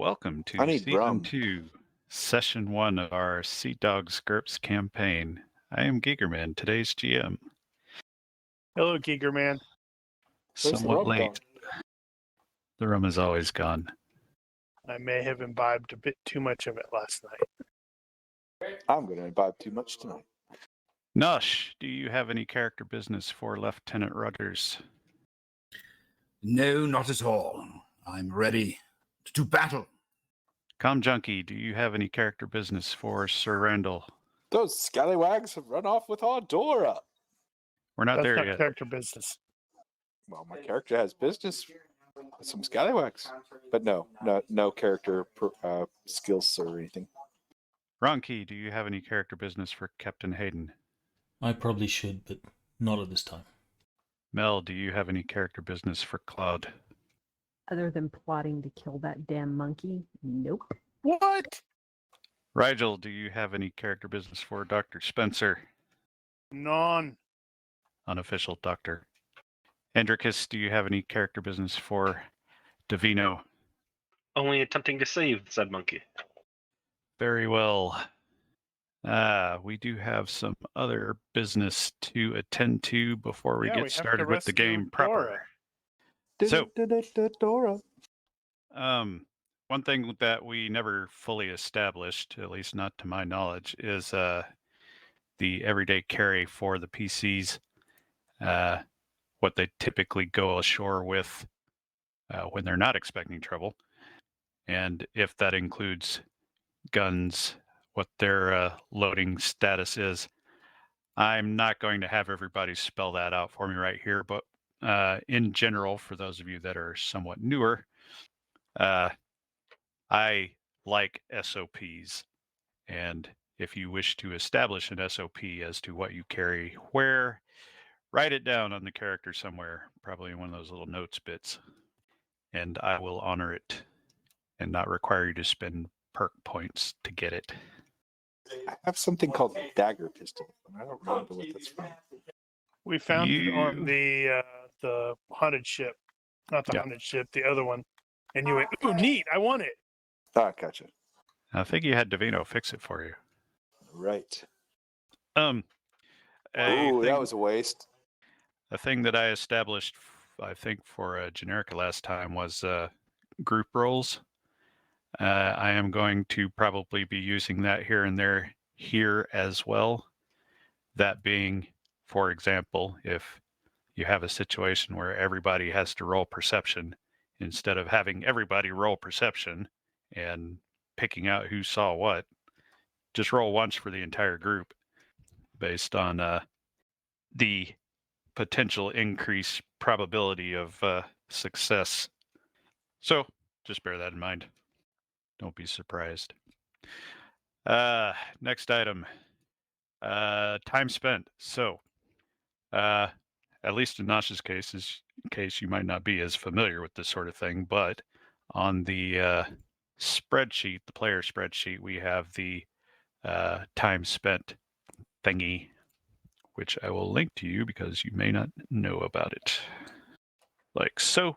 welcome I to need Season rum. 2, Session 1 of our Sea Dogs GURPS campaign. I am Gigerman, today's GM. Hello, Gigerman. Where's the Somewhat rum late. gone? The rum is always gone. I may have imbibed a bit too much of it last night. I'm going to imbibe too much tonight. Nush, do you have any character business for Lieutenant Rudders? No, not at all. I'm ready to do battle. Junkie, do you have any character business for Sir Randall? Those scallywags have run off with our door up. We're not That's there not yet. character business. Well, my character has business with some scallywags, but no character skills or anything. Ronki, do you have any character business for Captain Hayden? I probably should, but not at this time. Mel, do you have any character business for Cloud? Other than plotting to kill that damn monkey? Nope. What? Rigel, do you have any character business for Dr. Spencer? None. Unofficial doctor. Hendricus, do you have any character business for Davino? Only attempting to save said monkey. Very well. We do have some other business to attend to before we Yeah, get we have to started with the rescue game proper. Dora. So- Dora. One thing that we never fully established, at least not to my knowledge, is the everyday carry for the PCs. What they typically go ashore with when they're not expecting trouble, and if that includes guns, what their loading status is. I'm not going to have everybody spell that out for me right here, but in general, for those of you that are somewhat newer, I like SOPs, and if you wish to establish an SOP as to what you carry where, write it down on the character somewhere, probably in one of those little notes bits, and I will honor it and not require you to spend perk points to get it. I have something called dagger pistol. I don't remember what that's from. We found it on the haunted ship. Not the Yeah. haunted ship, the other one. And you went, ooh, neat, I want it. Ah, gotcha. I think you had Davino fix it for you. Right. A Ooh, thing, that was a waste. a thing that I established, I think, for Generica last time was group roles. I am going to probably be using that here and there here as well. That being, for example, if you have a situation where everybody has to roll perception, instead of having everybody roll perception and picking out who saw what, just roll once for the entire group based on the potential increased probability of success. So just bear that in mind. Don't be surprised. Next item. Time spent. So, at least in Nash's case, you might not be as familiar with this sort of thing, but on the spreadsheet, the player spreadsheet, we have the time spent thingy, which I will link to you because you may not know about it. Like so.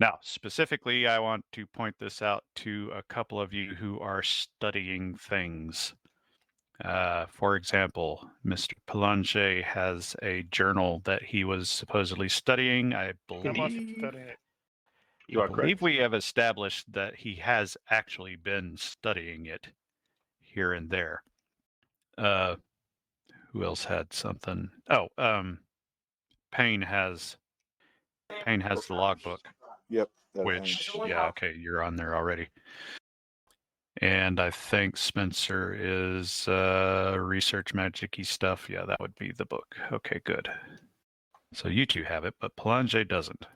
Now, specifically, I want to point this out to a couple of you who are studying things. For example, Mr. Pelanger has a journal that he was supposedly studying. I I'm also believe, studying it. You are I believe correct. we have established that he has actually been studying it here and there. Who else had something? Oh, Payne has the logbook. Yep. Which, yeah, okay, you're on there already. And I think Spencer is research magic-y stuff. Yeah, that would be the book. Okay, good. So you two have it, but Pelanger doesn't.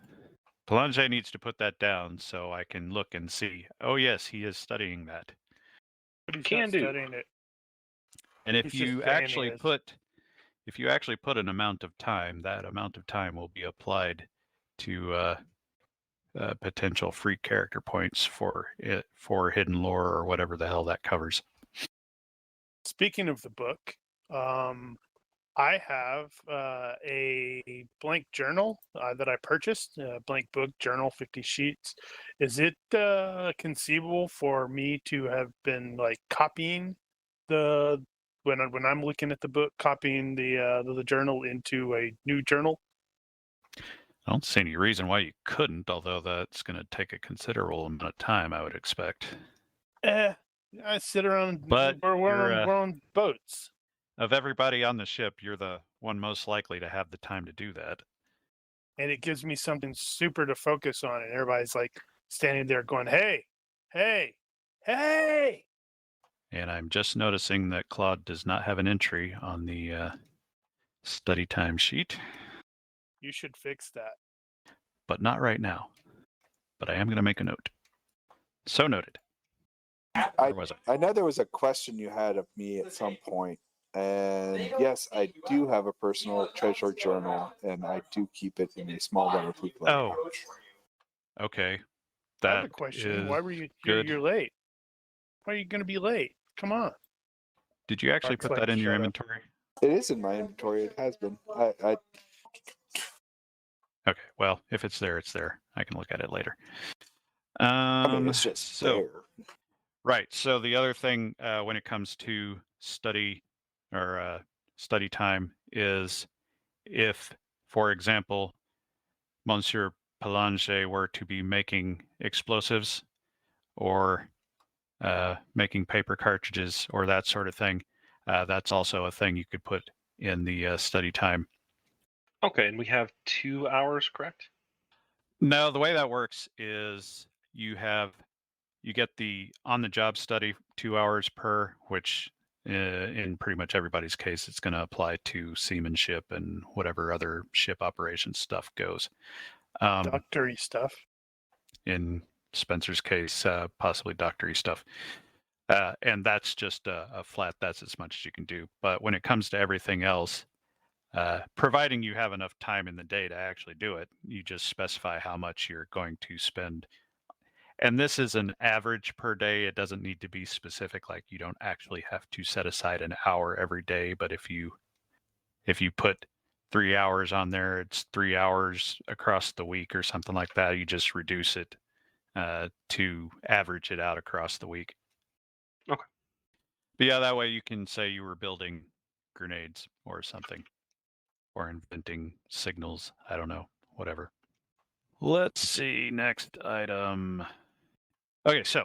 Pelanger needs to put that down so I can look and see. Oh yes, he is studying that. But he's Can not do. studying it. And if He's just you saying he actually is. put an amount of time, that amount of time will be applied to potential free character points for hidden lore or whatever the hell that covers. Speaking of the book, I have a blank journal that I purchased, a blank book journal, 50 sheets. Is it conceivable for me to have been like copying when I'm looking at the book, copying the journal into a new journal? I don't see any reason why you couldn't, although that's going to take a considerable amount of time, I would expect. I sit around. But we're you're, on boats. Of everybody on the ship, you're the one most likely to have the time to do that. And it gives me something super to focus on. And everybody's like standing there going, hey, hey, hey. And I'm just noticing that Claude does not have an entry on the study time sheet, You should fix that. but not right now. But I am going to make a note. So noted. Where was I? I know there was a question you had of me at some point, and yes, I do have a personal treasure journal, and I do keep it in a small waterproof leather Oh. pouch. Okay. I have That a question. is Why were you good. you're late? Why are you going to be late? Come on. Did you actually Mark's put like, that in your "Shut up." inventory? It is in my inventory. It has been. Okay. Well, if it's there, it's there. I can look at it later. I mean, it's just there. Right. So the other thing when it comes to study or study time is if, for example, Monsieur Palange were to be making explosives or making paper cartridges or that sort of thing, that's also a thing you could put in the study time. Okay, and we have 2 hours, correct? No, the way that works is you get the on-the-job study 2 hours per, which in pretty much everybody's case, it's going to apply to seamanship and whatever other ship operations stuff goes. Doctory stuff. In Spencer's case, possibly doctory stuff. And that's just a flat, that's as much as you can do. But when it comes to everything else, providing you have enough time in the day to actually do it, you just specify how much you're going to spend. And this is an average per day. It doesn't need to be specific. Like you don't actually have to set aside an hour every day. But if you put 3 hours on there, it's 3 hours across the week or something like that. You just reduce it to average it out across the week. Okay. But yeah, that way you can say you were building grenades or something, or inventing signals. I don't know, whatever. Let's see, next item. Okay, so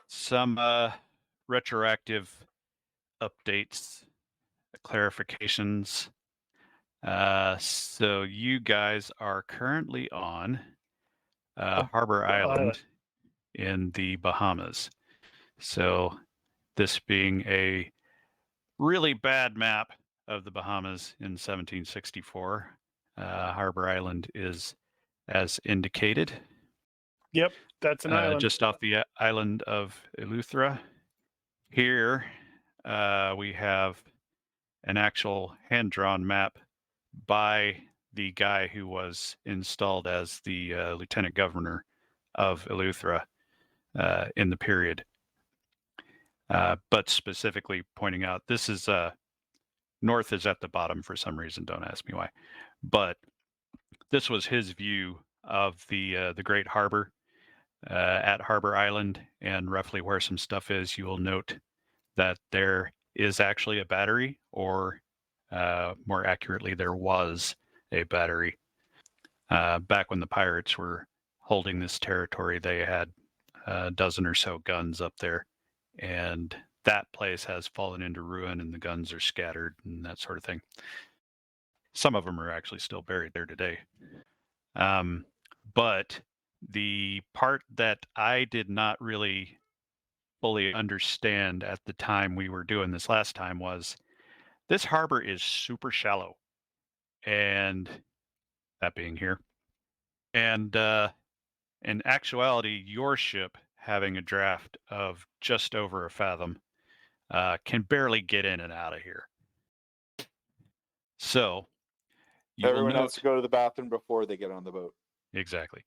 some retroactive updates, clarifications. So you guys are currently on Harbor Island in the Bahamas. So this being a really bad map of the Bahamas in 1764, Harbor Island is as indicated. Yep, that's an island. Just off the island of Eleuthera. Here we have an actual hand-drawn map by the guy who was installed as the lieutenant governor of Eleuthera in the period. But specifically pointing out, this is north is at the bottom for some reason. Don't ask me why. But this was his view of the Great Harbor at Harbor Island, and roughly where some stuff is. You will note that there is actually a battery, or more accurately, there was a battery. Back when the pirates were holding this territory, they had a dozen or so guns up there, and that place has fallen into ruin and the guns are scattered and that sort of thing. Some of them are actually still buried there today. But the part that I did not really fully understand at the time we were doing this last time was this harbor is super shallow, and that being here. And in actuality, your ship having a draft of just over a fathom can barely get in and out of here. So Everyone has to go to the bathroom before they get on the boat. Exactly.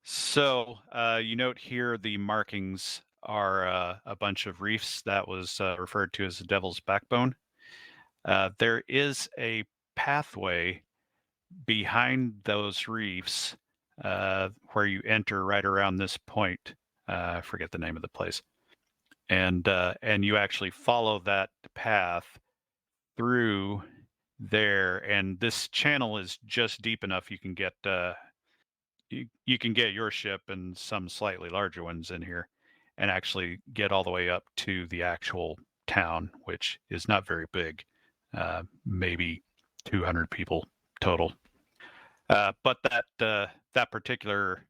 So you note here the markings are a bunch of reefs that was referred to as the Devil's Backbone. There is a pathway behind those reefs where you enter right around this point. I forget the name of the place. And you actually follow that path through there, and this channel is just deep enough you can get you can get your ship and some slightly larger ones in here and actually get all the way up to the actual town, which is not very big, maybe 200 people total. But that particular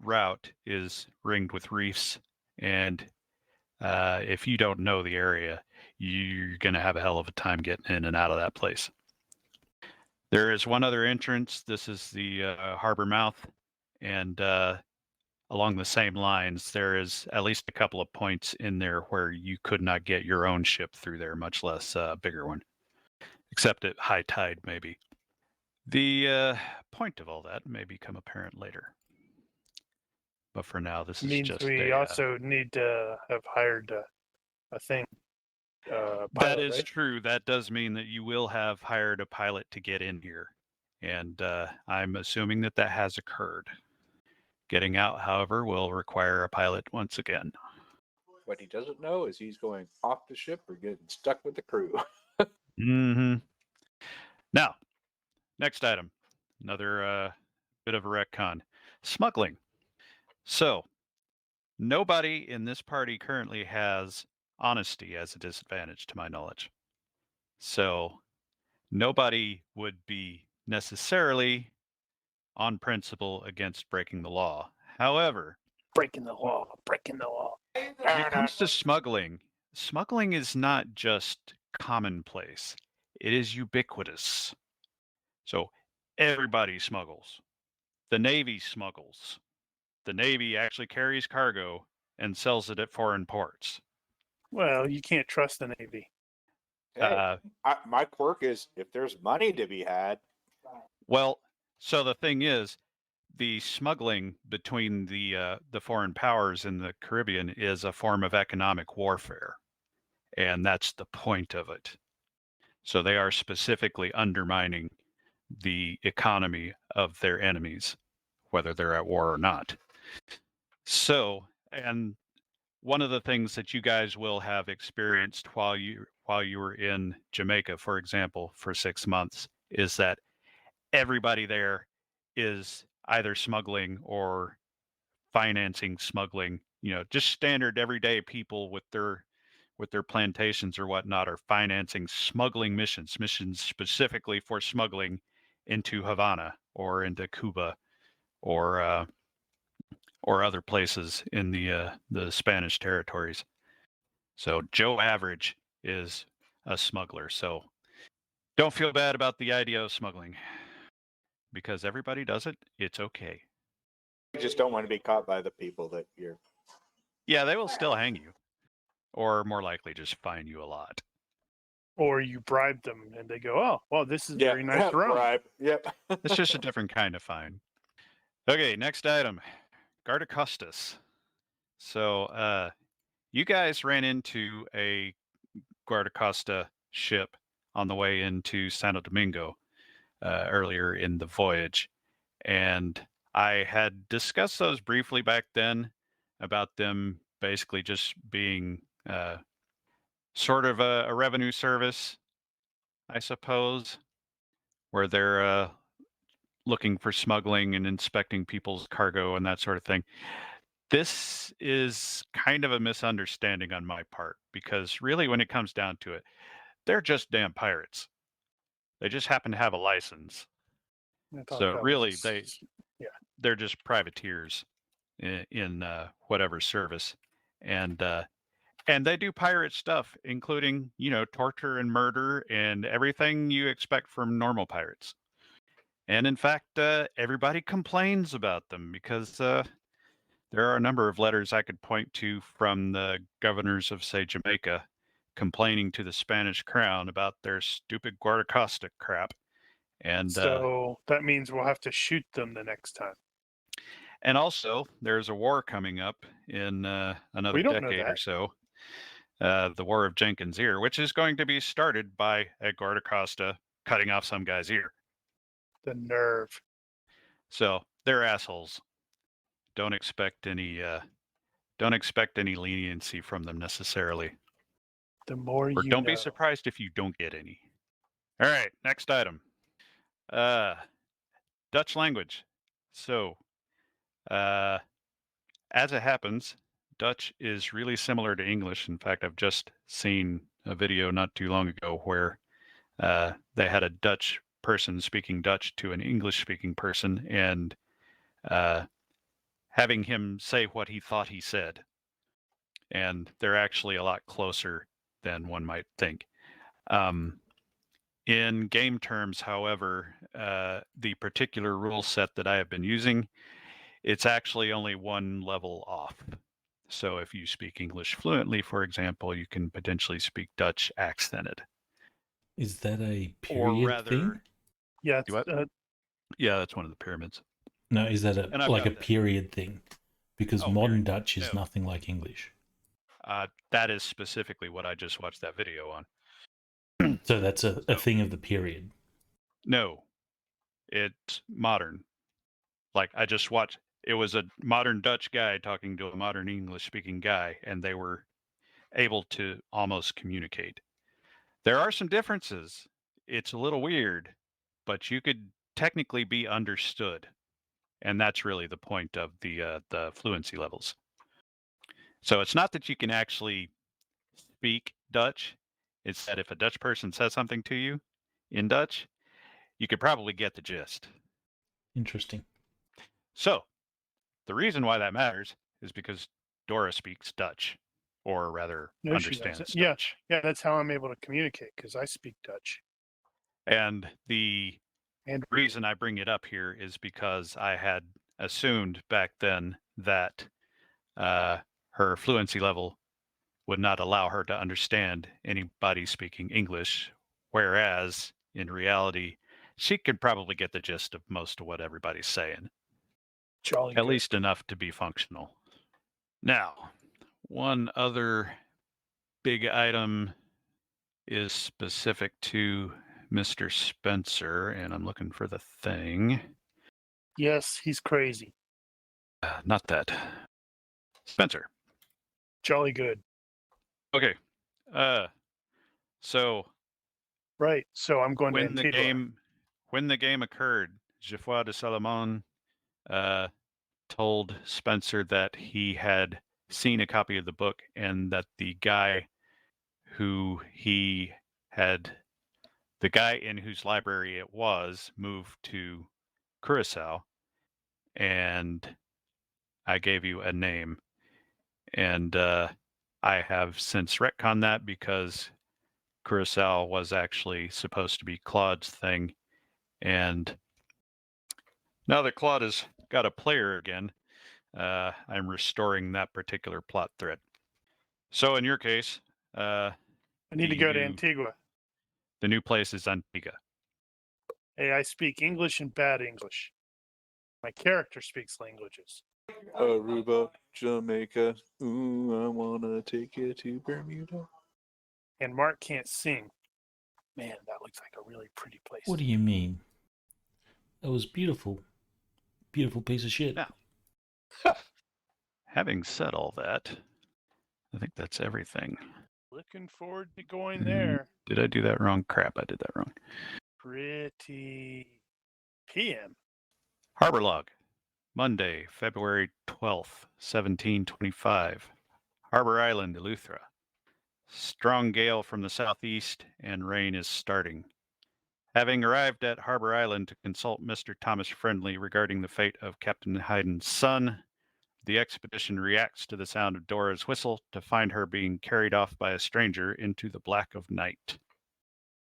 route is ringed with reefs, and if you don't know the area, you're going to have a hell of a time getting in and out of that place. There is one other entrance. This is the harbor mouth, and along the same lines, there is at least a couple of points in there where you could not get your own ship through there, much less a bigger one, except at high tide, maybe. The point of all that may become apparent later. But for now, this is Means just we also need to have hired a thing. That Pilot, is right? true. That does mean that you will have hired a pilot to get in here. And I'm assuming that that has occurred. Getting out, however, will require a pilot once again. What he doesn't know is he's going off the ship or getting stuck with the crew. Mm-hmm. Now, next item. Another bit of a retcon. Smuggling. So, nobody in this party currently has honesty as a disadvantage, to my knowledge. So, nobody would be necessarily on principle against breaking the law. However, Breaking the law. Breaking the law. when it comes to smuggling, smuggling is not just commonplace. It is ubiquitous. So everybody smuggles. The Navy smuggles. The Navy actually carries cargo and sells it at foreign ports. Well, you can't trust the Navy. Hey, my quirk is if there's money to be had. Well, so the thing is, the smuggling between the foreign powers in the Caribbean is a form of economic warfare, and that's the point of it. So they are specifically undermining the economy of their enemies, whether they're at war or not. So, and one of the things that you guys will have experienced while you were in Jamaica, for example, for 6 months, is that everybody there is either smuggling or financing smuggling. You know, just standard everyday people with their plantations or whatnot are financing smuggling missions specifically for smuggling into Havana or into Cuba or other places in the Spanish territories. So Joe Average is a smuggler. So don't feel bad about the idea of smuggling because everybody does it. It's okay. You just don't want to be caught by the people that you're. Yeah, they will still hang you, or more likely just fine you a lot. Or you bribe them and they go, oh, well, this is very nice rum. Bribe. Yep. It's just a different kind of fine. Okay, next item, Guardacostas. So you guys ran into a Guardacosta ship on the way into Santo Domingo earlier in the voyage. And I had discussed those briefly back then about them basically just being sort of a revenue service, I suppose, where they're looking for smuggling and inspecting people's cargo and that sort of thing. This is kind of a misunderstanding on my part because really when it comes down to it, they're just damn pirates. They just happen to have a license. So really they're just privateers in whatever service. And they do pirate stuff, including, you know, torture and murder and everything you expect from normal pirates. And in fact, everybody complains about them because there are a number of letters I could point to from the governors of, say, Jamaica, complaining to the Spanish crown about their stupid Guardacosta crap. And so that means we'll have to shoot them the next time. And also, there's a war coming up in another decade or so. the War of Jenkins' Ear, which is going to be started by Edgar Costa cutting off some guy's ear. The nerve. So they're assholes. Don't expect any leniency from them necessarily. The more Or you don't know. be surprised if you don't get any. All right, next item. Dutch language. So, as it happens, Dutch is really similar to English. In fact, I've just seen a video not too long ago where they had a Dutch person speaking Dutch to an English-speaking person and having him say what he thought he said. And they're actually a lot closer than one might think. In game terms, however, the particular rule set that I have been using, it's actually only one level off. So if you speak English fluently, for example, you can potentially speak Dutch accented. Is that a Or period rather, thing? Yeah, Do what? Yeah, that's one of the pyramids. No, is that And I've like a got that. period thing? Because Oh, modern period. Dutch is No. nothing like English. That is specifically what I just watched that video on. So that's a thing of the period. No, it's modern. Like I just watched, it was a modern Dutch guy talking to a modern English speaking guy, and they were able to almost communicate. There are some differences. It's a little weird, but you could technically be understood. And that's really the point of the fluency levels. So it's not that you can actually speak Dutch. It's that if a Dutch person says something to you in Dutch, you could probably get the gist. Interesting. So the reason why that matters is because Dora speaks Dutch, or rather no, she understands doesn't. Yeah, Dutch. yeah, that's how I'm able to communicate because I speak Dutch. And the And reason I bring it up here is because I had assumed back then that her fluency level would not allow her to understand anybody speaking English, whereas in reality, she could probably get the gist of most of what everybody's saying, jolly at good. least enough to be functional. Now, one other big item is specific to Mr. Spencer, and I'm looking for the thing. Yes, he's crazy. Not that. Spencer. Jolly good. Okay. So Right. So I'm going when to the Antigua. game occurred, Geoffroy de Salomon told Spencer that he had seen a copy of the book and that the guy in whose library it was moved to Curacao, and I gave you a name, and I have since retconned that because Curacao was actually supposed to be Claude's thing, and now that Claude has got a player again, I'm restoring that particular plot thread. So in your case, I need to go to Antigua. the new place is Antigua. Hey, I speak English and bad English. My character speaks languages. Aruba, Jamaica. Ooh, I wanna take you to Bermuda. And Mark can't sing. Man, that looks like a really pretty place. What do you mean? That was beautiful. Beautiful piece of shit. Now, having said all that, I think that's everything. Looking forward to going there. Did I do that wrong? Crap, I did that wrong. Pretty PM. Harbor log, Monday, February 12th, 1725. Harbor Island, Eleuthera. Strong gale from the southeast and rain is starting. Having arrived at Harbor Island to consult Mr. Thomas Friendly regarding the fate of Captain Hayden's son, the expedition reacts to the sound of Dora's whistle to find her being carried off by a stranger into the black of night.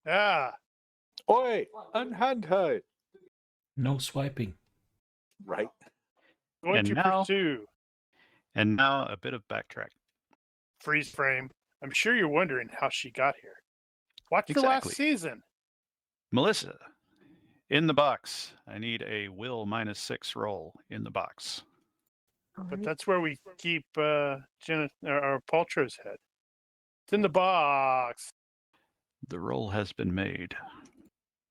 Ah, Oi, unhand her. No swiping. Right. going And to now- pursue. And now a bit of backtrack. Freeze frame. I'm sure you're wondering how she got here. Watch the last Exactly. season. Melissa, in the box. I need a will -6 roll in the box. All But right. that's where we keep Paltrow's head. It's in the box. The roll has been made.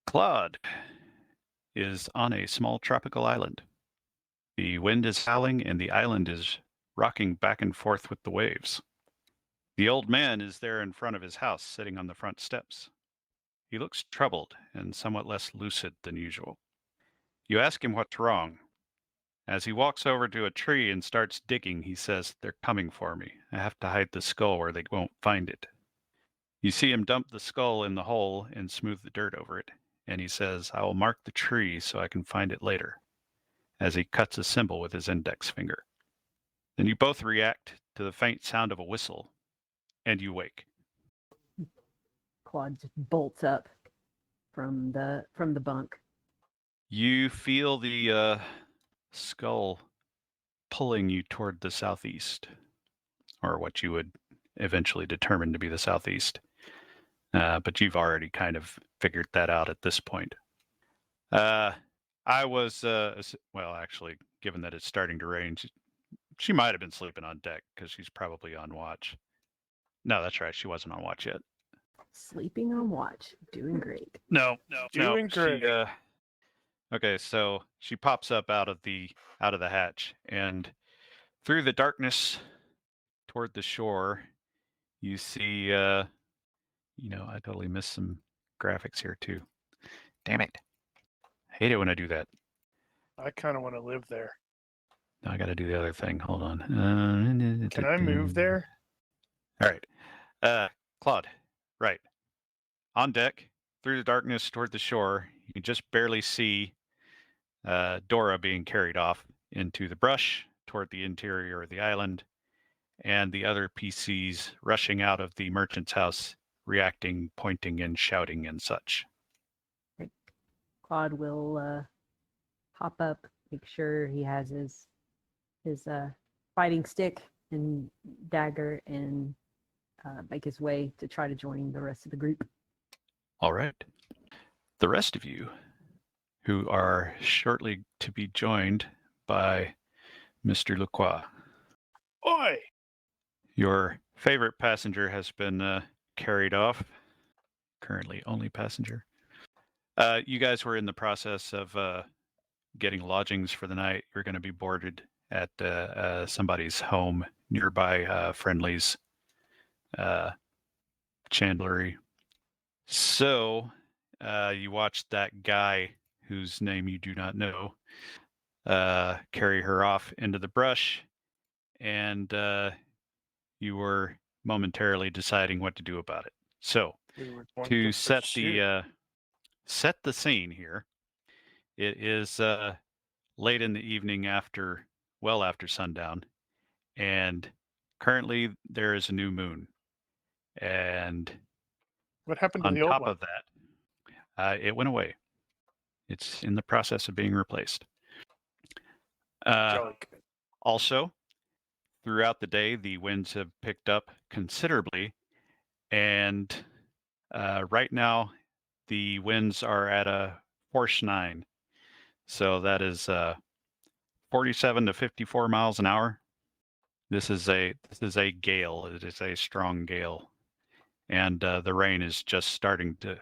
Claude is on a small tropical island. The wind is howling and the island is rocking back and forth with the waves. The old man is there in front of his house, sitting on the front steps. He looks troubled and somewhat less lucid than usual. You ask him what's wrong. As he walks over to a tree and starts digging, he says, "They're coming for me. I have to hide the skull where they won't find it." You see him dump the skull in the hole and smooth the dirt over it, and he says, "I will mark the tree so I can find it later," as he cuts a symbol with his index finger. Then you both react to the faint sound of a whistle, and you wake. Claude just bolts up from the bunk. You feel the skull pulling you toward the southeast, or what you would eventually determine to be the southeast. But you've already kind of figured that out at this point. I was, well, actually, given that it's starting to rain, she might have been sleeping on deck because she's probably on watch. No, that's right. She wasn't on watch yet. Sleeping on watch. Doing great. No, Doing great. Okay, so she pops up out of the hatch, and through the darkness toward the shore, you see, I totally missed some graphics here too. Damn it. I hate it when I do that. I kind of want to live there. Now I got to do the other thing. Hold on. Can I move there? All right. Claude, right. On deck, through the darkness toward the shore, you can just barely see Dora being carried off into the brush toward the interior of the island, and the other PCs rushing out of the merchant's house, reacting, pointing, and shouting and such. Claude will hop up, make sure he has his fighting stick and dagger, and make his way to try to join the rest of the group. All right. The rest of you, who are shortly to be joined by Mr. Lacroix. Oi! Your favorite passenger has been carried off. Currently only passenger. You guys were in the process of getting lodgings for the night. You're going to be boarded at somebody's home nearby, Friendly's chandlery. So you watched that guy whose name you do not know carry her off into the brush, and you were momentarily deciding what to do about it. So We were going to pursue. set the scene here, it is late in the evening after sundown, and currently there is a new moon, and What happened to on the old top one? of that, it went away. It's in the process of being replaced. Jolly good. Also, throughout the day, the winds have picked up considerably, and right now the winds are at a force 9. So that is 47 to 54 miles an hour. This is a gale. It is a strong gale, and the rain is just starting to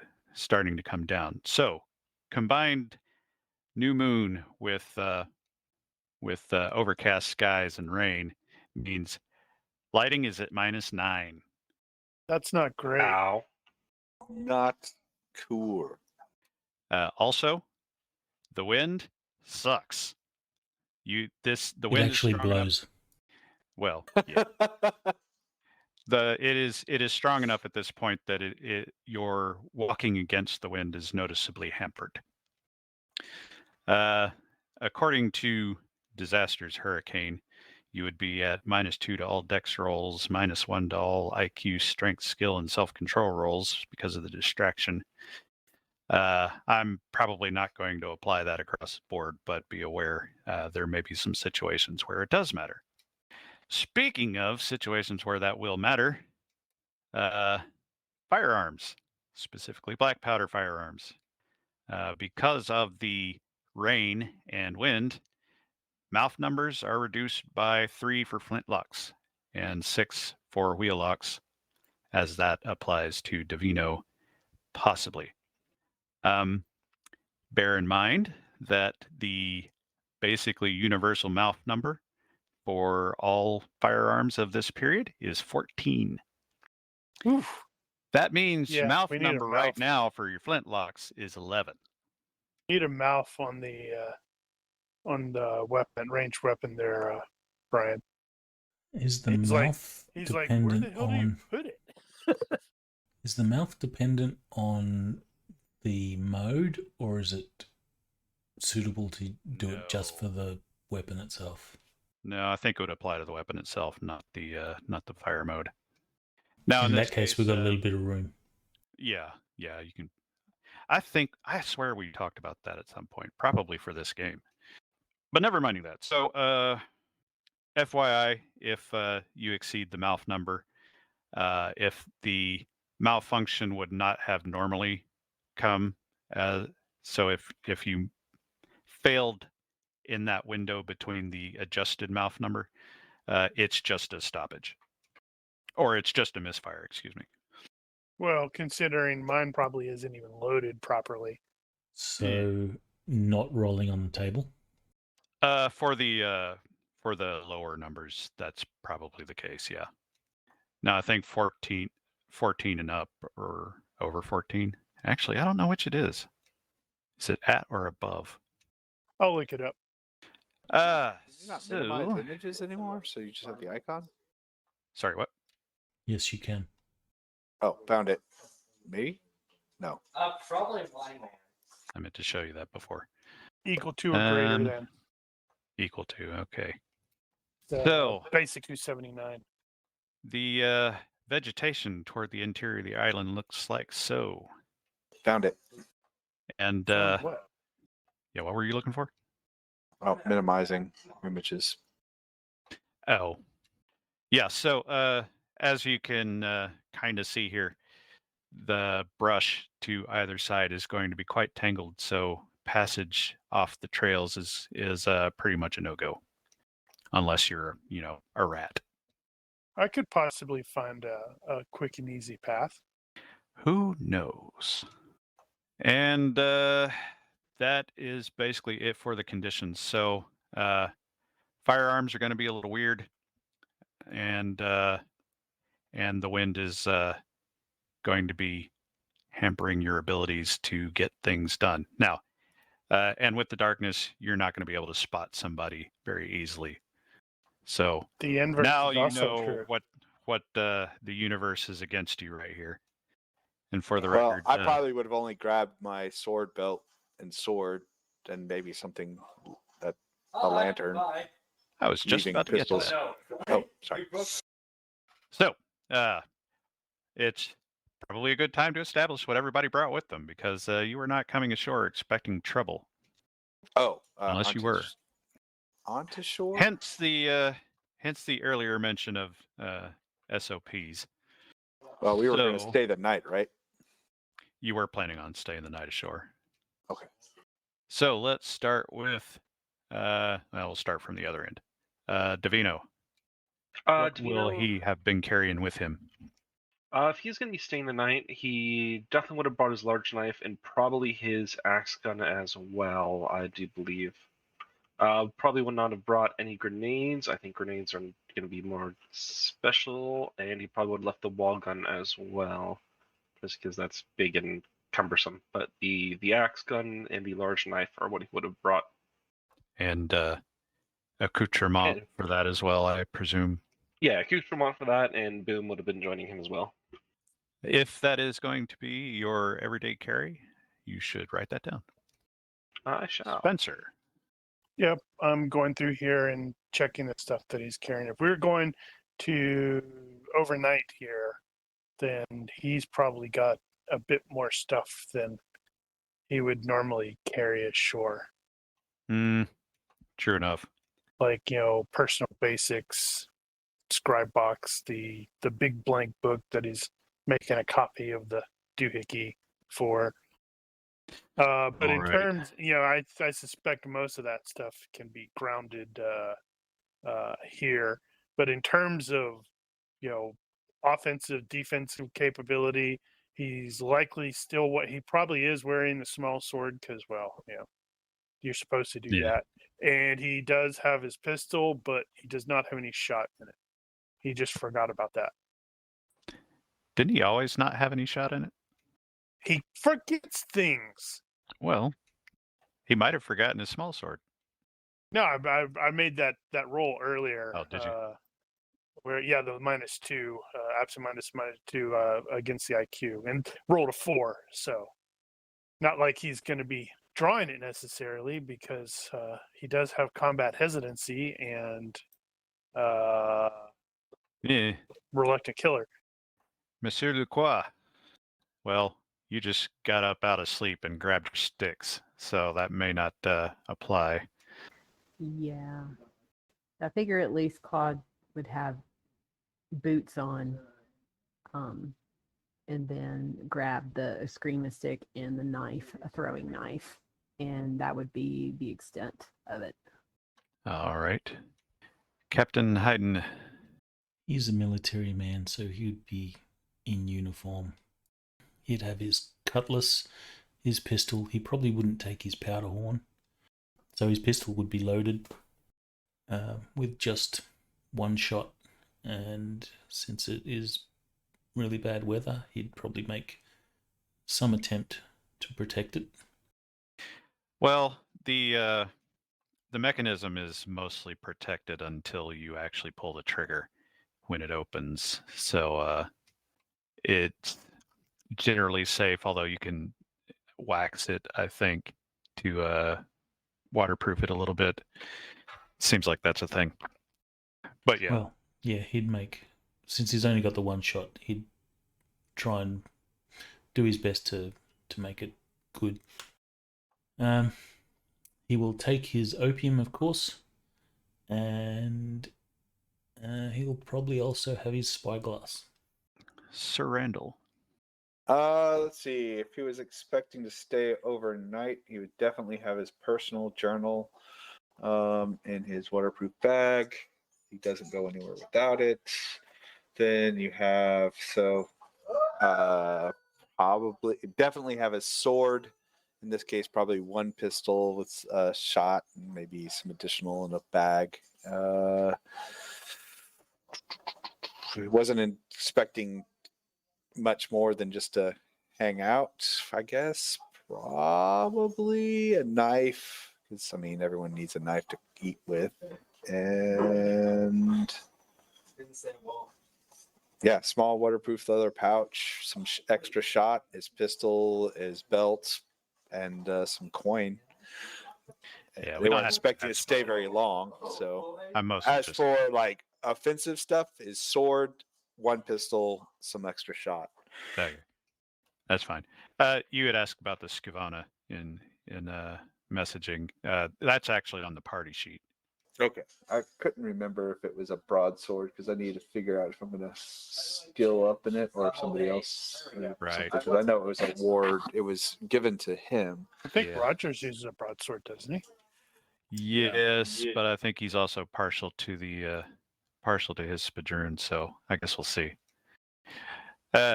come down. So, combined new moon with overcast skies and rain means lighting is at -9. That's not great. Ow. Not cool. Also, the wind sucks. The It wind actually is strong enough. blows. Well, yeah. It is strong enough at this point that your walking against the wind is noticeably hampered. According to Disaster's Hurricane, you would be at -2 to all dex rolls, -1 to all IQ, strength, skill, and self-control rolls because of the distraction. I'm probably not going to apply that across the board, but be aware there may be some situations where it does matter. Speaking of situations where that will matter, firearms, specifically black powder firearms. Because of the rain and wind, mouth numbers are reduced by 3 for flintlocks and 6 for wheel locks, as that applies to Davino, possibly. Bear in mind that the basically universal mouth number for all firearms of this period is 14. Oof. That means Yeah, mouth we need a number right mouth. now for your flintlocks is 11. Need a mouth on the weapon, ranged weapon there, Brian. Is the He's like- mouth He's like, where the dependent hell do you on? put it? Is the mouth dependent on the mode, or is it suitable to do it just for No. the weapon itself? No, I think it would apply to the weapon itself, not the fire mode. Now, In this that case, we've got a uh, little bit of room. yeah, you can. I swear we talked about that at some point, probably for this game. But never minding that. So, FYI, if you exceed the mouth number, if the malfunction would not have normally come, so if you failed in that window between the adjusted mouth number, it's just a stoppage, or it's just a misfire. Excuse me. Well, considering mine probably isn't even loaded properly. So not rolling on the table. For the lower numbers, that's probably the case. Yeah. Now I think 14 and up, or over 14. Actually, I don't know which it is. Is it at or above? I'll look it up. Uh, Can you not minimize so, images anymore? So you just have the icon? sorry, what? Yes, you can. Oh, found it. Maybe? No. Probably blind man. I meant to show you that before. Equal to or greater Um, than. Equal to, okay. So, So- basic 279. The vegetation toward the interior of the island looks like so. Found it. And Found what? yeah, what were you looking for? Oh, minimizing images. Oh, yeah. So as you can kind of see here, the brush to either side is going to be quite tangled. So passage off the trails is pretty much a no-go, unless you're a rat. I could possibly find a quick and easy path. Who knows? And that is basically it for the conditions. So firearms are going to be a little weird, and the wind is going to be hampering your abilities to get things done. Now, and with the darkness, you're not going to be able to spot somebody very easily. So The inverse now is you also know true. what the universe is against you right here. And for the Well, record, I probably would have only grabbed my sword belt and sword and maybe something that a lantern. I was just leaving about to get to pistols. that. Oh, sorry. So, it's probably a good time to establish what everybody brought with them, because you were not coming ashore expecting trouble, Oh, unless you were. Onto shore. Hence the earlier mention of SOPs. Well, we were going to So- stay the night, right? You were planning on staying the night ashore. Okay. So let's start with, we'll start from the other end. Davino, what will Davino, he have been carrying with him? if he's going to be staying the night, he definitely would have brought his large knife and probably his axe gun as well, I do believe. Probably would not have brought any grenades. I think grenades are going to be more special, and he probably would have left the wall gun as well, just because that's big and cumbersome. But the axe gun and the large knife are what he would have brought. And accoutrement for that as well, I presume. Yeah, accoutrement for that, and Boom would have been joining him as well. If that is going to be your everyday carry, you should write that down. I shall. Spencer. Yep, I'm going through here and checking the stuff that he's carrying. If we're going to overnight here, then he's probably got a bit more stuff than he would normally carry ashore. True enough. Like, personal basics, scribe box, the big blank book that he's making a copy of the doohickey for. But in Alright. terms, I suspect most of that stuff can be grounded here. But in terms of, offensive, defensive capability. He's likely still what he probably is, wearing the small sword because, well, you're supposed to do Yeah. that. And he does have his pistol, but he does not have any shot in it. He just forgot about that. Didn't he always not have any shot in it? He forgets things. Well, he might have forgotten his small sword. No, I made that roll earlier. Oh, did you? Where the -2, absent -2 against the IQ, and rolled a 4. So, not like he's going to be drawing it necessarily, because he does have combat hesitancy and Yeah. reluctant killer. Monsieur Lacroix. Well, you just got up out of sleep and grabbed your sticks, so that may not apply. Yeah. I figure at least Claude would have boots on, and then grab the eskrima stick and the knife, a throwing knife, and that would be the extent of it. All right. Captain Hayden. He's a military man, so he'd be in uniform. He'd have his cutlass, his pistol. He probably wouldn't take his powder horn. So his pistol would be loaded with just one shot. And since it is really bad weather, he'd probably make some attempt to protect it. Well, the mechanism is mostly protected until you actually pull the trigger when it opens. So it's generally safe, although you can wax it, I think, to waterproof it a little bit. Seems like that's a thing. But yeah. Well, yeah, since he's only got the one shot, he'd try and do his best to make it good. He will take his opium, of course, and he'll probably also have his spyglass. Sir Randall. Let's see. If he was expecting to stay overnight, he would definitely have his personal journal in his waterproof bag. He doesn't go anywhere without it. Then you have probably definitely have his sword. In this case, probably one pistol with a shot and maybe some additional in a bag. He wasn't expecting much more than just to hang out, I guess. Probably a knife, because everyone needs a knife to eat with, and small waterproof leather pouch, some extra shot, his pistol, his belt, and some coin. Yeah, They weren't expecting to stay very long. So I'm mostly as for like offensive stuff, his sword, one pistol, some extra shot. That's fine. You had asked about the Skavana in messaging. That's actually on the party sheet. Okay. I couldn't remember if it was a broadsword because I need to figure out if I'm going to skill up in it or if somebody else. Right. Because I know it was a ward. It was given to him. I think Yeah. Rogers uses a broadsword, doesn't he? Yes, but I think he's also partial to his spadroon, so I guess we'll see.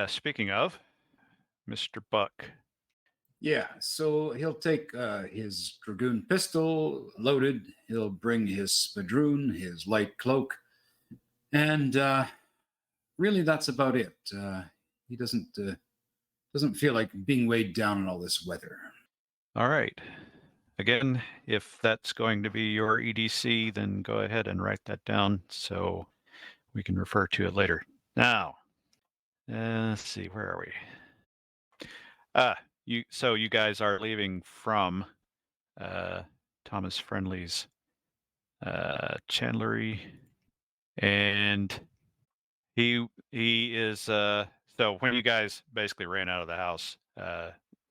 Speaking of, Mr. Buck. Yeah, so he'll take his dragoon pistol loaded. He'll bring his spadroon, his light cloak, and really that's about it. He doesn't feel like being weighed down in all this weather. All right. Again, if that's going to be your EDC, then go ahead and write that down so we can refer to it later. Now, let's see, where are we? You guys are leaving from Thomas Friendly's chandlery, and he is so when you guys basically ran out of the house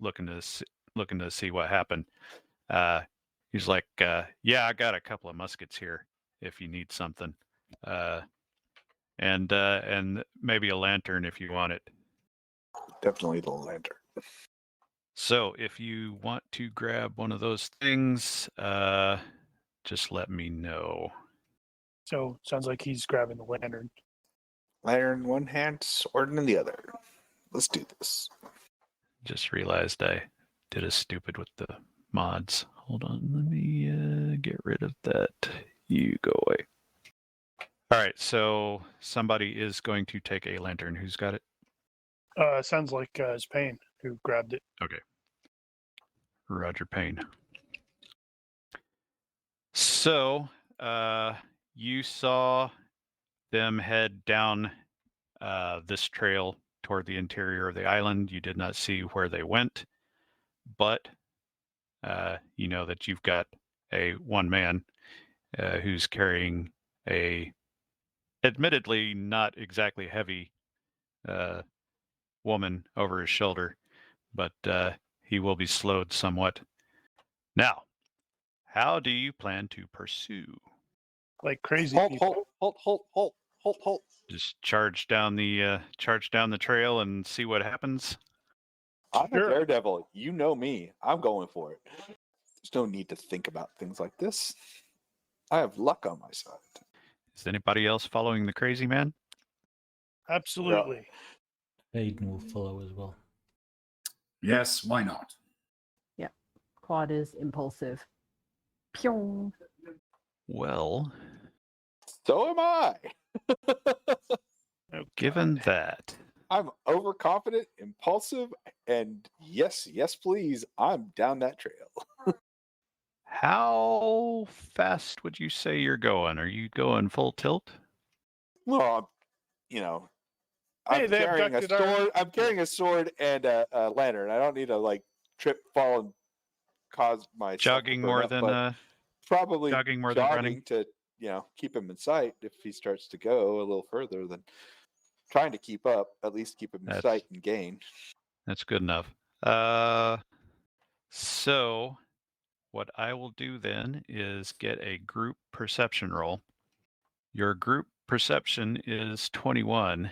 looking to see what happened, he's like, yeah, I got a couple of muskets here if you need something, and maybe a lantern if you want it. Definitely the lantern. So if you want to grab one of those things, just let me know. So sounds like he's grabbing the lantern. Lantern in one hand, sword in the other. Let's do this. Just realized I did a stupid with the mods. Hold on, let me get rid of that. You go away. All right, so somebody is going to take a lantern. Who's got it? Sounds like it's Payne who grabbed it. Okay. Roger Payne. So, you saw them head down this trail toward the interior of the island. You did not see where they went, but you know that you've got a one man who's carrying a admittedly not exactly heavy woman over his shoulder, but he will be slowed somewhat. Now, how do you plan to pursue? Like crazy Halt, people. halt. Just charge down the trail and see what happens. I'm Sure. a daredevil. You know me. I'm going for it. There's no need to think about things like this. I have luck on my side. Is anybody else following the crazy man? Absolutely. Aiden will follow as well. Yes, why not? Claude is impulsive. Pyong. Well, So am I. Okay. given that, I'm overconfident, impulsive, and yes, please, I'm down that trail. how fast would you say you're going? Are you going full tilt? Well, you know, Hey, I'm they carrying a abducted our- sword. I'm carrying a sword and a lantern. I don't need to like trip, fall, and cause myself to Jogging burn more up, than but probably jogging more than running? to keep him in sight. If he starts to go a little further, then trying to keep up, at least keep him in That's- sight and gain. That's good enough. So what I will do then is get a group perception roll. Your group perception is 21.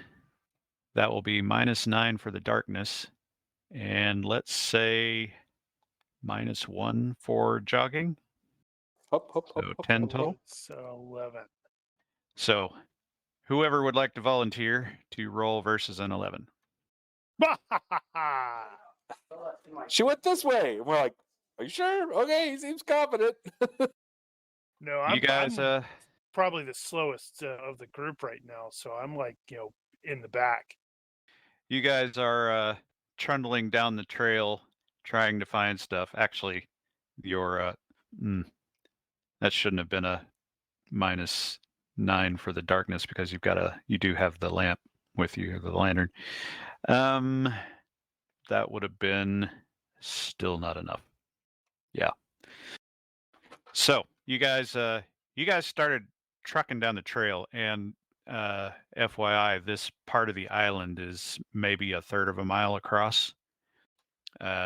That will be -9 for the darkness. And let's say -1 for jogging. Hop, So 10 total. So 11. So whoever would like to volunteer to roll versus an 11. She went this way. And we're like, are you sure? Okay, he seems confident. No, I'm, You guys, I'm probably the slowest of the group right now. So I'm like, in the back. you guys are trundling down the trail trying to find stuff. Actually, your that shouldn't have been a -9 for the darkness because you do have the lamp with you, the lantern. That would have been still not enough. Yeah. So you guys started trucking down the trail, and FYI, this part of the island is maybe a third of a mile across.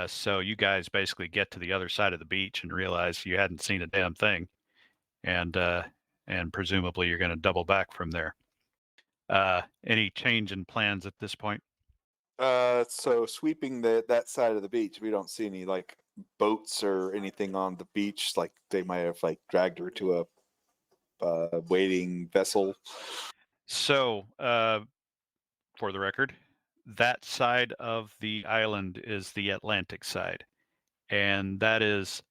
So you guys basically get to the other side of the beach and realize you hadn't seen a damn thing, and presumably you're going to double back from there. Any change in plans at this point? So sweeping that side of the beach, we don't see any like boats or anything on the beach. Like they might have like dragged her to a waiting vessel. So, for the record, that side of the island is the Atlantic side, and that is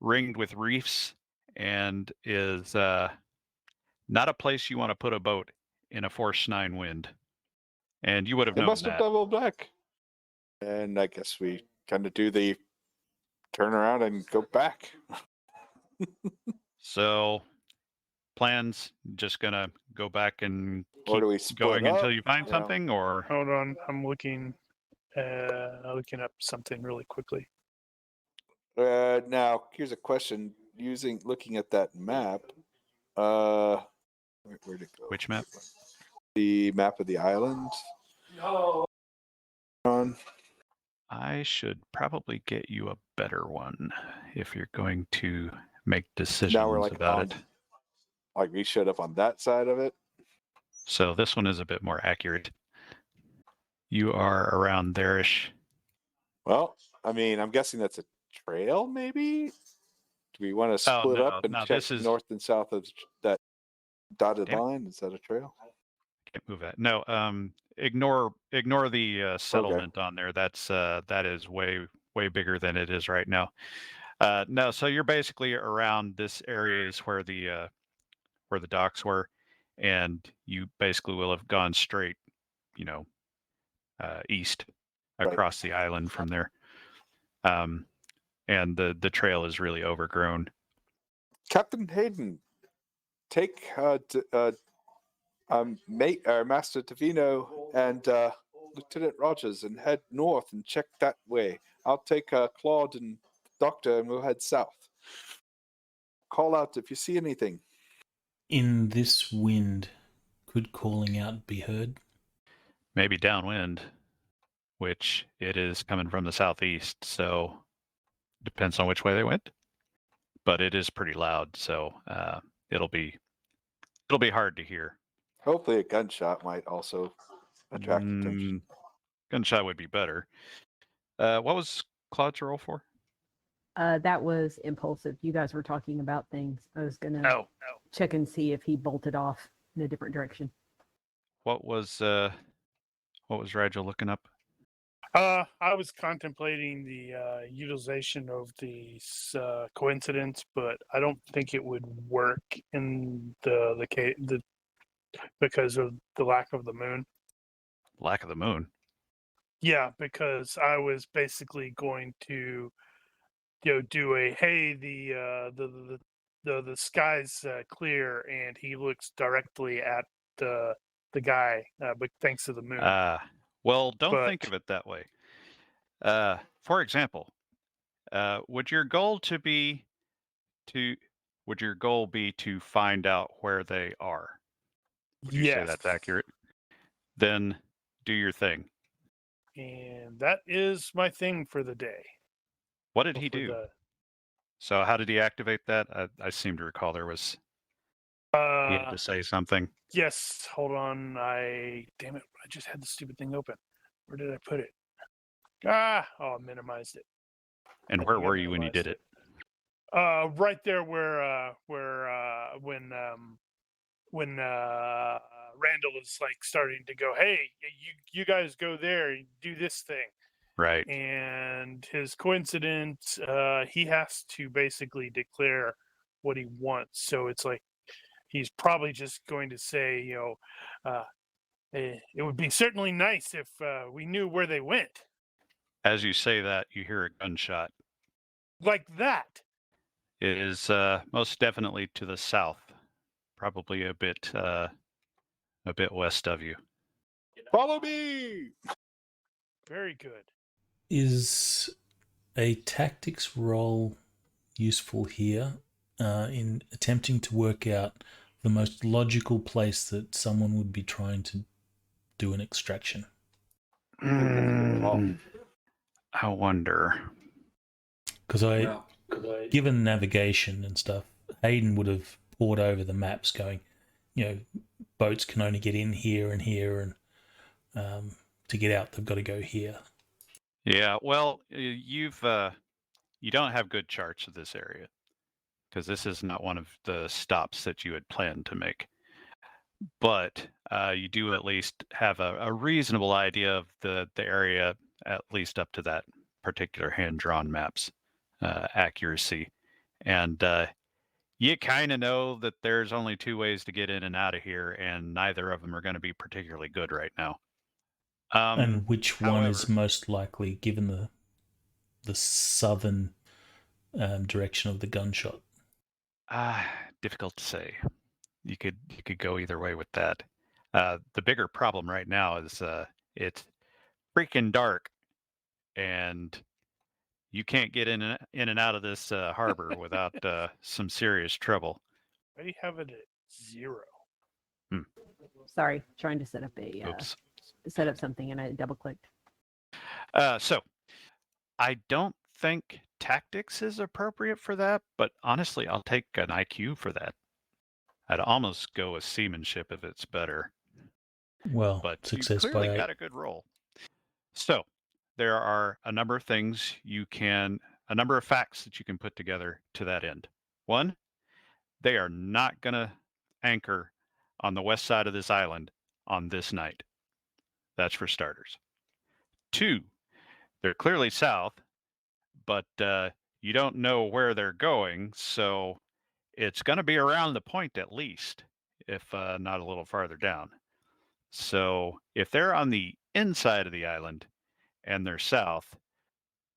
ringed with reefs and is not a place you want to put a boat in a force 9 wind. And you would have They known must have that. doubled back. And I guess we kind of do the turn around and go back. So, plans just gonna go back and Or keep do we split going until up? you find Yeah. something, or Hold on. I'm looking up something really quickly. Now here's a question. Looking at that map, where'd it go? which map? The map of the island. On. I should probably get you a better one if you're going to make decisions Now we're like about on, it. like we showed up on that side of it. So this one is a bit more accurate. You are around there-ish. Well, I mean, I'm guessing that's a trail, maybe. Do we want to split up and check this is north and south of that dotted Damn it. line? Is that a trail? can't move that. No, ignore the settlement on there. That is way bigger than it is right now. No, so you're basically around this area is where the docks were, and you basically will have gone straight, east across the island from there. And the trail is really overgrown. Captain Hayden, take Master Tavino and Lieutenant Rogers and head north and check that way. I'll take Claude and Doctor and we'll head south. Call out if you see anything. In this wind, could calling out be heard? Maybe downwind, which it is coming from the southeast, so depends on which way they went. But it is pretty loud, so it'll be hard to hear. Hopefully a gunshot might also attract attention. Gunshot would be better. What was Claude's roll for? That was impulsive. You guys were talking about things. I was gonna check and see if he bolted off in a different direction. What was Rigel looking up? I was contemplating the utilization of the coincidence, but I don't think it would work in the case because of the lack of the moon. Lack of the moon. Yeah, because I was basically going to, do a hey the sky's clear and he looks directly at the guy, but thanks to the moon. Well, don't think of it that way. For example, would your goal be to find out where they are? Would you say that's accurate? Then do your thing. And that is my thing for the day. What did he do? So how did he activate that? I seem to recall there was he had to say something. Yes, hold on. Damn it, I just had the stupid thing open. Where did I put it? I minimized it. And where were you when you did it? Right there where when Randall is like starting to go, hey, you guys go there, do this thing. Right. And his coincidence, he has to basically declare what he wants. So it's like he's probably just going to say, it would be certainly nice if we knew where they went. As you say that, you hear a gunshot. Like that. It is most definitely to the south, probably a bit west of you. Follow me! Very good. Is a tactics roll useful here in attempting to work out the most logical place that someone would be trying to do an extraction? I wonder. Because given navigation and stuff, Hayden would have poured over the maps going, boats can only get in here and here, and to get out, they've got to go here. Yeah, well, you don't have good charts of this area because this is not one of the stops that you had planned to make. But you do at least have a reasonable idea of the area, at least up to that particular hand-drawn map's accuracy. And you kind of know that there's only two ways to get in and out of here, and neither of them are going to be particularly good right now. And which one is most likely, given the southern direction of the gunshot? Difficult to say. You could go either way with that. The bigger problem right now is it's freaking dark, and you can't get in and out of this harbor without some serious trouble. I have it at 0. Sorry, trying to set up set up something and I double clicked. So I don't think tactics is appropriate for that, but honestly, I'll take an IQ for that. I'd almost go with seamanship if it's better. Well, but success you clearly by 8. got a good roll. So there are a number of things a number of facts that you can put together to that end. One, they are not going to anchor on the west side of this island on this night. That's for starters. 2, they're clearly south, but you don't know where they're going, so it's going to be around the point at least, if not a little farther down. So if they're on the inside of the island and they're south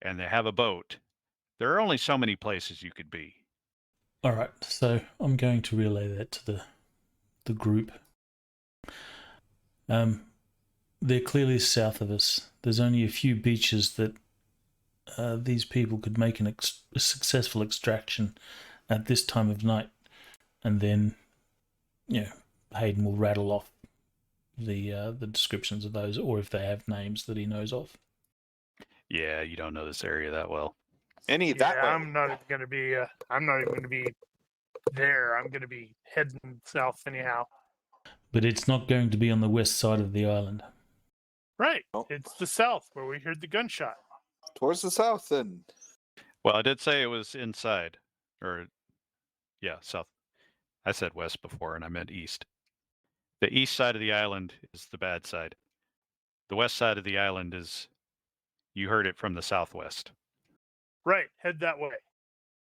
and they have a boat, there are only so many places you could be. All right, so I'm going to relay that to the group. They're clearly south of us. There's only a few beaches that these people could make a successful extraction at this time of night, and then, Hayden will rattle off the descriptions of those, or if they have names that he knows of. Yeah, you don't know this area that well. Any that way. I'm not even going to be. I'm not even going to be there. I'm going to be heading south anyhow. But it's not going to be on the west side of the island. Right. Oh. It's the south where we heard the gunshot. Towards the south, then. Well, I did say it was inside, or south. I said west before, and I meant east. The east side of the island is the bad side. The west side of the island is, you heard it from the southwest. Right. Head that way.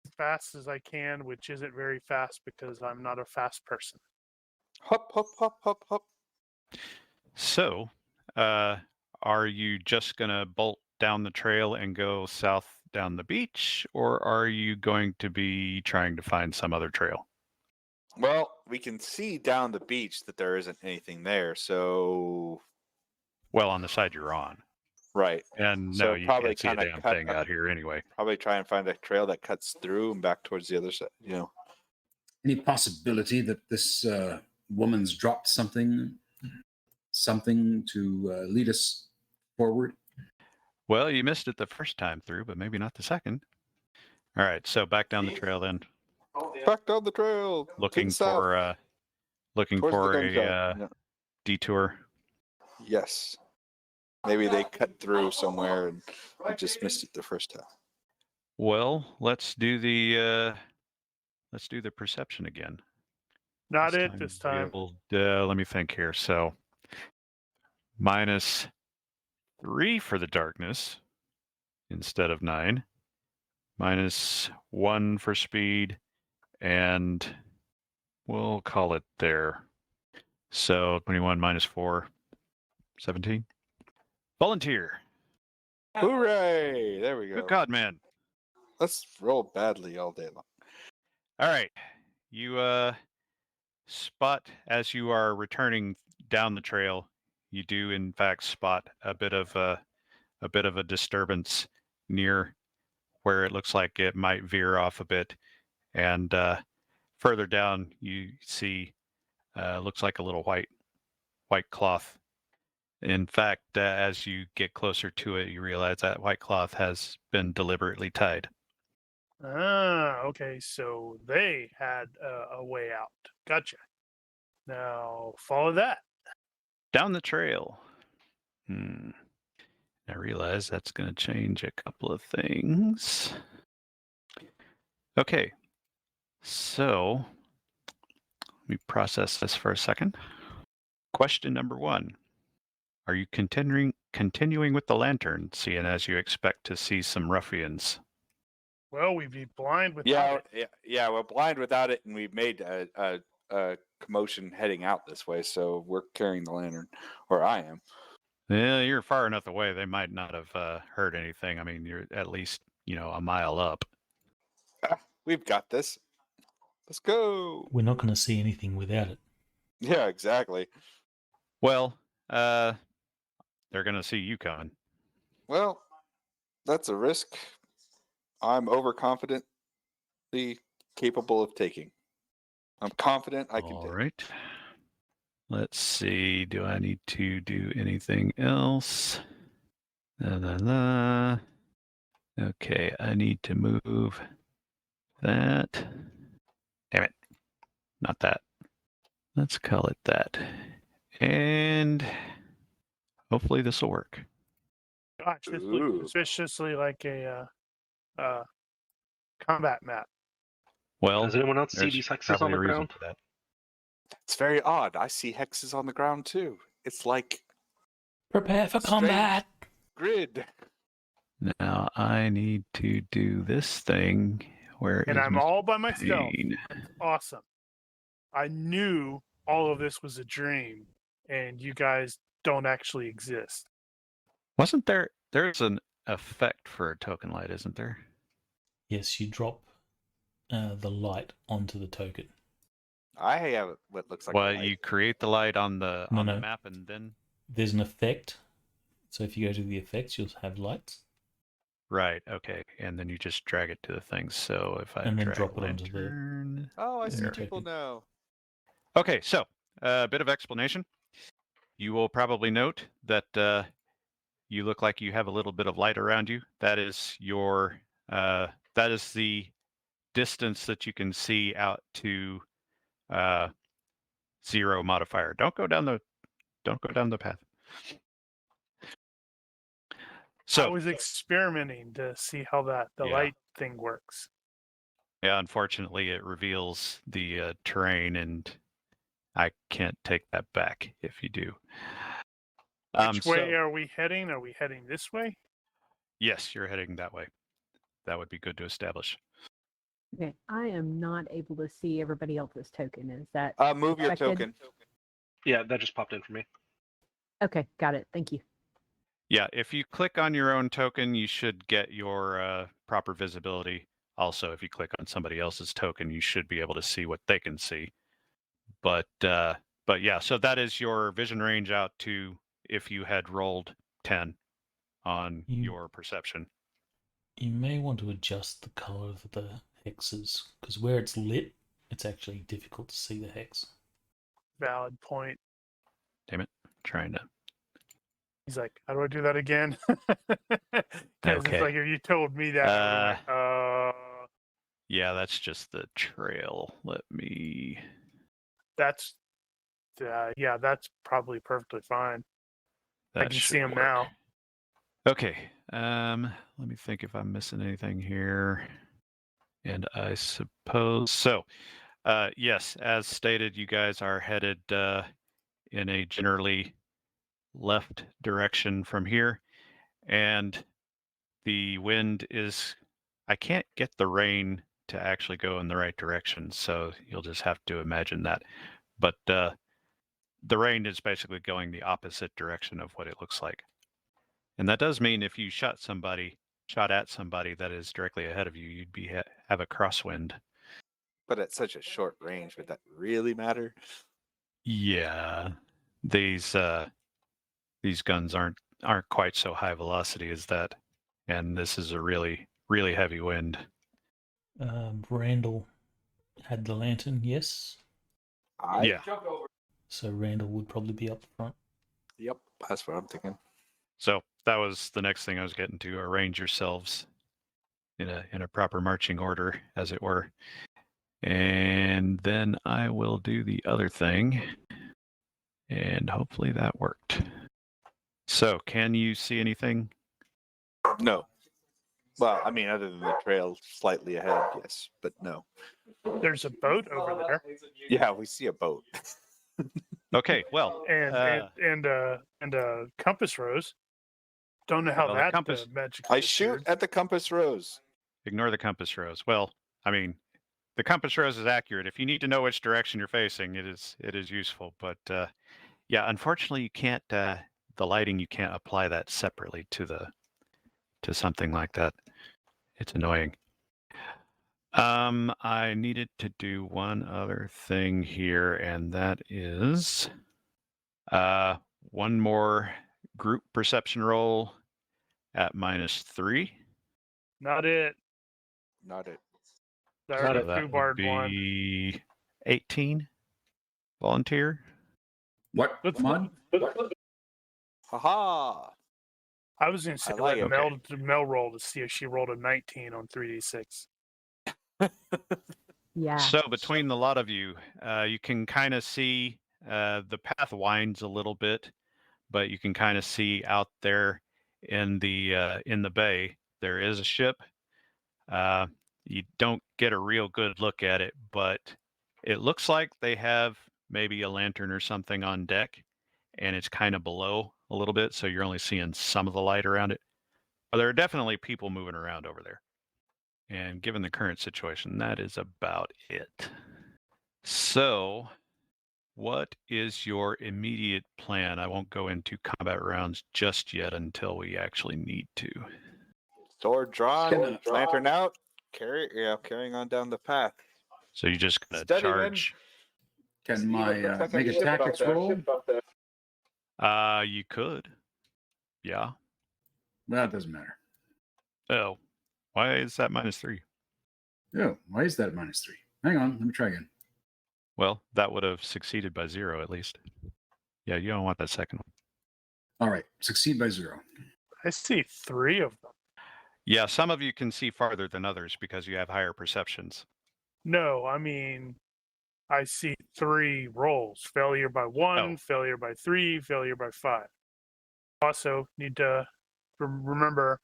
As fast as I can, which isn't very fast because I'm not a fast person. Hop, hop, hop, hop, hop. So, are you just going to bolt down the trail and go south down the beach, or are you going to be trying to find some other trail? Well, we can see down the beach that there isn't anything there, so... Well, on the side you're on. Right. And So no, you probably can't see a kinda damn cut thing up- out here anyway. Probably try and find a trail that cuts through and back towards the other side, Any possibility that this woman's dropped something to lead us forward? Well, you missed it the first time through, but maybe not the second. All right, so back down the trail then, Back down the trail. looking to the south, for towards the a gunshot. Yeah. detour. Yes. Maybe they cut through somewhere and we just missed it the first time. Well, let's do the perception again. Not this time. Let me think here. So, -3 for the darkness instead of 9. -1 for speed, and we'll call it there. So 21 -4, 17. Volunteer. Hooray! There we go. Good God, man. Let's roll badly all day long. All right. You spot as you are returning down the trail, you do in fact spot a bit of a disturbance near where it looks like it might veer off a bit, and further down you see looks like a little white cloth. In fact, as you get closer to it, you realize that white cloth has been deliberately tied. Ah, okay. So they had a way out. Gotcha. Now follow that. Down the trail. I realize that's going to change a couple of things. Okay. So, let me process this for a second. Question number 1. Are you continuing with the lantern, seeing as you expect to see some ruffians? Well, we'd be blind without it. Yeah. We're blind without it, and we've made a commotion heading out this way, so we're carrying the lantern, or I am. Yeah, you're far enough away. They might not have heard anything. I mean, you're at least, a mile up. We've got this. Let's go. We're not going to see anything without it. Yeah, exactly. Well, they're going to see you coming. Well, that's a risk I'm overconfidently capable of taking. I'm confident I can All take. right. Let's see. Do I need to do anything else? Okay, I need to move that. Damn it. Not that. Let's call it that. And hopefully this will work. Gosh, this Ooh. looks suspiciously like a combat map. Well, Does anyone else see there's these hexes on probably the a reason ground? for that. It's very odd. I see hexes on the ground too. It's like Prepare for Strange. combat. grid. Now I need to do this thing. Where And is I'm Mr. all by myself. Payne? That's awesome. I knew all of this was a dream, and you guys don't actually exist. Wasn't there? There's an effect for a token light, isn't there? Yes, you drop the light onto the token. I have what looks like. a Well, light. you create the light on the No, on the no. map, and then There's an effect. So if you go to the effects, you'll have lights. right, okay, and then you just drag it to the thing. So if I And then drag drop it onto the- lantern, Oh, I see There. people now. Okay, so a bit of explanation. You will probably note that you look like you have a little bit of light around you. That is your that is the distance that you can see out to 0 modifier. Don't go down the path. I So was experimenting to see how the Yeah. light thing works. yeah, unfortunately, it reveals the terrain, and I can't take that back if you do. Which way So are we heading? Are we heading this way? yes, you're heading that way. That would be good to establish. Okay, I am not able to see everybody else's token. Is that Move your expected? token. Yeah, that just popped in for me. Okay, got it. Thank you. Yeah, if you click on your own token, you should get your proper visibility. Also, if you click on somebody else's token, you should be able to see what they can see. But yeah, so that is your vision range out to if you had rolled 10 on You- your perception. You may want to adjust the color of the hexes because where it's lit, it's actually difficult to see the hex. Valid point. Trying to. He's like, how do I do that again? Because Okay. it's like if you told me that, I would like, Yeah, that's just the trail. Let me. that's yeah, that's probably perfectly fine. That can should see 'em work. now. Okay. Let me think if I'm missing anything here. And I suppose so. Yes, as stated, you guys are headed in a generally left direction from here, and the wind is. I can't get the rain to actually go in the right direction, so you'll just have to imagine that. But the rain is basically going the opposite direction of what it looks like. And that does mean if you shot at somebody that is directly ahead of you, you'd be have a crosswind. But at such a short range, would that really matter? Yeah, these guns aren't quite so high velocity as that, and this is a really heavy wind. Randall had the lantern, yes. Yeah. So Randall would probably be up front. Yep, that's what I'm thinking. So that was the next thing I was getting to. Arrange yourselves in a proper marching order, as it were. And then I will do the other thing. And hopefully that worked. So, can you see anything? No. Well, I mean, other than the trail slightly ahead, yes, but no. There's a boat over there, Yeah, we see a boat. Okay, well, and a compass rose. Don't know how Well, the that compass- magic. I shoot at the compass rose. ignore the compass rose. Well, I mean, the compass rose is accurate. If you need to know which direction you're facing, it is useful. But yeah, unfortunately, you can't. The lighting, you can't apply that separately to something like that. It's annoying. I needed to do one other thing here, and that is one more group perception roll at -3. Not it. Not it. I So already that two would barred one. be 18 volunteer. What? Let's- Mod? Haha! I was going to say I like let it. Mel roll to see if she rolled a 19 on 3d6. Yeah. So between the lot of you, you can kind of see the path winds a little bit, but you can kind of see out there in the bay there is a ship. You don't get a real good look at it, but it looks like they have maybe a lantern or something on deck, and it's kind of below a little bit, so you're only seeing some of the light around it. But there are definitely people moving around over there. And given the current situation, that is about it. So, what is your immediate plan? I won't go into combat rounds just yet until we actually need to. Sword drawn, lantern out, carrying on down the path. So you're just gonna Steady, man. charge? Can my make a tactics roll? You could. Yeah. Well, that doesn't matter. Oh, why is that -3? Oh, why is that -3? Hang on, let me try again. Well, that would have succeeded by 0 at least. Yeah, you don't want that second one. All right, succeed by 0. I see 3 of them. Yeah, some of you can see farther than others because you have higher perceptions. No, I mean, I see 3 rolls: failure by 1, Oh. failure by 3, failure by 5. Also, need to remember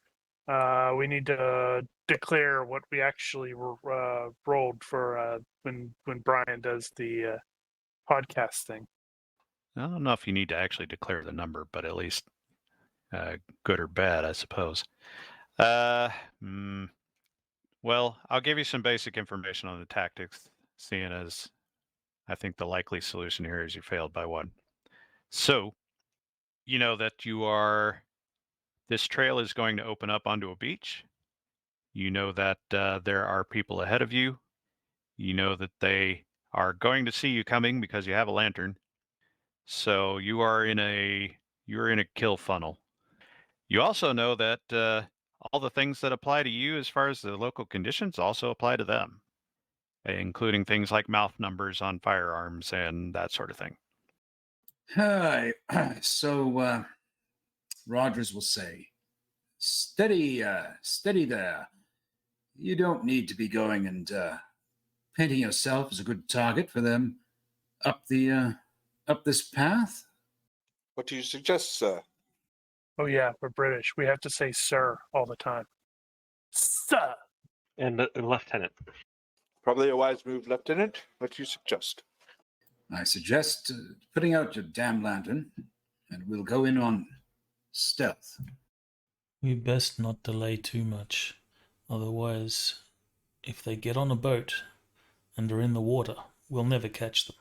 we need to declare what we actually rolled for when Brian does the podcast thing. I don't know if you need to actually declare the number, but at least good or bad, I suppose. Well, I'll give you some basic information on the tactics, seeing as I think the likely solution here is you failed by 1. So, you know that this trail is going to open up onto a beach. You know that there are people ahead of you. You know that they are going to see you coming because you have a lantern. So you're in a kill funnel. You also know that all the things that apply to you as far as the local conditions also apply to them, including things like mouth numbers on firearms and that sort of thing. Hi. So Rogers will say, steady there. You don't need to be going and painting yourself as a good target for them up this path. What do you suggest, sir? Oh yeah, we're British. We have to say "sir" all the time. Sir. And lieutenant. Probably a wise move, Lieutenant. What do you suggest? I suggest putting out your damn lantern, and we'll go in on stealth. We best not delay too much. Otherwise, if they get on a boat and are in the water, we'll never catch them.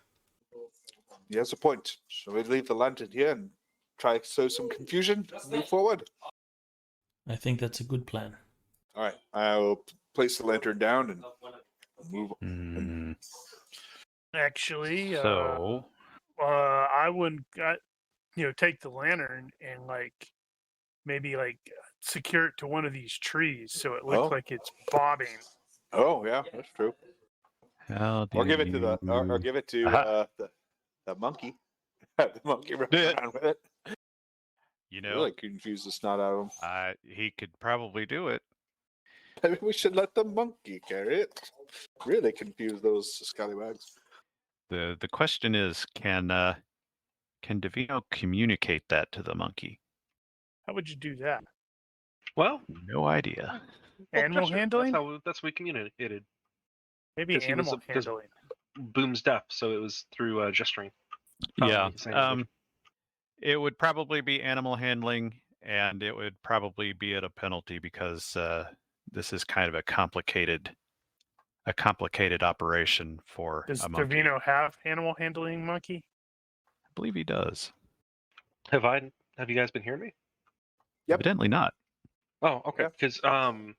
He has a point. Shall we leave the lantern here and try to sow some confusion and move forward? I think that's a good plan. All right. I will place the lantern down and move. Actually, So, I wouldn't, take the lantern and maybe secure it to one of these trees so it looks like it's bobbing. Oh, yeah, that's true. how do Or give it to the or you- give it to Aha. the monkey. Have the monkey run around with it. You know, Really confuse the snot out of him. he could probably do it. Maybe we should let the monkey carry it. Really confuse those scallywags. The question is, can Davino communicate that to the monkey? How would you do that? Well, No idea. Animal gesture. handling? That's how we communicated. Maybe 'Cause he was animal because- handling. Boom's deaf, so it was through gesturing. Probably Yeah. the same individual. It would probably be animal handling, and it would probably be at a penalty because this is kind of a complicated operation for Does a monkey. Davino have animal handling monkey? I believe he does. Have you guys been hearing me? Yep. Evidently not. Oh, okay. Yeah.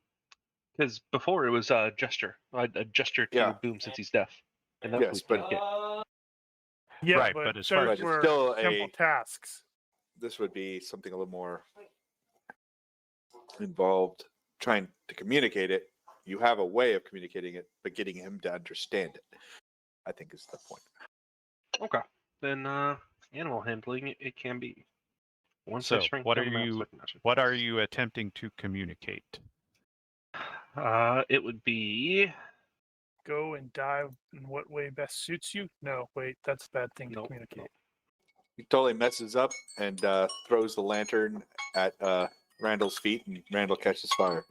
Because before it was gesture. I gesture to Yeah. Boom since he's deaf, and that's Yes, what we communicate. Yeah, Right, but as far those as- But it's were still simple tasks. This would be something a little more involved. Trying to communicate it. You have a way of communicating it, but getting him to understand it, I think, is the point. Okay. Then animal handling it can be. Once So, I shrink what down are the mouse, you- I can actually- What are you attempting to communicate? It would be. Go and dive in what way best suits you? No, wait, that's a bad thing to Nope. communicate. He totally messes up and throws the lantern at Randall's feet, and Randall catches fire.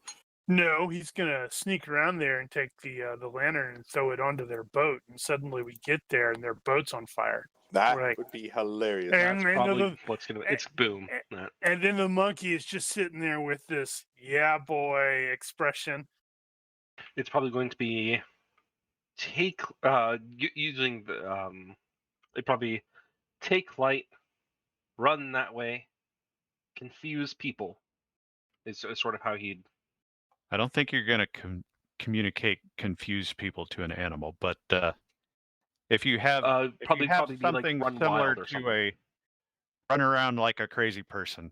No, he's gonna sneak around there and take the lantern and throw it onto their boat. And suddenly we get there and their boat's on fire. That Right. would be hilarious. And then Probably the, what's gonna. It's boom. and then the monkey is just sitting there with this "yeah boy" expression. It's probably going to be using the they probably take light, run that way, confuse people. Is sort of how he'd. I don't think you're going to communicate confuse people to an animal, but if you have Probably be like something run similar wild to or something. A run around like a crazy person.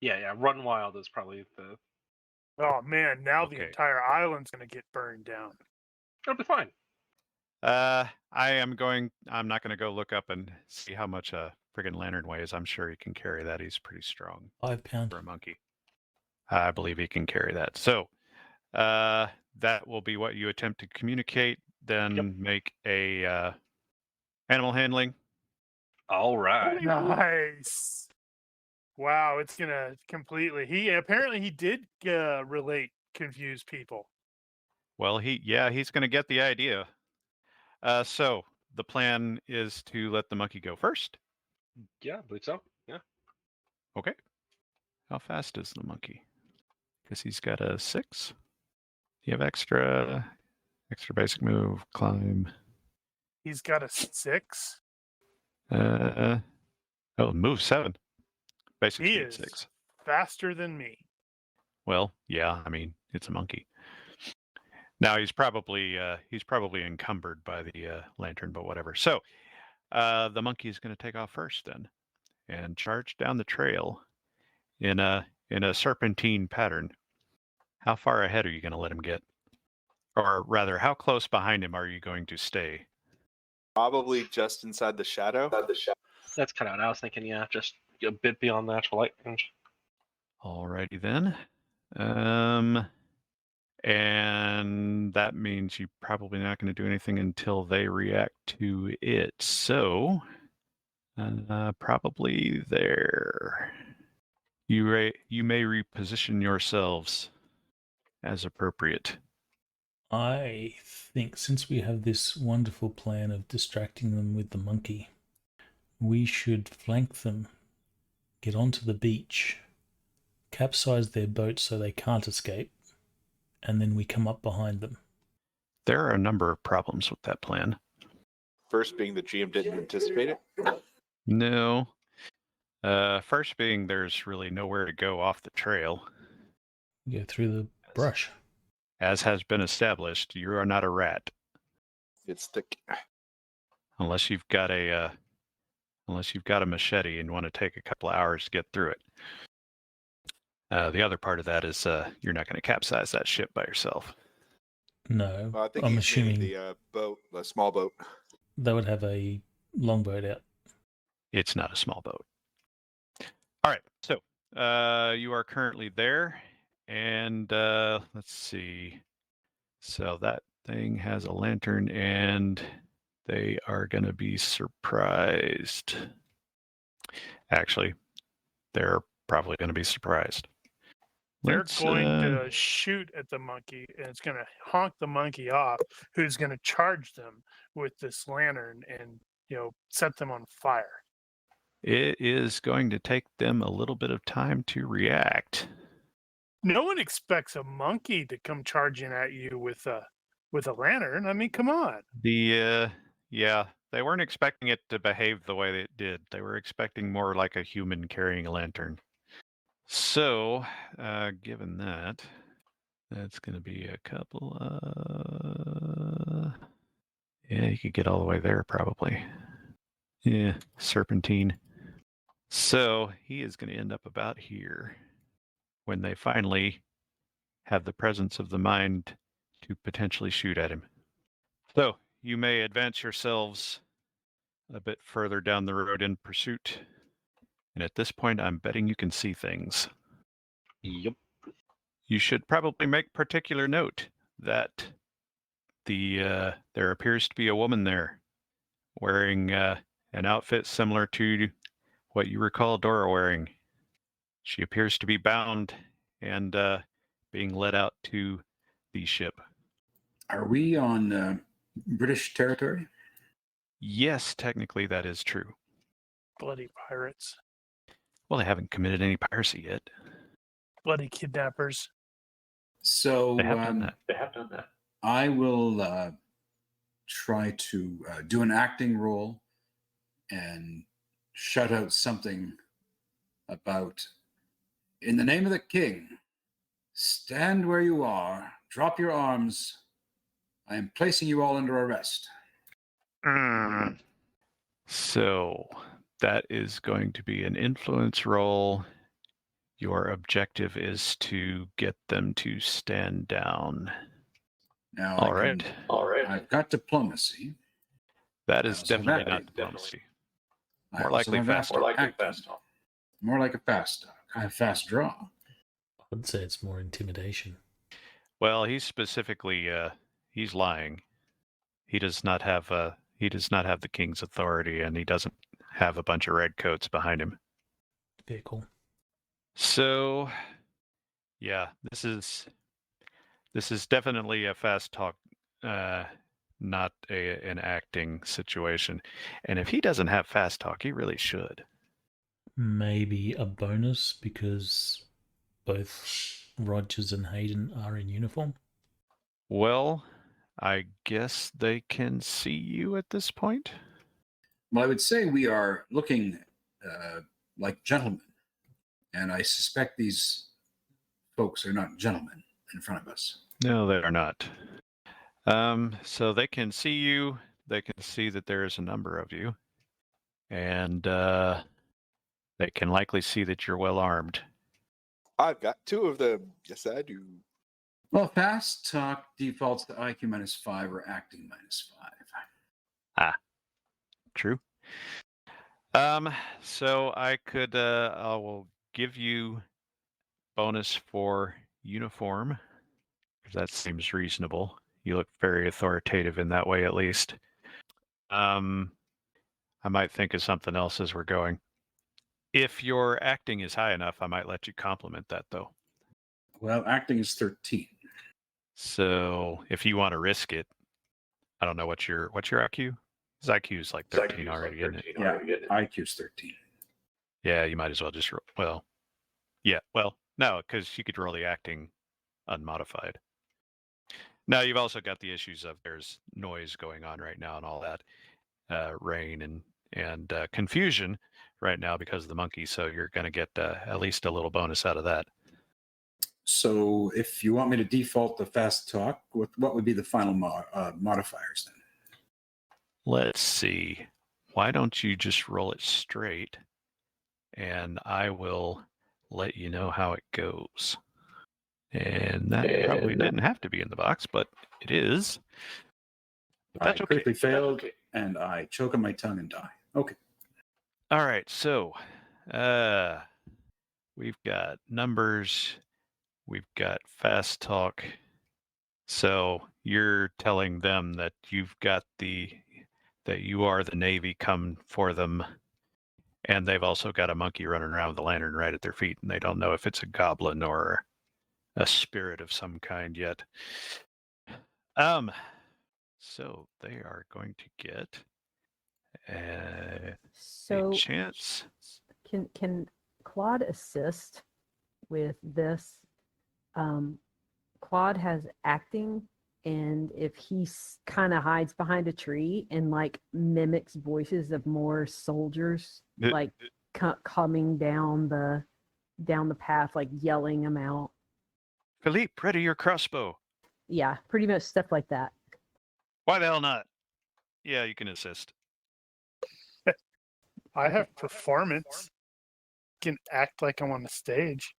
Yeah, run wild is probably the. Oh man, now the Okay. entire island's gonna get burned down. It'll be fine. I'm not going to go look up and see how much a friggin' lantern weighs. I'm sure he can carry that. He's pretty strong 5 pound. for a monkey. I believe he can carry that. So, that will be what you attempt to communicate. Then make a animal handling. All right. Nice. Wow, it's gonna completely. He did relate confuse people. Well, he's going to get the idea. So the plan is to let the monkey go first. Yeah, I believe so. Yeah. Okay. How fast is the monkey? Because he's got a 6. You have extra basic move, climb. He's got a 6. Move 7. Basic He speed is 6. faster than me. Well, yeah, I mean, it's a monkey. Now he's probably encumbered by the lantern, but whatever. So the monkey is going to take off first then, and charge down the trail in a serpentine pattern. How far ahead are you going to let him get? Or rather, how close behind him are you going to stay? Probably just inside the shadow. That's kind of what I was thinking. Yeah, just a bit beyond the actual light range. Alrighty then. And that means you're probably not going to do anything until they react to it. So, probably there. You may reposition yourselves as appropriate. I think since we have this wonderful plan of distracting them with the monkey, we should flank them, get onto the beach, capsize their boat so they can't escape, and then we come up behind them. There are a number of problems with that plan. First being the GM didn't anticipate it. No. First being there's really nowhere to go off the trail. We go through the brush. As has been established, you are not a rat. It's thick. Unless you've got a machete and want to take a couple of hours to get through it. The other part of that is you're not going to capsize that ship by yourself. No, Well, I think I'm he's assuming the boat, the small boat. they would have a longboat out. It's not a small boat. All right, so you are currently there, and let's see. So that thing has a lantern, and they are going to be surprised. Actually, they're probably going to be surprised. They're Let's, going to shoot at the monkey, and it's going to honk the monkey off, who's going to charge them with this lantern and, set them on fire. It is going to take them a little bit of time to react. No one expects a monkey to come charging at you with a lantern. I mean, come on. They weren't expecting it to behave the way it did. They were expecting more like a human carrying a lantern. So, given that, that's going to be a couple. Yeah, you could get all the way there probably. Yeah, serpentine. So he is going to end up about here when they finally have the presence of the mind to potentially shoot at him. So you may advance yourselves a bit further down the road in pursuit. And at this point, I'm betting you can see things. Yep. You should probably make particular note that there appears to be a woman there wearing an outfit similar to what you recall Dora wearing. She appears to be bound and being led out to the ship. Are we on British territory? Yes, technically that is true. Bloody pirates. Well, they haven't committed any piracy yet. Bloody kidnappers. So They have done that. They have done that. I will try to do an acting role and shout out something about, in the name of the king, stand where you are, drop your arms. I am placing you all under arrest. So that is going to be an influence roll. Your objective is to get them to stand down. Now, All right. I've got diplomacy. That I is also have definitely not acting. diplomacy. I More also likely have fast. acting. More like a fast talk. I have fast draw. I'd say it's more intimidation. Well, he's specifically he's lying. He does not have the king's authority, and he doesn't have a bunch of redcoats behind him. Very cool. So, yeah, this is definitely a fast talk, not an acting situation. And if he doesn't have fast talk, he really should. Maybe a bonus because both Rogers and Hayden are in uniform. Well, I guess they can see you at this point. Well, I would say we are looking like gentlemen, and I suspect these folks are not gentlemen in front of us. No, they are not. So they can see you. They can see that there is a number of you, and they can likely see that you're well armed. I've got 2 of them. Yes, I do. Well, fast talk defaults to IQ -5 or acting -5. True. So I will give you bonus for uniform. That seems reasonable. You look very authoritative in that way, at least. I might think of something else as we're going. If your acting is high enough, I might let you compliment that, though. Well, acting is 13. So if you want to risk it, I don't know what's your IQ. His IQ is like 13 already, isn't it? Yeah, IQ's 13. Yeah, you might as well just well, yeah, well, no, because you could roll the acting unmodified. Now you've also got the issues of there's noise going on right now and all that, rain and confusion right now because of the monkey. So you're going to get at least a little bonus out of that. So if you want me to default the fast talk, what would be the final modifiers then? Let's see. Why don't you just roll it straight, and I will let you know how it goes. And that probably didn't have to be in the box, but it is. But that's I okay. critically failed, and I choke on my tongue and die. Okay. All right, so we've got numbers, we've got fast talk. So you're telling them that that you are the Navy, come for them, and they've also got a monkey running around with a lantern right at their feet, and they don't know if it's a goblin or a spirit of some kind yet. So they are going to get a chance. Can Claude assist with this? Claude has acting, and if he kind of hides behind a tree and like mimics voices of more soldiers, like coming down the path, like yelling them out. Philippe, ready your crossbow. Yeah, pretty much stuff like that. Why the hell not? Yeah, you can assist. I have performance. Can act like I'm on the stage.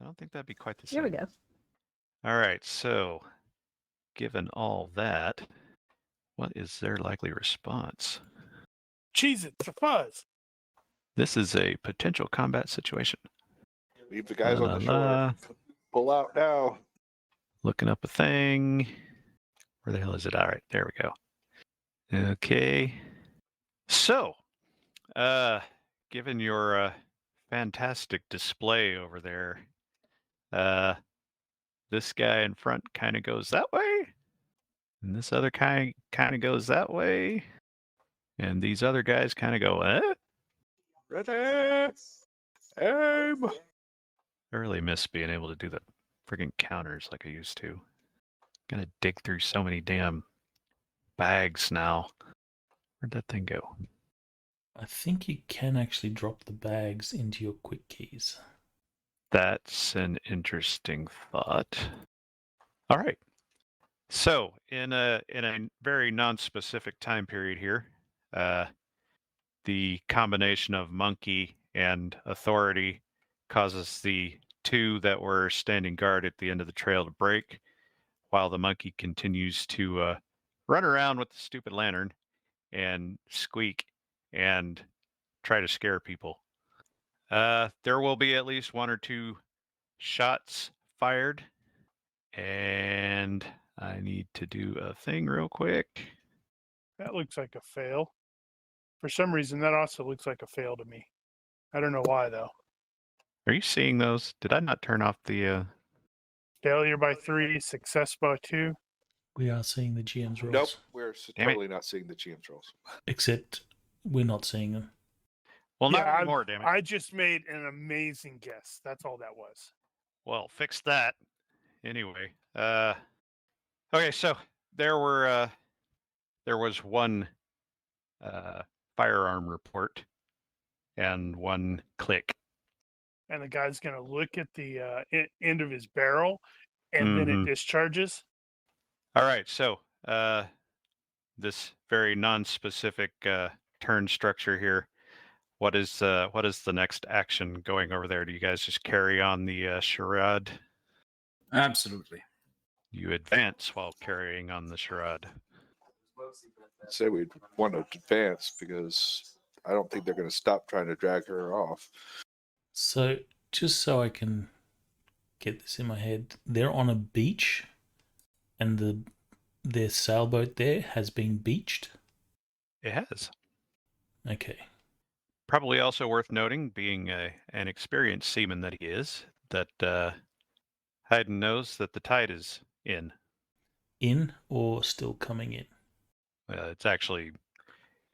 I don't think that'd be quite the same. Here we go. All right, so given all that, what is their likely response? Cheese it for fuzz. This is a potential combat situation. Leave the guys on the shore. Pull out now. Looking up a thing. Where the hell is it? All right, there we go. Okay. So, given your fantastic display over there, this guy in front kind of goes that way, and this other guy kind of goes that way, and these other guys kind of go, eh? Ready? Aim! I really miss being able to do the friggin' counters like I used to. Gotta dig through so many damn bags now. Where'd that thing go? I think you can actually drop the bags into your quick keys. That's an interesting thought. All right. So in a very non-specific time period here, the combination of monkey and authority causes the two that were standing guard at the end of the trail to break, while the monkey continues to run around with the stupid lantern and squeak and try to scare people. There will be at least 1 or 2 shots fired, and I need to do a thing real quick. That looks like a fail. For some reason, that also looks like a fail to me. I don't know why, though. Are you seeing those? Did I not turn off the Failure by 3, success by 2. We are seeing the GM's rolls. Nope, we're Damn it. totally not seeing the GM's rolls. Except we're not seeing them. Well, not Yeah, anymore, damn it. I just made an amazing guess. That's all that was. Well, fix that. Anyway, okay, so there was 1 firearm report and 1 click. And the guy's going to look at the end of his barrel, and then it Mhm. discharges. All right, so this very non-specific turn structure here. What is the next action going over there? Do you guys just carry on the charade? Absolutely. You advance while carrying on the charade. I'd say we'd want to advance because I don't think they're going to stop trying to drag her off. So, just so I can get this in my head, they're on a beach, and their sailboat there has been beached. It has. Okay. Probably also worth noting, being an experienced seaman that he is, that Hayden knows that the tide is in. In or still coming in?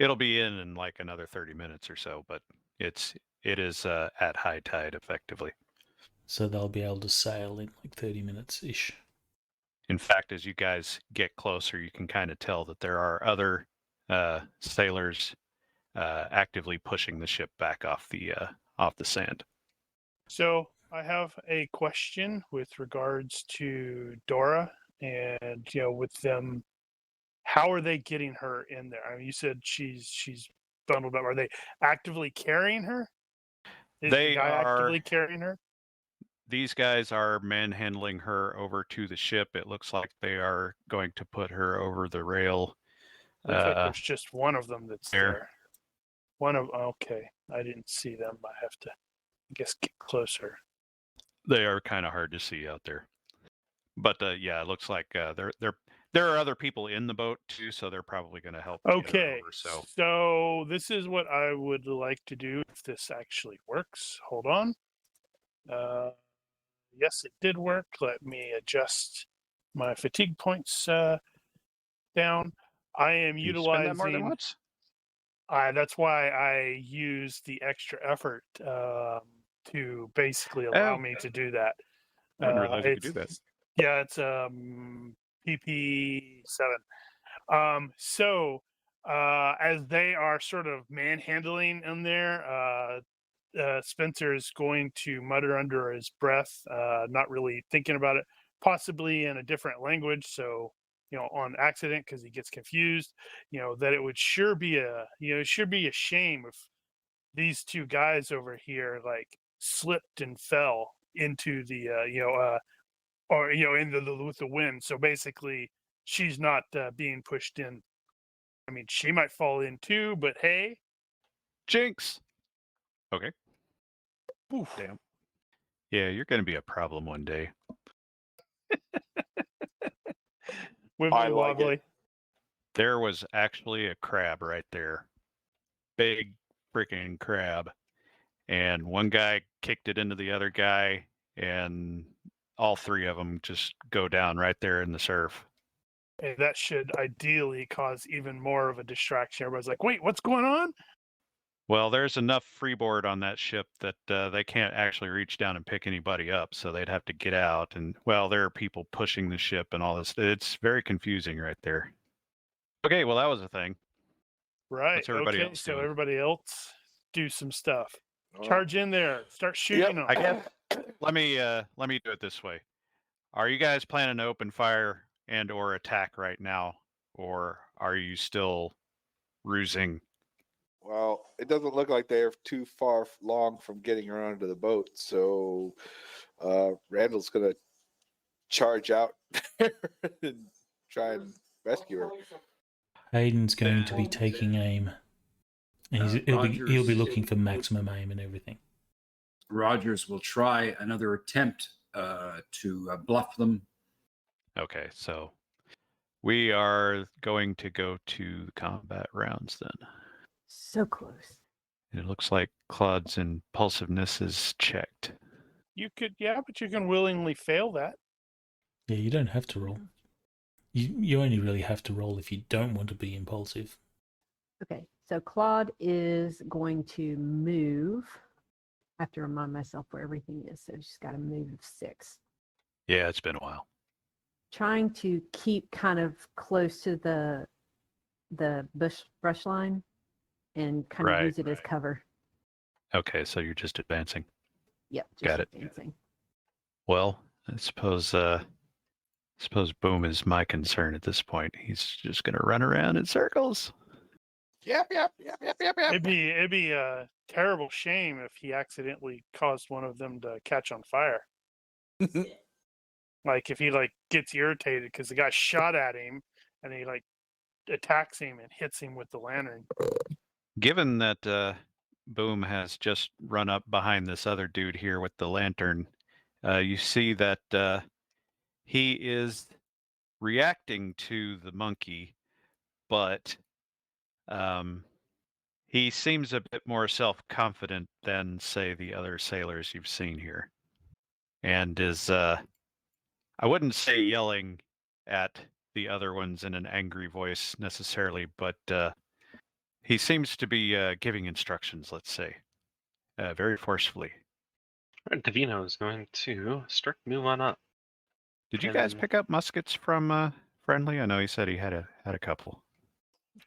It'll be in like another 30 minutes or so, but it is at high tide effectively. So they'll be able to sail in like 30 minutes ish. In fact, as you guys get closer, you can kind of tell that there are other sailors actively pushing the ship back off the sand. So I have a question with regards to Dora, and with them, how are they getting her in there? I mean, you said she's bundled up. Are they actively carrying her? Is They the guy are. actively carrying her? These guys are manhandling her over to the ship. It looks like they are going to put her over the rail. Looks like there's just one of them that's there. there. Okay. I didn't see them. I have to, I guess, get closer. They are kind of hard to see out there. But yeah, it looks like there are other people in the boat too, so they're probably going to help. get her Okay, over, so this is what I would like to do if this actually works. Hold on. Yes, it did work. Let me adjust my fatigue points down. I am you spend that more than utilizing. once? That's why I use the extra effort to basically allow me to do that. I didn't realize you could do it's- that. Yeah, it's PP7. So as they are sort of manhandling in there, Spencer is going to mutter under his breath, not really thinking about it, possibly in a different language. So, on accident, because he gets confused, that it would sure be a shame if these two guys over here like slipped and fell into the, or with the wind. So basically, she's not being pushed in. I mean, she might fall in too, but hey, Jinx. Okay. Oof. Damn. Yeah, you're going to be a problem one day. wibbly I like it. wobbly. There was actually a crab right there. Big freaking crab. And one guy kicked it into the other guy, and all three of them just go down right there in the surf. And that should ideally cause even more of a distraction. Everybody's like, wait, what's going on? Well, there's enough freeboard on that ship that they can't actually reach down and pick anybody up, so they'd have to get out. And, well, there are people pushing the ship and all this. It's very confusing right there. Okay, well, that was a thing. Right. What's everybody Okay, else so doing? everybody else do some stuff. Oh. Charge in there. Start shooting them. I guess let me do it this way. Are you guys planning to open fire and or attack right now, or are you still rusing? Well, it doesn't look like they're too far long from getting around to the boat, so Randall's gonna charge out and try and rescue her. Hayden's going to be taking aim. And he'll be Rogers- looking for maximum aim and everything. Rogers will try another attempt to bluff them. Okay, so we are going to go to the combat rounds then. So close. It looks like Claude's impulsiveness is checked. You could, yeah, but you can willingly fail that. Yeah, you don't have to roll. You only really have to roll if you don't want to be impulsive. Okay, so Claude is going to move. I have to remind myself where everything is, so she's got to move 6. Yeah, it's been a while. Trying to keep kind of close to the brush line and kind of Right, use it as right. cover. Okay, so you're just advancing. Yep, just Got it. advancing. Well, I suppose Boom is my concern at this point. He's just gonna run around in circles. Yep. It'd be a terrible shame if he accidentally caused one of them to catch on fire. Like if he gets irritated because the guy shot at him and he attacks him and hits him with the lantern. Given that Boom has just run up behind this other dude here with the lantern, you see that he is reacting to the monkey, but he seems a bit more self-confident than, say, the other sailors you've seen here, and is I wouldn't say yelling at the other ones in an angry voice necessarily, but he seems to be giving instructions, let's say, very forcefully. Alright, Davino is going to start to move on up. Did you guys And- pick up muskets from Friendly? I know he said he had a couple.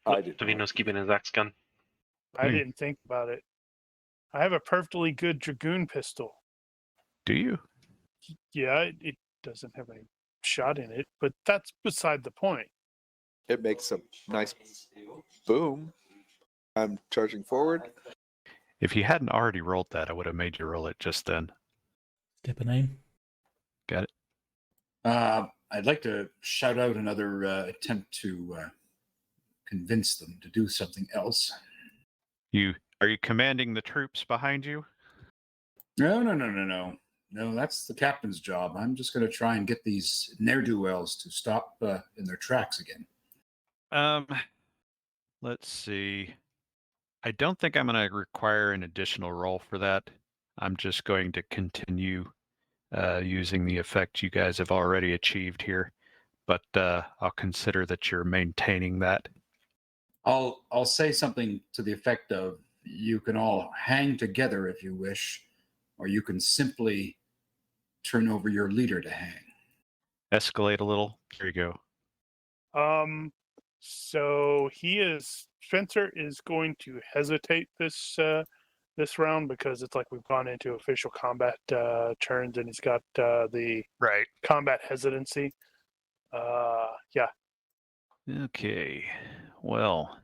I did. Davino's keeping his axe gun. I Hmm. didn't think about it. I have a perfectly good dragoon pistol. Do you? Yeah, it doesn't have any shot in it, but that's beside the point. It makes a nice boom. I'm charging forward. If you hadn't already rolled that, I would have made you roll it just then. Step a name. Got it? I'd like to shout out another attempt to convince them to do something else. Are you commanding the troops behind you? No. No, that's the captain's job. I'm just going to try and get these ne'er-do-wells to stop in their tracks again. Let's see. I don't think I'm going to require an additional roll for that. I'm just going to continue using the effect you guys have already achieved here, but I'll consider that you're maintaining that. I'll say something to the effect of, you can all hang together if you wish, or you can simply turn over your leader to hang. Escalate a little. There you go. So Spencer is going to hesitate this round because it's like we've gone into official combat turns and he's got the Right. combat hesitancy. Yeah. Okay. Well,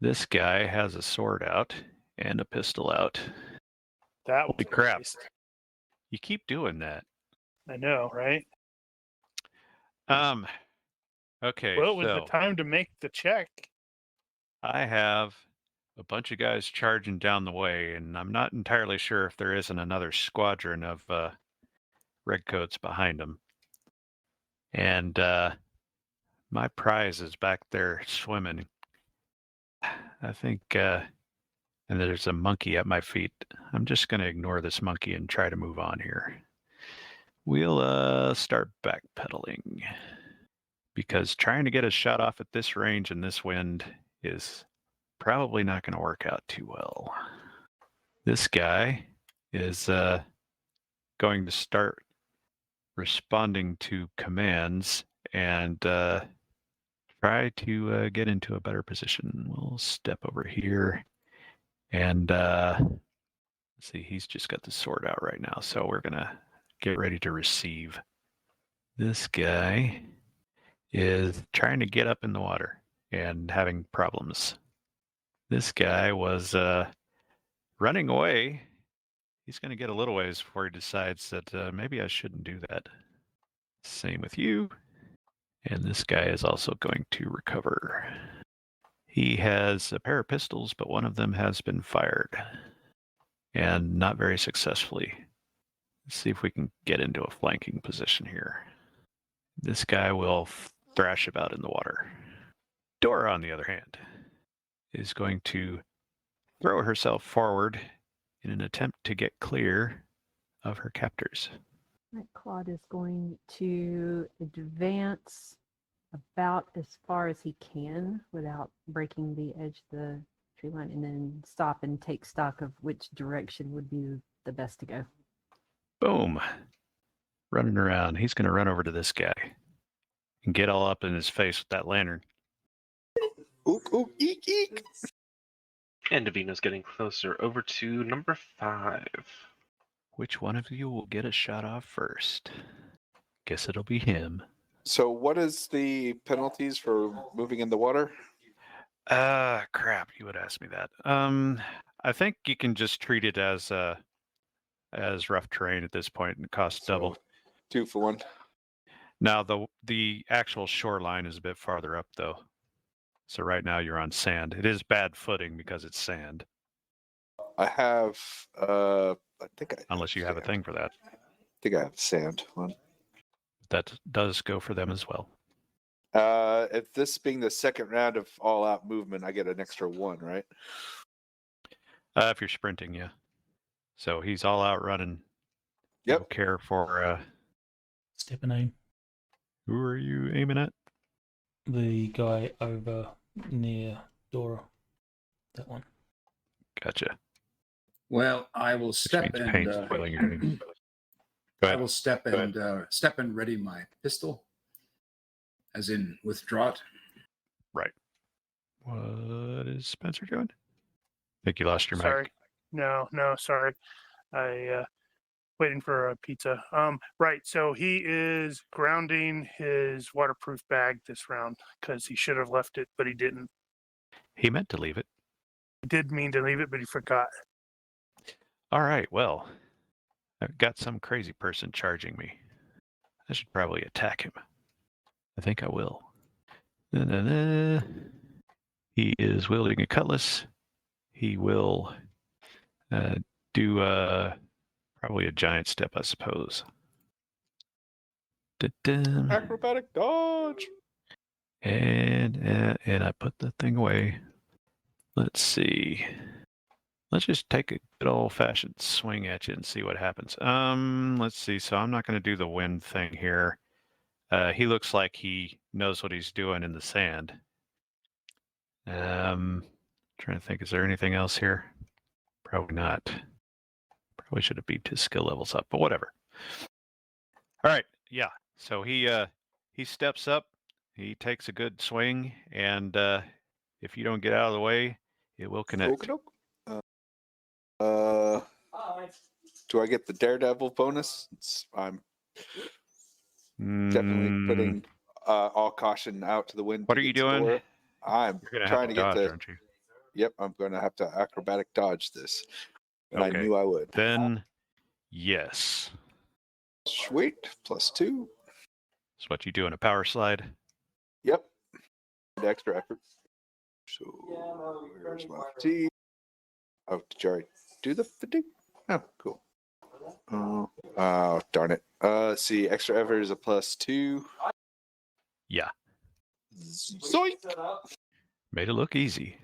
this guy has a sword out and a pistol out. That Holy was a crap. waste. You keep doing that. I know, right? Okay, Well, it was so the time to make the check. I have a bunch of guys charging down the way, and I'm not entirely sure if there isn't another squadron of redcoats behind them. And my prize is back there swimming. I think, and there's a monkey at my feet. I'm just going to ignore this monkey and try to move on here. We'll start backpedaling. Because trying to get a shot off at this range and this wind is probably not going to work out too well. This guy is going to start responding to commands and try to get into a better position. We'll step over here and let's see, he's just got the sword out right now, so we're going to get ready to receive. This guy is trying to get up in the water and having problems. This guy was running away. He's going to get a little ways before he decides that maybe I shouldn't do that. Same with you. And this guy is also going to recover. He has a pair of pistols, but one of them has been fired. And not very successfully. Let's see if we can get into a flanking position here. This guy will thrash about in the water. Dora, on the other hand, is going to throw herself forward in an attempt to get clear of her captors. Right, Claude is going to advance about as far as he can without breaking the edge of the tree line, and then stop and take stock of which direction would be the best to go. Boom. Running around. He's going to run over to this guy and get all up in his face with that lantern. Ook, ook, eek, eek. And Davina's getting closer over to number 5. Which one of you will get a shot off first? Guess it'll be him. So what is the penalties for moving in the water? Crap, you would ask me that. I think you can just treat it as rough terrain at this point and cost double. 2 for 1. Now the actual shoreline is a bit farther up though. So right now you're on sand. It is bad footing because it's sand. I have I think I Unless you have a thing for that. I think I have sand one. That does go for them as well. If this being the second round of all out movement, I get an extra 1, right? If you're sprinting, yeah. So he's all out running. Yep. Don't care for Step and aim. who are you aiming at? The guy over near Dora. That one. Gotcha. Well, I will Which step means and paint's spoiling your aim. Go I ahead. will step and ready my pistol, as in withdraw it. Right. What is Spencer doing? I think you lost your Sorry. mic. No, sorry. I waiting for a pizza. Right. So he is grounding his waterproof bag this round because he should have left it, but he didn't. He meant to leave it. He did mean to leave it, but he forgot. All right, well, I've got some crazy person charging me. I should probably attack him. I think I will. Da-da-da. He is wielding a cutlass. He will do probably a giant step, I suppose. Da-da. Acrobatic dodge. And I put the thing away. Let's see. Let's just take a good old-fashioned swing at you and see what happens. Let's see. So I'm not going to do the wind thing here. He looks like he knows what he's doing in the sand. Trying to think, is there anything else here? Probably not. Probably should have beeped his skill levels up, but whatever. All right, yeah. So he steps up, he takes a good swing, and if you don't get out of the way, it will connect. Okey-doke. Do I get the daredevil bonus? I'm definitely putting all caution out to the wind. What to are you get to doing? Dora. I'm You're gonna trying have to to get dodge, the. aren't you? Yep, I'm going to have to acrobatic dodge this, and Okay. I knew I would. Then, yes. Sweet, +2. That's what you do in a power slide. Yep, and extra effort. So where's my fatigue? Oh, did you already do the fatigue? Oh, cool. Oh, darn it. Let's see, extra effort is a +2. Yeah. Zoink! Made it look easy.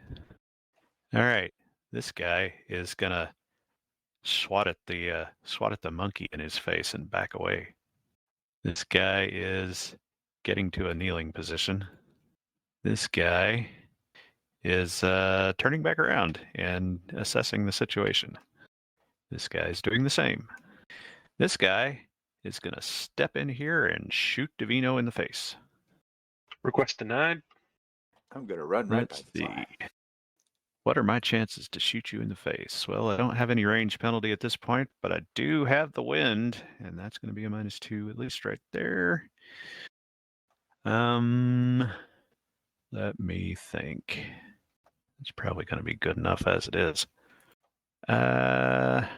All right. This guy is gonna swat at the monkey in his face and back away. This guy is getting to a kneeling position. This guy is turning back around and assessing the situation. This guy's doing the same. This guy is going to step in here and shoot Davino in the face. Request denied. I'm gonna run right Let's by the fly. see. What are my chances to shoot you in the face? Well, I don't have any range penalty at this point, but I do have the wind, and that's going to be a -2 at least right there. Let me think. It's probably going to be good enough as it is. Yeah.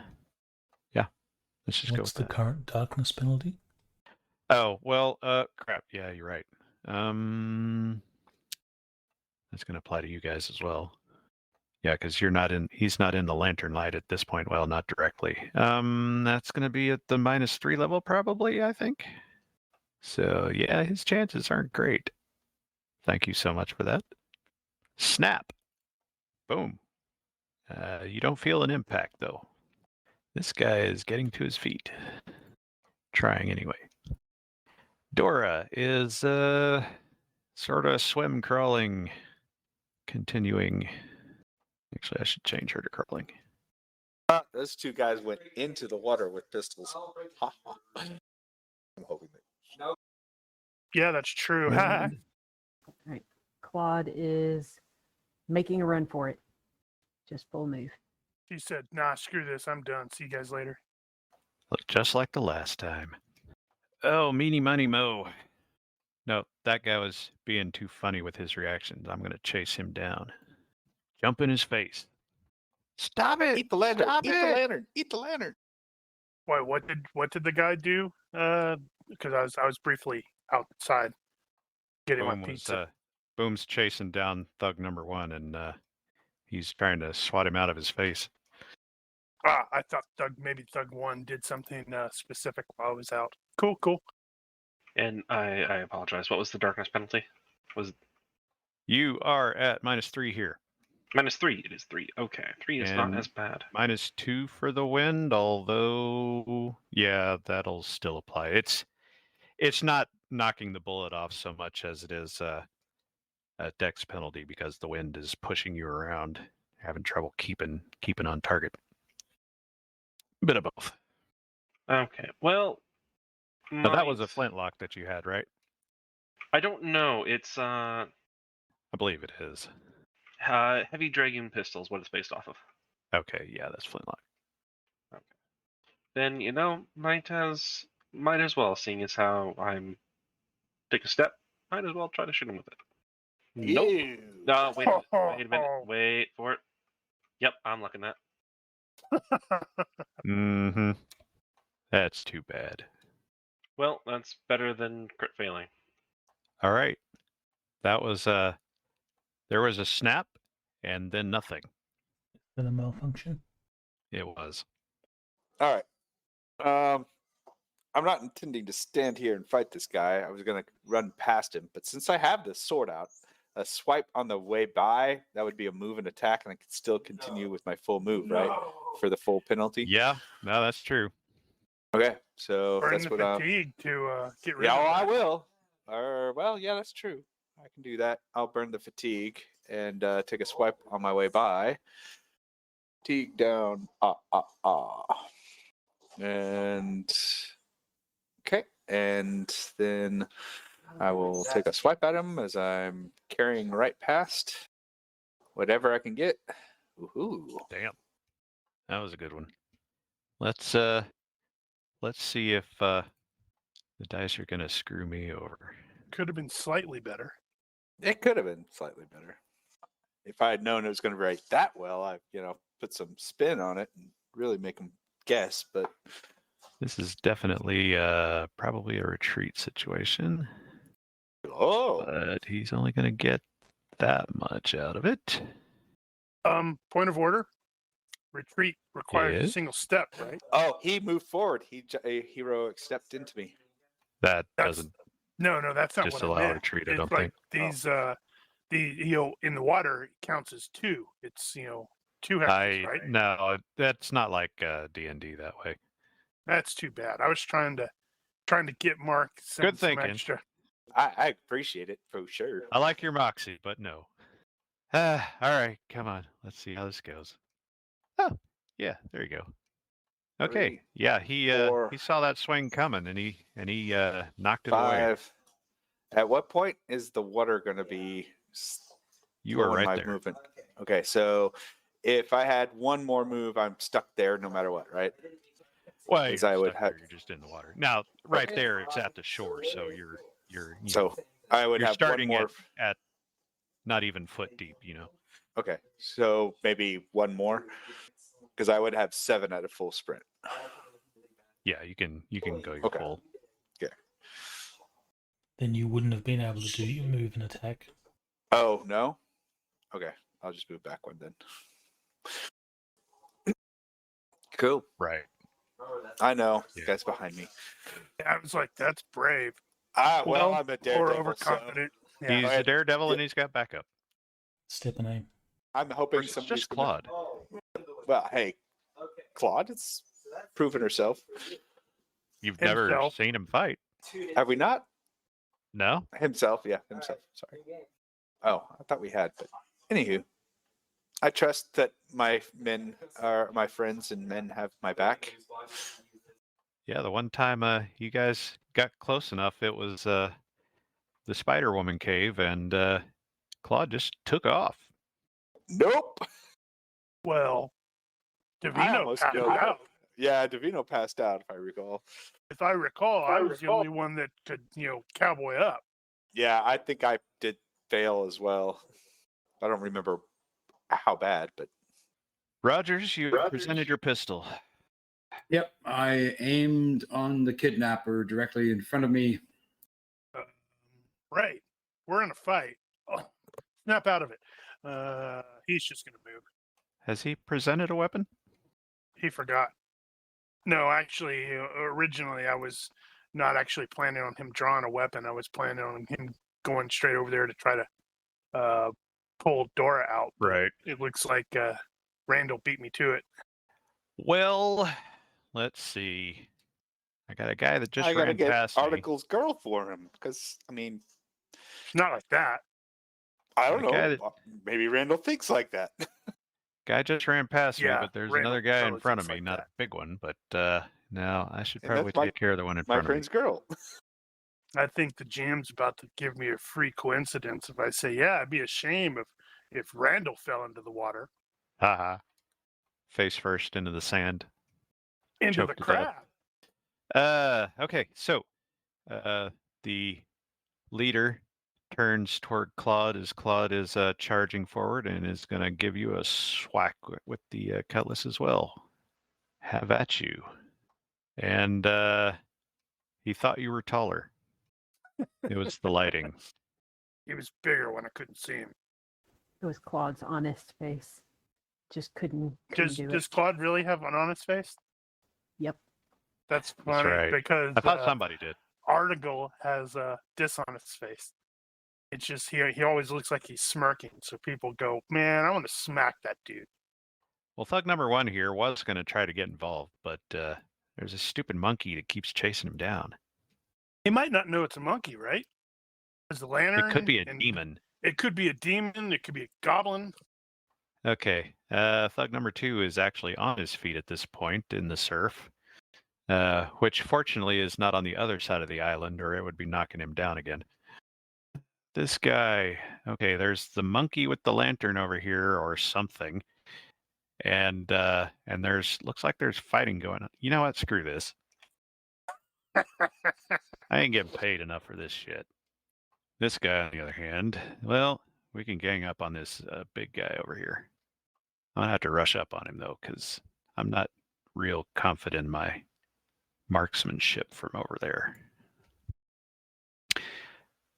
Let's just go What's with the that. current darkness penalty? Oh, well, crap. Yeah, you're right. That's going to apply to you guys as well. Yeah, because he's not in the lantern light at this point. Well, not directly. That's going to be at the -3 level probably, I think. So yeah, his chances aren't great. Thank you so much for that. Snap. Boom. You don't feel an impact though. This guy is getting to his feet. Trying anyway. Dora is sort of swim crawling, continuing. Actually, I should change her to crawling. Those two guys went into the water with pistols. I'm hoping that. Yeah, that's true. And All right. Claude is making a run for it. Just full move. She said, "Nah, screw this. I'm done. See you guys later." look just like the last time. Oh, meanie money mo. No, that guy was being too funny with his reactions. I'm going to chase him down. Jump in his face. Stop it! Eat the lantern! Stop Eat it! the lantern! Eat the lantern! Why? What did the guy do? Because I was briefly outside getting my pizza. Boom's chasing down thug number 1, and he's trying to swat him out of his face. I thought maybe Thug 1 did something specific while I was out. Cool. And I apologize. What was the darkness penalty? Was it You are at -3 here. -3? It is 3. Okay, 3 is not And- as bad. -2 for the wind, although yeah, that'll still apply. It's not knocking the bullet off so much as it is a dex penalty because the wind is pushing you around, having trouble keeping on target. Bit of both. Okay, well. Now that was a might- flintlock that you had, right? I don't know. It's I believe it is. heavy dragoon pistols. What it's based off of. Okay, yeah, that's flintlock. Then might as well, seeing as how I'm take a step, might as well try to shoot him with it. Nope. Ew. No, wait a minute. Wait for it. Yep, I'm looking at. Mm-hmm. That's too bad. Well, that's better than crit failing. All right. That was there was a snap and then nothing. For the malfunction? It was. All right. I'm not intending to stand here and fight this guy. I was gonna run past him, but since I have this sword out, a swipe on the way by, that would be a move and attack, and I could still continue with my full move, right? For the full penalty. Yeah, no, that's true. Okay, so Burn that's the what I'm. fatigue to get rid Yeah, of well, I that. will. Or well, yeah, that's true. I can do that. I'll burn the fatigue and take a swipe on my way by. Fatigue down. And okay, and then I will take a swipe at him as I'm carrying right past whatever I can get. Woohoo! Damn. That was a good one. Let's see if the dice are gonna screw me over. Could have been slightly better. It could have been slightly better. If I had known it was going to write that well, I put some spin on it and really make him guess. But This is definitely probably a retreat situation. oh, But he's only gonna get that much out of it. Point of order. Retreat requires a Yes. single step, right? oh, he moved forward. A heroic stepped into me. That That's doesn't No, that's not just what I allow meant. retreat, I It's don't like think. these in the water it counts as 2. It's 2 hexes, right? No, that's not like D&D that way. That's too bad. I was trying to Trying to get Mark some thinking. extra. I appreciate it for sure. I like your moxie, but no. All right, come on. Let's see how this goes. Oh, yeah, there you go. Okay, 3, yeah, 4, he saw that swing coming, and he knocked it away. 5. At what point is the water going to be You were slowing right my there. movement? Okay, so if I had one more move, I'm stuck there no matter what, right? Well, you're Because I would stuck have. there, you're just in the water. Now, right there, it's at the shore, so you're you So know, I would you're have one starting more. at not even foot deep. Okay, so maybe one more, because I would have 7 at a full sprint. Yeah, you can go your Okay. full. Then you wouldn't have been able to do your move and attack. Oh no. Okay, I'll just move back one then. Cool. Right. I know. Yeah. Guys behind me. I was like, that's brave. Well, I'm a Or daredevil, so overconfident. Yeah. He's ahead. a daredevil, and he's got backup. Step a name. I'm hoping It's somebody's just gonna- Claude. Well, hey, Claude, it's proven herself. You've never Himself. seen him fight. Have we not? No? Himself, yeah, himself. Sorry. Oh, I thought we had, but anywho, I trust that my men are my friends and men have my back. Yeah, the one time you guys got close enough, it was the Spider Woman cave, and Claude just took off. Nope. Well, I Davino almost passed killed him. out. Yeah, Davino passed out, if I recall. If I recall, I was the only one that could, cowboy up. Yeah, I think I did fail as well. I don't remember how bad, but Rogers, you presented your pistol. Yep, I aimed on the kidnapper directly in front of me. Right. We're in a fight. Oh, snap out of it. He's just going to move. Has he presented a weapon? He forgot. No, actually, originally I was not actually planning on him drawing a weapon. I was planning on him going straight over there to try to pull Dora out. but Right. It looks like Randall beat me to it. Well, let's see. I got a guy that just I gotta ran get past me. Article's girl for him because I mean, Not like that. I don't The guy know. that- Maybe Randall thinks like that. Guy just ran past me, Yeah, but there's Randall another guy in totally front of thinks me, like not that. a big one, but no, I should And that's probably take care of the one in My front of me. friend's girl. I think the GM's about to give me a free coincidence if I say, yeah, it'd be a shame if Randall fell into the water, Haha. Face first into the sand. into Choked the to death. crab. Okay, so the leader turns toward Claude as Claude is charging forward and is going to give you a swack with the cutlass as well. Have at you. And he thought you were taller. It was the lighting. He was bigger when I couldn't see him. It was Claude's honest face. Just couldn't do Does it. Claude really have an honest face? Yep. That's funny right. because I thought somebody did. Article has a dishonest face. It's just he always looks like he's smirking, so people go, "Man, I want to smack that dude." Well, thug number one here was going to try to get involved, but there's a stupid monkey that keeps chasing him down. He might not know it's a monkey, right? There's the lantern. It could be a and demon. It could be a demon. It could be a goblin. Okay, thug number two is actually on his feet at this point in the surf, which fortunately is not on the other side of the island, or it would be knocking him down again. This guy, okay, there's the monkey with the lantern over here, or something, and there's looks like there's fighting going on. You know what? Screw this. I ain't getting paid enough for this shit. This guy, on the other hand, well, we can gang up on this big guy over here. I'm gonna have to rush up on him though, because I'm not real confident in my marksmanship from over there.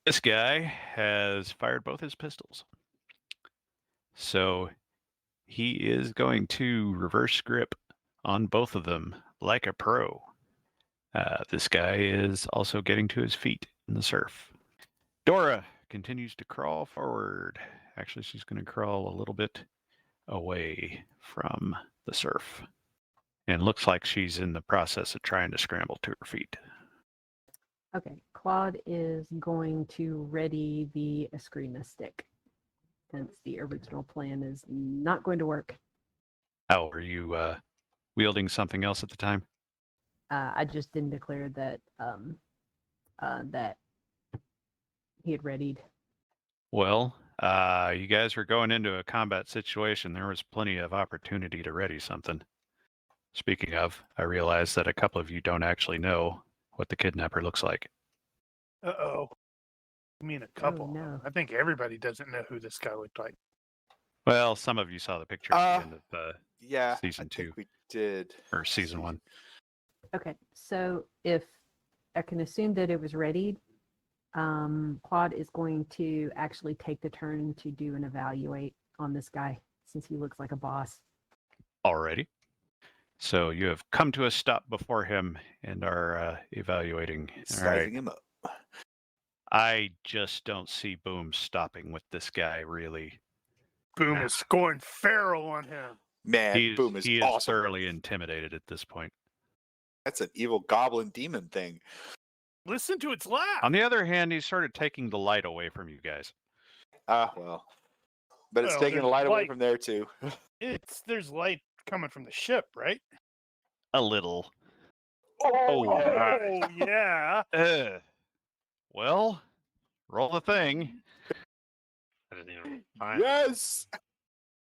This guy has fired both his pistols. So he is going to reverse grip on both of them like a pro. This guy is also getting to his feet in the surf. Dora continues to crawl forward. Actually, she's going to crawl a little bit away from the surf. And looks like she's in the process of trying to scramble to her feet. Okay, Claude is going to ready the Eskrima stick, since the original plan is not going to work. Oh, were you wielding something else at the time? I just didn't declare that that he had readied. Well, you guys were going into a combat situation. There was plenty of opportunity to ready something. Speaking of, I realize that a couple of you don't actually know what the kidnapper looks like. Uh-oh. I mean, a couple. no. I think everybody doesn't know who this guy looked like. Well, some of you saw the picture at the end of Yeah, Season I two. think we did. or season 1. Okay, so if I can assume that it was readied, Claude is going to actually take the turn to do an evaluate on this guy, since he looks like a boss. Already. So you have come to a stop before him and are evaluating. All right. Sizing him up. I just don't see Boom stopping with this guy, really. Boom is going feral on him. Man, Boom is he is awesome. thoroughly intimidated at this point. That's an evil goblin demon thing. Listen to its laugh. On the other hand, he's sort of taking the light away from you guys. Well. But it's Well, taking the there's light away light. from there, too. There's light coming from the ship, right? A little. Oh, yeah. Well, roll the thing. I didn't even find Yes!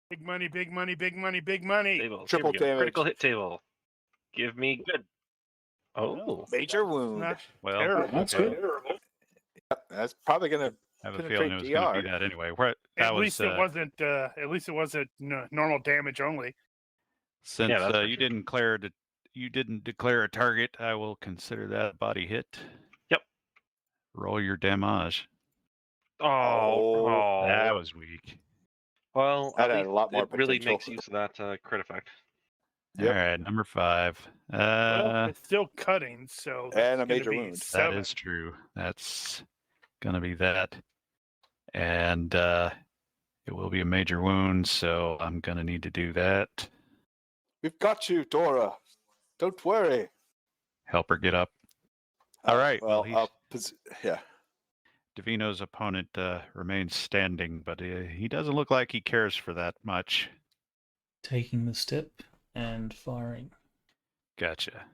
Big money, big money, big money, big money. Tables. Triple Here we go. damage. Critical hit table. Give me good. Oh, Major wound. Not Well, terrible. That's good. Terrible. Yep, that's probably going to I have a feeling it was going to be that anyway. At least it wasn't. At least it wasn't normal damage only. Since Yeah, that's for you sure. didn't declare a target, I will consider that a body hit. Yep. Roll your damage. Oh, That was weak. Well, That at had a least lot more it really potential. makes use of that crit effect. Yep. All right, number 5. Well, it's still cutting, so that's and a gonna major be wound. That 7. is true. That's gonna be that, and it will be a major wound. So I'm gonna need to do that. We've got you, Dora. Don't worry. Help her get up. All right. Well, Well, yeah. Davino's opponent remains standing, but he doesn't look like he cares for that much. Taking the step and firing. Gotcha.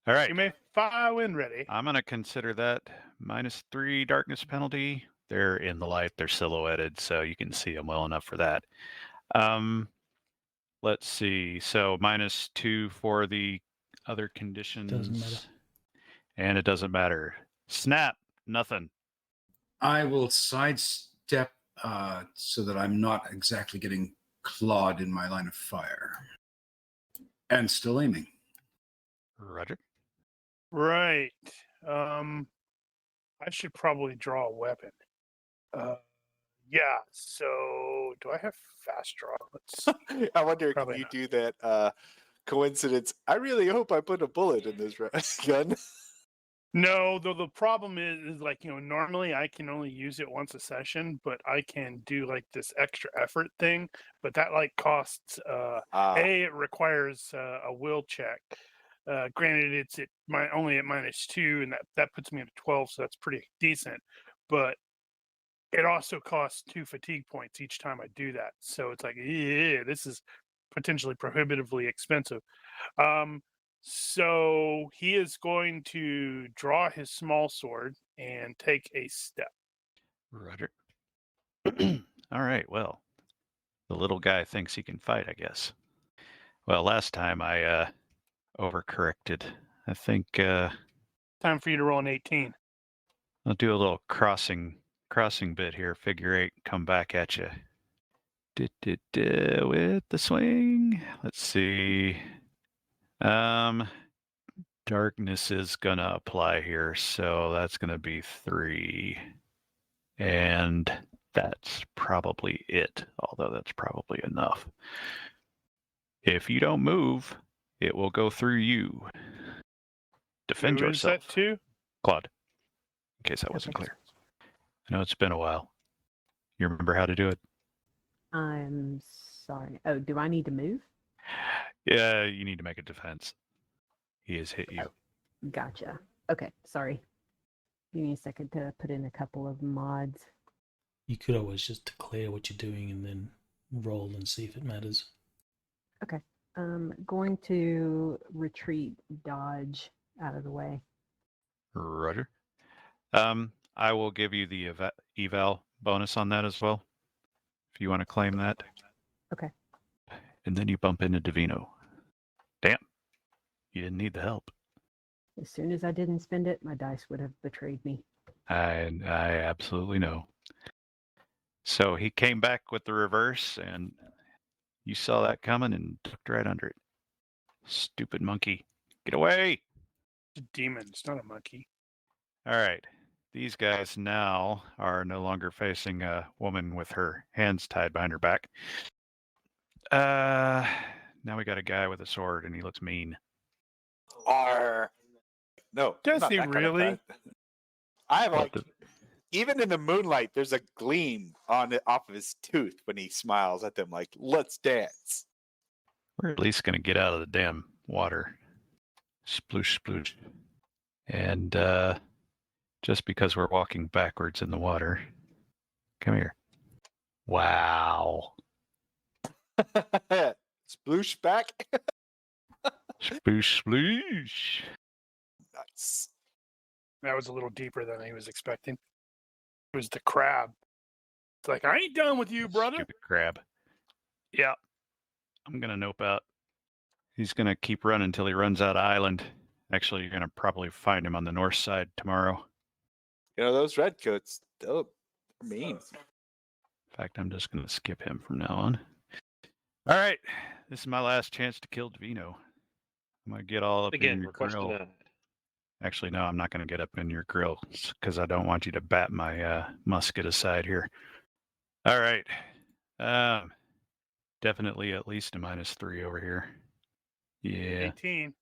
All right. You may fire when ready. I'm going to consider that -3 darkness penalty. They're in the light. They're silhouetted, so you can see them well enough for that. Let's see. So -2 for the other conditions. Doesn't matter. And it doesn't matter. Snap. Nothing. I will sidestep so that I'm not exactly getting clawed in my line of fire. And still aiming. Roger. Right. I should probably draw a weapon. Yeah. So, do I have fast draw? Let's. I wonder, can Probably you not. do that coincidence? I really hope I put a bullet in this gun. No, though the problem is like, normally I can only use it once a session, but I can do like this extra effort thing, but that like costs it requires a will check. Granted, it's only at -2, and that puts me at 12, so that's pretty decent. But it also costs 2 fatigue points each time I do that, so it's like, this is potentially prohibitively expensive. So he is going to draw his small sword and take a step. Roger. All right. Well, the little guy thinks he can fight, I guess. Well, last time I overcorrected. I think Time for you to roll an 18. I'll do a little crossing bit here. Figure 8. Come back at you. With the swing. Let's see. Darkness is gonna apply here, so that's gonna be 3. And that's probably it, although that's probably enough. If you don't move, it will go through you. Defend Who is yourself. that to? Claude, in case that wasn't clear. I know it's been a while. You remember how to do it? I'm sorry. Oh, do I need to move? Yeah, you need to make a defense. He has hit you. Gotcha. Okay, sorry. Give me a second to put in a couple of mods. You could always just declare what you're doing and then roll and see if it matters. Okay. Going to retreat, dodge out of the way. Roger. I will give you the eval bonus on that as well, if you want to claim that. Okay. And then you bump into Divino. Damn. You didn't need the help. As soon as I didn't spend it, my dice would have betrayed me. I absolutely know. So he came back with the reverse, and you saw that coming and ducked right under it. Stupid monkey. Get away! It's a demon. It's not a monkey. All right. These guys now are no longer facing a woman with her hands tied behind her back. Now we got a guy with a sword, and he looks mean. Arr. No. Does not he that kind of really? bad. I have What like, even in the moonlight, there's a gleam on it off of his tooth when he smiles at them like, let's dance. We're at least going to get out of the damn water. Sploosh, sploosh. And just because we're walking backwards in the water. Come here. Wow. Sploosh back. Sploosh, sploosh. Nice. That was a little deeper than he was expecting. It was the crab. It's like, I ain't done with you, brother. Stupid crab. Yeah. I'm going to nope out. He's going to keep running until he runs out of island. Actually, you're going to probably find him on the north side tomorrow. You know, those redcoats, they're mean. In fact, I'm just going to skip him from now on. All right. This is my last chance to kill Divino. I'm going to get all up in Again, your request grill. denied. Actually, no, I'm not going to get up in your grill because I don't want you to bat my musket aside here. All right. Definitely at least a -3 over here. Yeah. 18.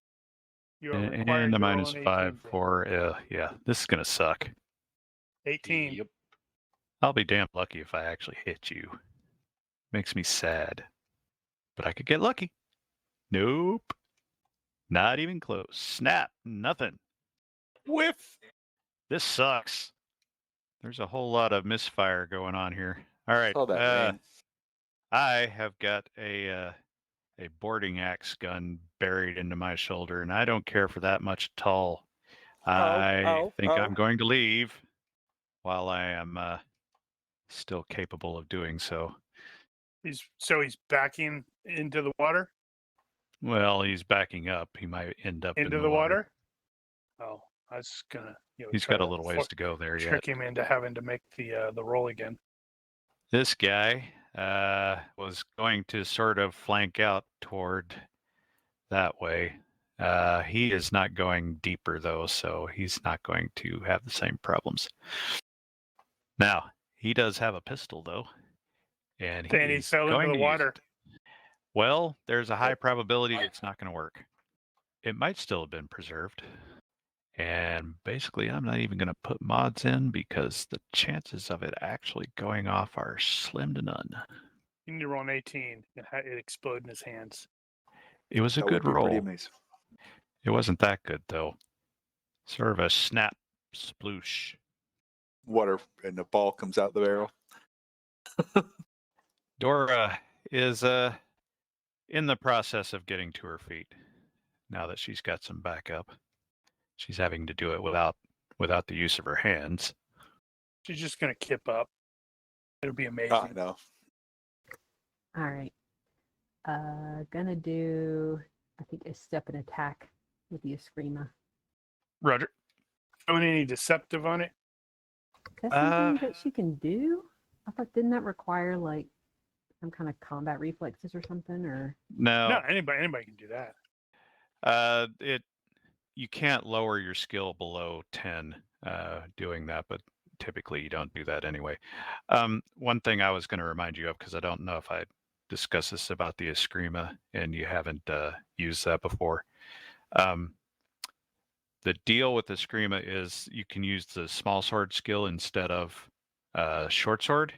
You are And required a to roll -5 an 18. for, yeah, this is going to suck. 18. Yep. I'll be damn lucky if I actually hit you. Makes me sad. But I could get lucky. Nope. Not even close. Snap. Nothing. Whiff. This sucks. There's a whole lot of misfire going on here. All right. Saw that rain. I have got a boarding axe gun buried into my shoulder, and I don't care for that much at all. I think I'm going to leave while I am still capable of doing so. He's backing into the water? Well, he's backing up. He might end up Into in the water? Oh, I was gonna. He's got a little ways to go there yet. Trick him into having to make the roll again. This guy was going to sort of flank out toward that way. He is not going deeper though, so he's not going to have the same problems. Now, he does have a pistol though, and Then he he's fell going into the to use water. it. Well, there's a high probability it's not going to work. It might still have been preserved. And basically, I'm not even going to put mods in because the chances of it actually going off are slim to none. You need to roll an 18 and it explode in his hands. It was a That good would be pretty roll. amazing. It wasn't that good, though. Sort of a snap sploosh. Water and the ball comes out the barrel. Dora is in the process of getting to her feet now that she's got some backup. She's having to do it without the use of her hands. She's just gonna kip up. It'll be amazing. I know. All right. Gonna do, I think, a step and attack with the Eskrima. Roger. Throwing any deceptive on it? That's something that she can do? I thought, didn't that require like some kind of combat reflexes or something? Or No, anybody can do that. You can't lower your skill below 10 doing that, but typically you don't do that anyway. One thing I was going to remind you of, because I don't know if I discussed this about the Eskrima and you haven't used that before. The deal with the Eskrima is you can use the small sword skill instead of short sword,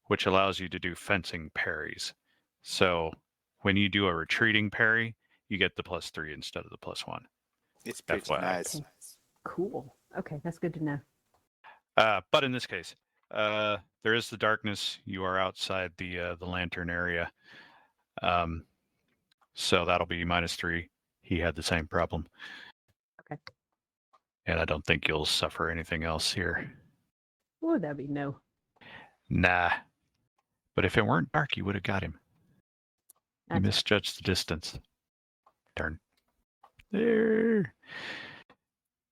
which allows you to do fencing parries. So when you do a retreating parry, you get the +3 instead of the +1. It's pretty FYI. nice. Okay. Cool. Okay, that's good to know. But in this case, there is the darkness. You are outside the lantern area. So that'll be -3. He had the same problem. Okay. And I don't think you'll suffer anything else here. Oh, that'd be no. Nah. But if it weren't dark, you would have got him. You That's misjudged the distance. Darn. There.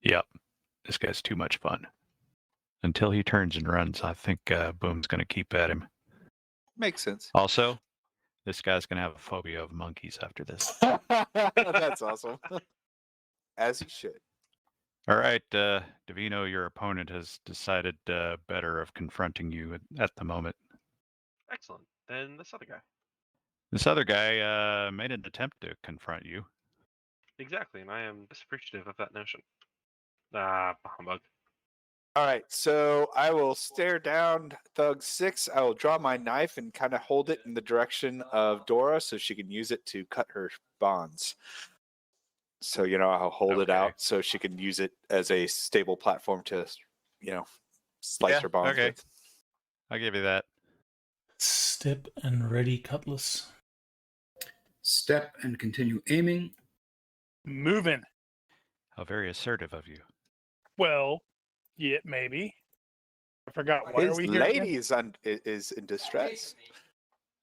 Yep. This guy's too much fun. Until he turns and runs, I think Boom's going to keep at him. Makes sense. Also, this guy's going to have a phobia of monkeys after this. That's awesome. As he should. All right, Davino, your opponent has decided better of confronting you at the moment. Excellent. Then this other guy. This other guy made an attempt to confront you. Exactly, and I am disappreciative of that notion. Humbug. All right, so I will stare down Thug 6. I will draw my knife and kind of hold it in the direction of Dora so she can use it to cut her bonds. So, I'll hold it Okay. out so she can use it as a stable platform to, slice her bonds okay. with. I'll give you that. Step and ready, Cutlass. Step and continue aiming. Moving. How very assertive of you. Well, yeah, maybe. I forgot. Why are His we here? lady again? is in distress.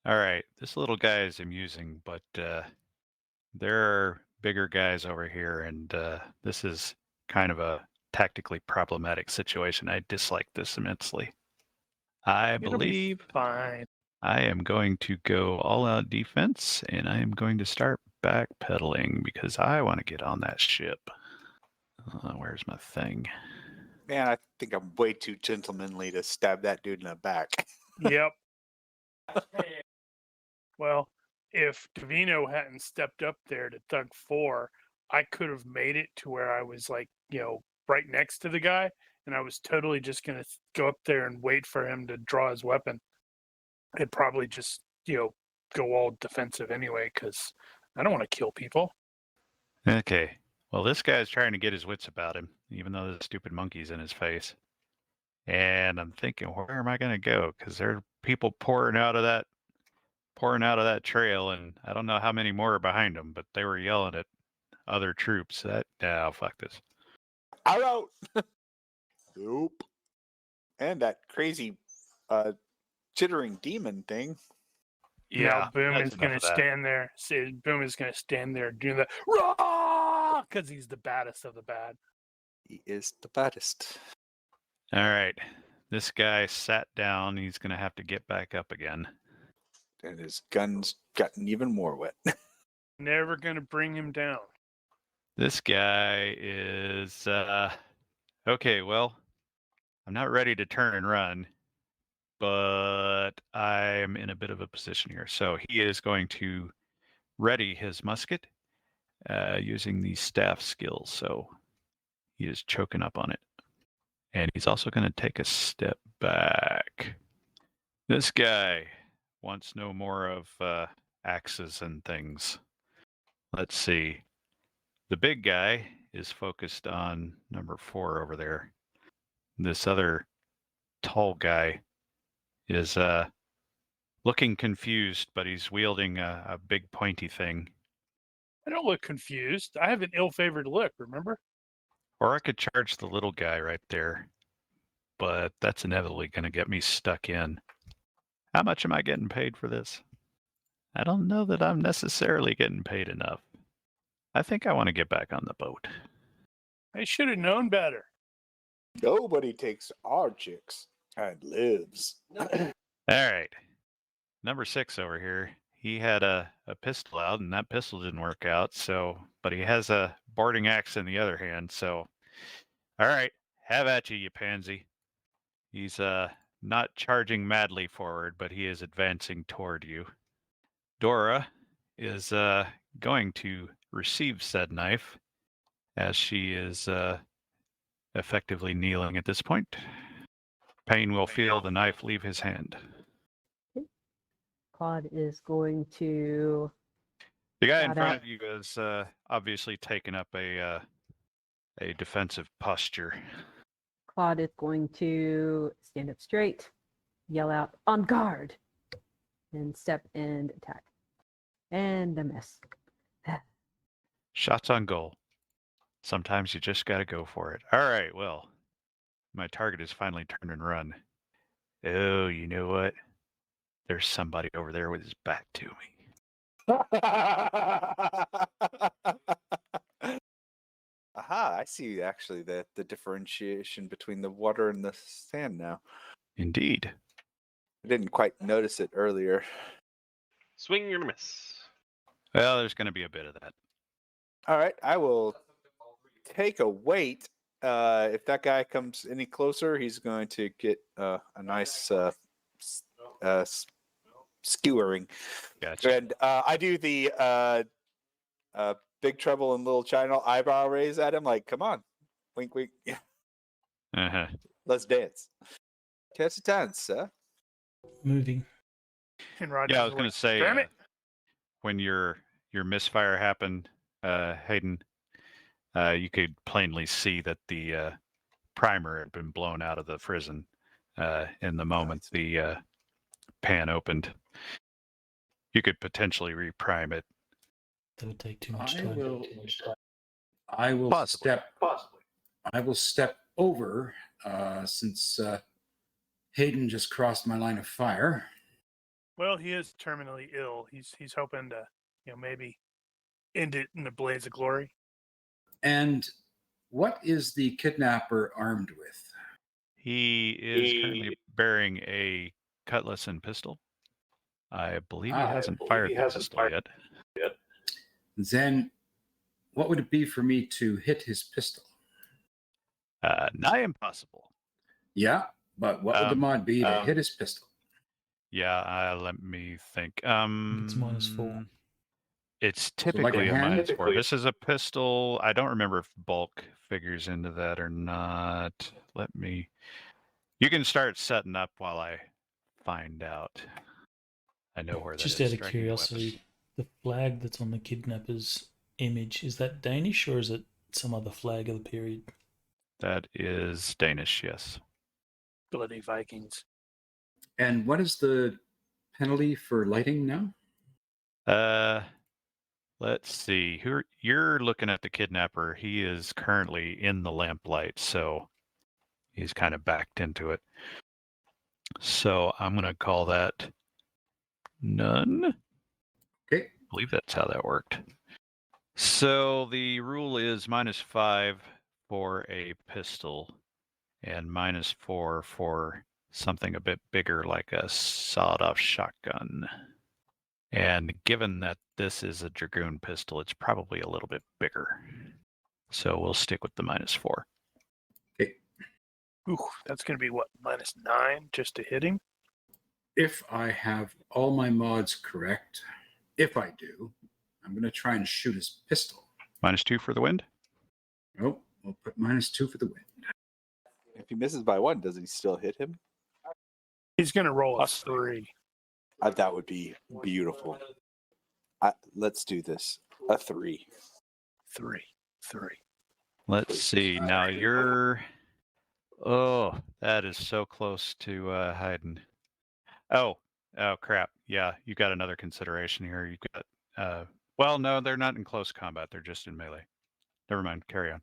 All right, this little guy is amusing, but there are bigger guys over here, and this is kind of a tactically problematic situation. I dislike this immensely. I It'll be believe fine. I am going to go all out defense, and I am going to start backpedaling because I want to get on that ship. Where's my thing? Man, I think I'm way too gentlemanly to stab that dude in the back. Yep. Well, if Davino hadn't stepped up there to Thug 4, I could have made it to where I was like, right next to the guy, and I was totally just gonna go up there and wait for him to draw his weapon. I'd probably just, go all defensive anyway, because I don't want to kill people. Okay. Well, this guy's trying to get his wits about him, even though there's stupid monkeys in his face. And I'm thinking, where am I going to go? Because there are people pouring out of that trail, and I don't know how many more are behind them, but they were yelling at other troops. Fuck this. Out. Nope. And that crazy chittering demon thing. Now Boom that's is going enough to of that. stand there. Boom is going to stand there doing the raw because he's the baddest of the bad. He is the baddest. All right. This guy sat down. He's going to have to get back up again. And his gun's gotten even more wet. Never going to bring him down. This guy is okay. Well, I'm not ready to turn and run, but I'm in a bit of a position here. So he is going to ready his musket using these staff skills. So he is choking up on it. And he's also going to take a step back. This guy wants no more of axes and things. Let's see. The big guy is focused on number 4 over there. This other tall guy is looking confused, but he's wielding a big pointy thing. I don't look confused. I have an ill-favored look, remember? Or I could charge the little guy right there, but that's inevitably going to get me stuck in. How much am I getting paid for this? I don't know that I'm necessarily getting paid enough. I think I want to get back on the boat. I should have known better. Nobody takes our chicks and lives. All right. Number 6 over here. He had a pistol out, and that pistol didn't work out. But he has a boarding axe in the other hand. So, all right, have at you, you pansy. He's not charging madly forward, but he is advancing toward you. Dora is going to receive said knife as she is effectively kneeling at this point. Payne will feel the knife leave his hand. Claude is going to. The guy in Got front out. of you has obviously taken up a defensive posture. Claude is going to stand up straight, yell out, "On guard!" and step and attack. And a miss. Shots on goal. Sometimes you just got to go for it. All right, well, my target is finally turned and run. Oh, you know what? There's somebody over there with his back to me. Aha, I see actually the differentiation between the water and the sand now. Indeed. I didn't quite notice it earlier. Swing or miss. Well, there's going to be a bit of that. All right, I will take a wait. If that guy comes any closer, he's going to get a nice skewering. Gotcha. And I do the Big Trouble in Little China eyebrow raise at him, like, come on, wink, wink, Uh-huh. let's dance. Catch the dance, sir. Moving. And Roger, Yeah, I was going to say, damn it! when your misfire happened, Hayden, you could plainly see that the primer had been blown out of the frizzen in the moment the pan opened. You could potentially reprime it. That would take too much time. I will Possibly. step over since Hayden just crossed my line of fire. Well, he is terminally ill. He's hoping to, maybe end it in a blaze of glory. And what is the kidnapper armed with? He is currently bearing a cutlass and pistol. I believe he hasn't fired the pistol yet. Then what would it be for me to hit his pistol? Nigh impossible. Yeah, but what would the mod be to hit his pistol? Yeah, let me think. It's -4. It's like a typically a hand? -4. This is a pistol. I don't remember if bulk figures into that or not. You can start setting up while I find out. I know where that Just is. out of Striking a weapon. curiosity, the flag that's on the kidnapper's image, is that Danish or is it some other flag of the period? That is Danish, yes. Bloody Vikings. And what is the penalty for lighting now? Let's see. You're looking at the kidnapper. He is currently in the lamplight, so he's kind of backed into it. So I'm going to call that none. Okay. I believe that's how that worked. So the rule is -5 for a pistol and -4 for something a bit bigger like a sawed-off shotgun. And given that this is a Dragoon pistol, it's probably a little bit bigger. So we'll stick with the -4. Okay. Ooh, that's going to be what, -9 just to hit him? If I have all my mods correct, if I do, I'm going to try and shoot his pistol. -2 for the wind? Nope, we'll put -2 for the win. If he misses by 1, does he still hit him? He's going to roll a 3. That would be beautiful. Let's do this. A 3. 3. Let's see. Now you're... Oh, that is so close to Hayden. Oh, crap. Yeah, you got another consideration here. You got... well, no, they're not in close combat. They're just in melee. Never mind. Carry on.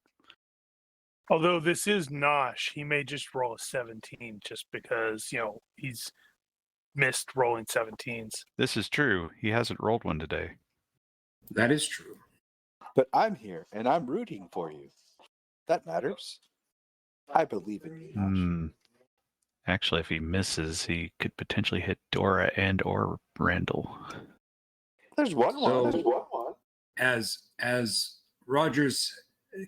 Although this is Nosh, he may just roll a 17 just because, he's missed rolling 17s. This is true. He hasn't rolled one today. That is true. But I'm here, and I'm rooting for you. That matters. I believe in you, Nosh. Actually, if he misses, he could potentially hit Dora and or Randall. There's one. As Rogers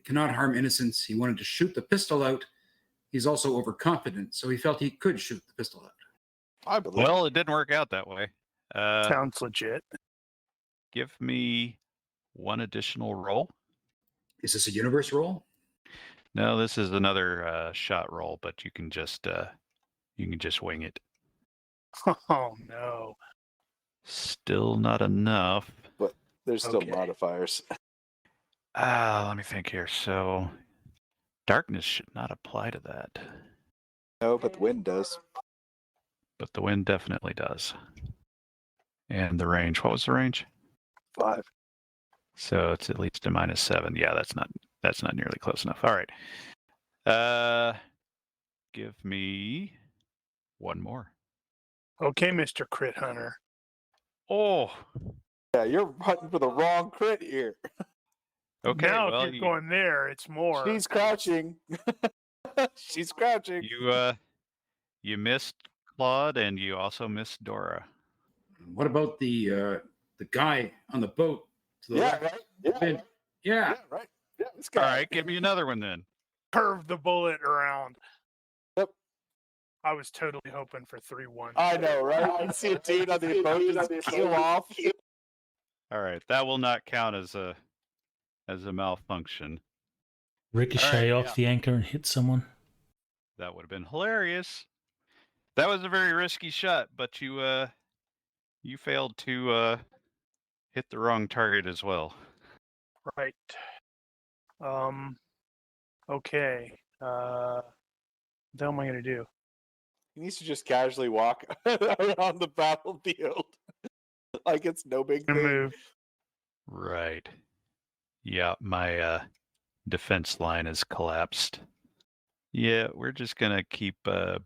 cannot harm innocents, he wanted to shoot the pistol out. He's also overconfident, so he felt he could shoot the pistol out. I believe. Well, it didn't work out that way. Sounds legit. Give me one additional roll. Is this a universe roll? No, this is another shot roll, but you can just wing it. Oh, no. Still not enough. There's still Okay. modifiers. Let me think here. So Darkness should not apply to that, No, but the wind does. but the wind definitely does. And the range. What was the range? 5. So it's at least a -7. Yeah, that's not nearly close enough. All right. Give me one more. Okay, Mr. Crit Hunter. Oh, Yeah, you're hunting for the wrong crit here. okay. Now, well, if you're going there, it's more. She's crouching. She's crouching. you missed Claude, and you also missed Dora. What about the guy on the boat to the Yeah, left? right. Yeah, Been- right. Yeah. Yeah, right. Yeah, this guy. All right, give me another one then. Curve the bullet around. Yep. I was totally hoping for 3-1. I know, right? You see a dude on the boat just keel off. All right, that will not count as a malfunction. Ricochet All right, off the anchor and hit someone. That would have been hilarious. That was a very risky shot, but you failed to hit the wrong target as well. Right. Okay. What the hell am I going to do? He needs to just casually walk around the battlefield like it's no big I'm thing. gonna move. Right. Yeah, my defense line has collapsed. Yeah, we're just gonna keep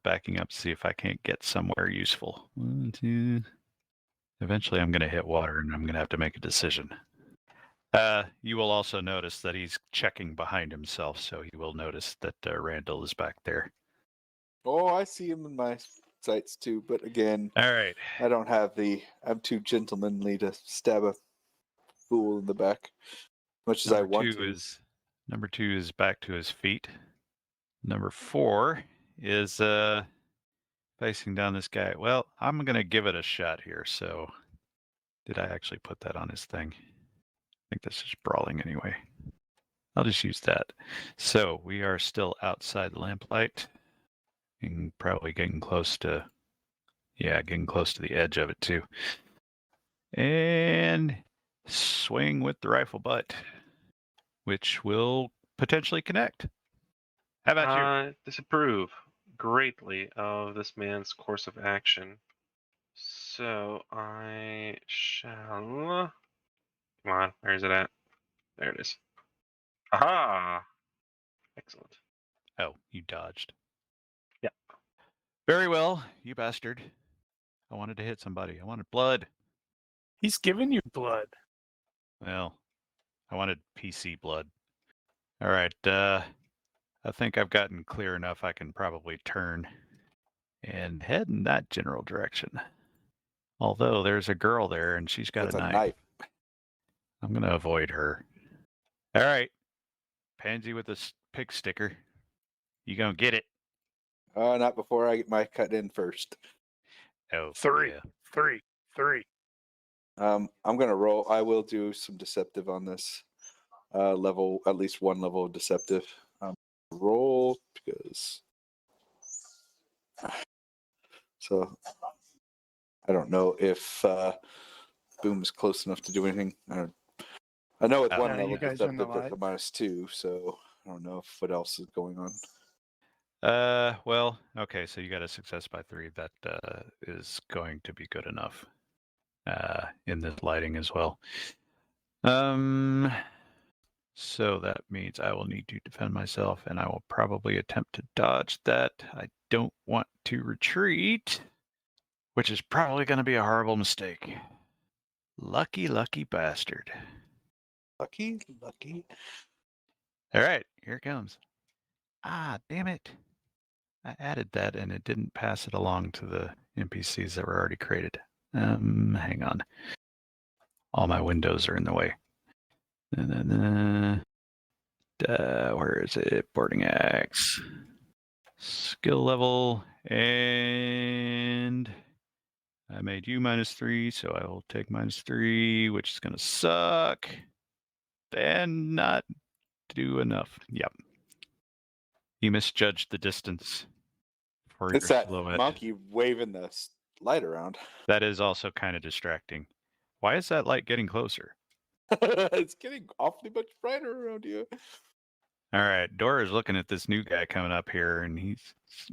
backing up to see if I can't get somewhere useful. 1, 2. Eventually, I'm gonna hit water, and I'm gonna have to make a decision. You will also notice that he's checking behind himself, so you will notice that Randall is back there. Oh, I see him in my sights too, but again, All right. I don't have I'm too gentlemanly to stab a fool in the back, much as I want to. Number 2 is back to his feet. Number 4 is facing down this guy. Well, I'm gonna give it a shot here. So, did I actually put that on his thing? I think this is brawling anyway. I'll just use that. So we are still outside the lamplight, and probably getting close to the edge of it too. And swing with the rifle butt, which will potentially connect. How about you? Disapprove greatly of this man's course of action. So I shall. Come on, where is it at? There it is. Aha! Excellent. Oh, you dodged. Yeah. Very well, you bastard. I wanted to hit somebody. I wanted blood. He's giving you blood. Well, I wanted PC blood. All right. I think I've gotten clear enough. I can probably turn and head in that general direction. Although there's a girl there and she's got That's a knife. I'm going to avoid her. All right. Pansy with a pig sticker. You going to get it? Not before I get my cut in first. Oh, 3, yeah. 3, 3. I'm gonna roll. I will do some deceptive on this level, at least one level of deceptive. Roll because so I don't know if Boom is close enough to do anything. I know with one Yeah, level you guys are in the deceptive that's a -2, so I don't know what else is going on. Well, okay, so you got a success by 3. That is going to be good enough in this lighting as well. So that means I will need to defend myself, and I will probably attempt to dodge that. I don't want to retreat, which is probably going to be a horrible mistake. Lucky, lucky bastard. Lucky. All right, here it comes. Ah, damn it. I added that, and it didn't pass it along to the NPCs that were already created. Hang on. All my windows are in the way. Where is it? Boarding axe. Skill level. And I made you -3, so I will take -3, which is going to suck. And not do enough. Yep. You misjudged the distance for It's your that silhouette. monkey waving the light around. That is also kind of distracting. Why is that light getting closer? It's getting awfully much brighter around you. All right, Dora's looking at this new guy coming up here, and he's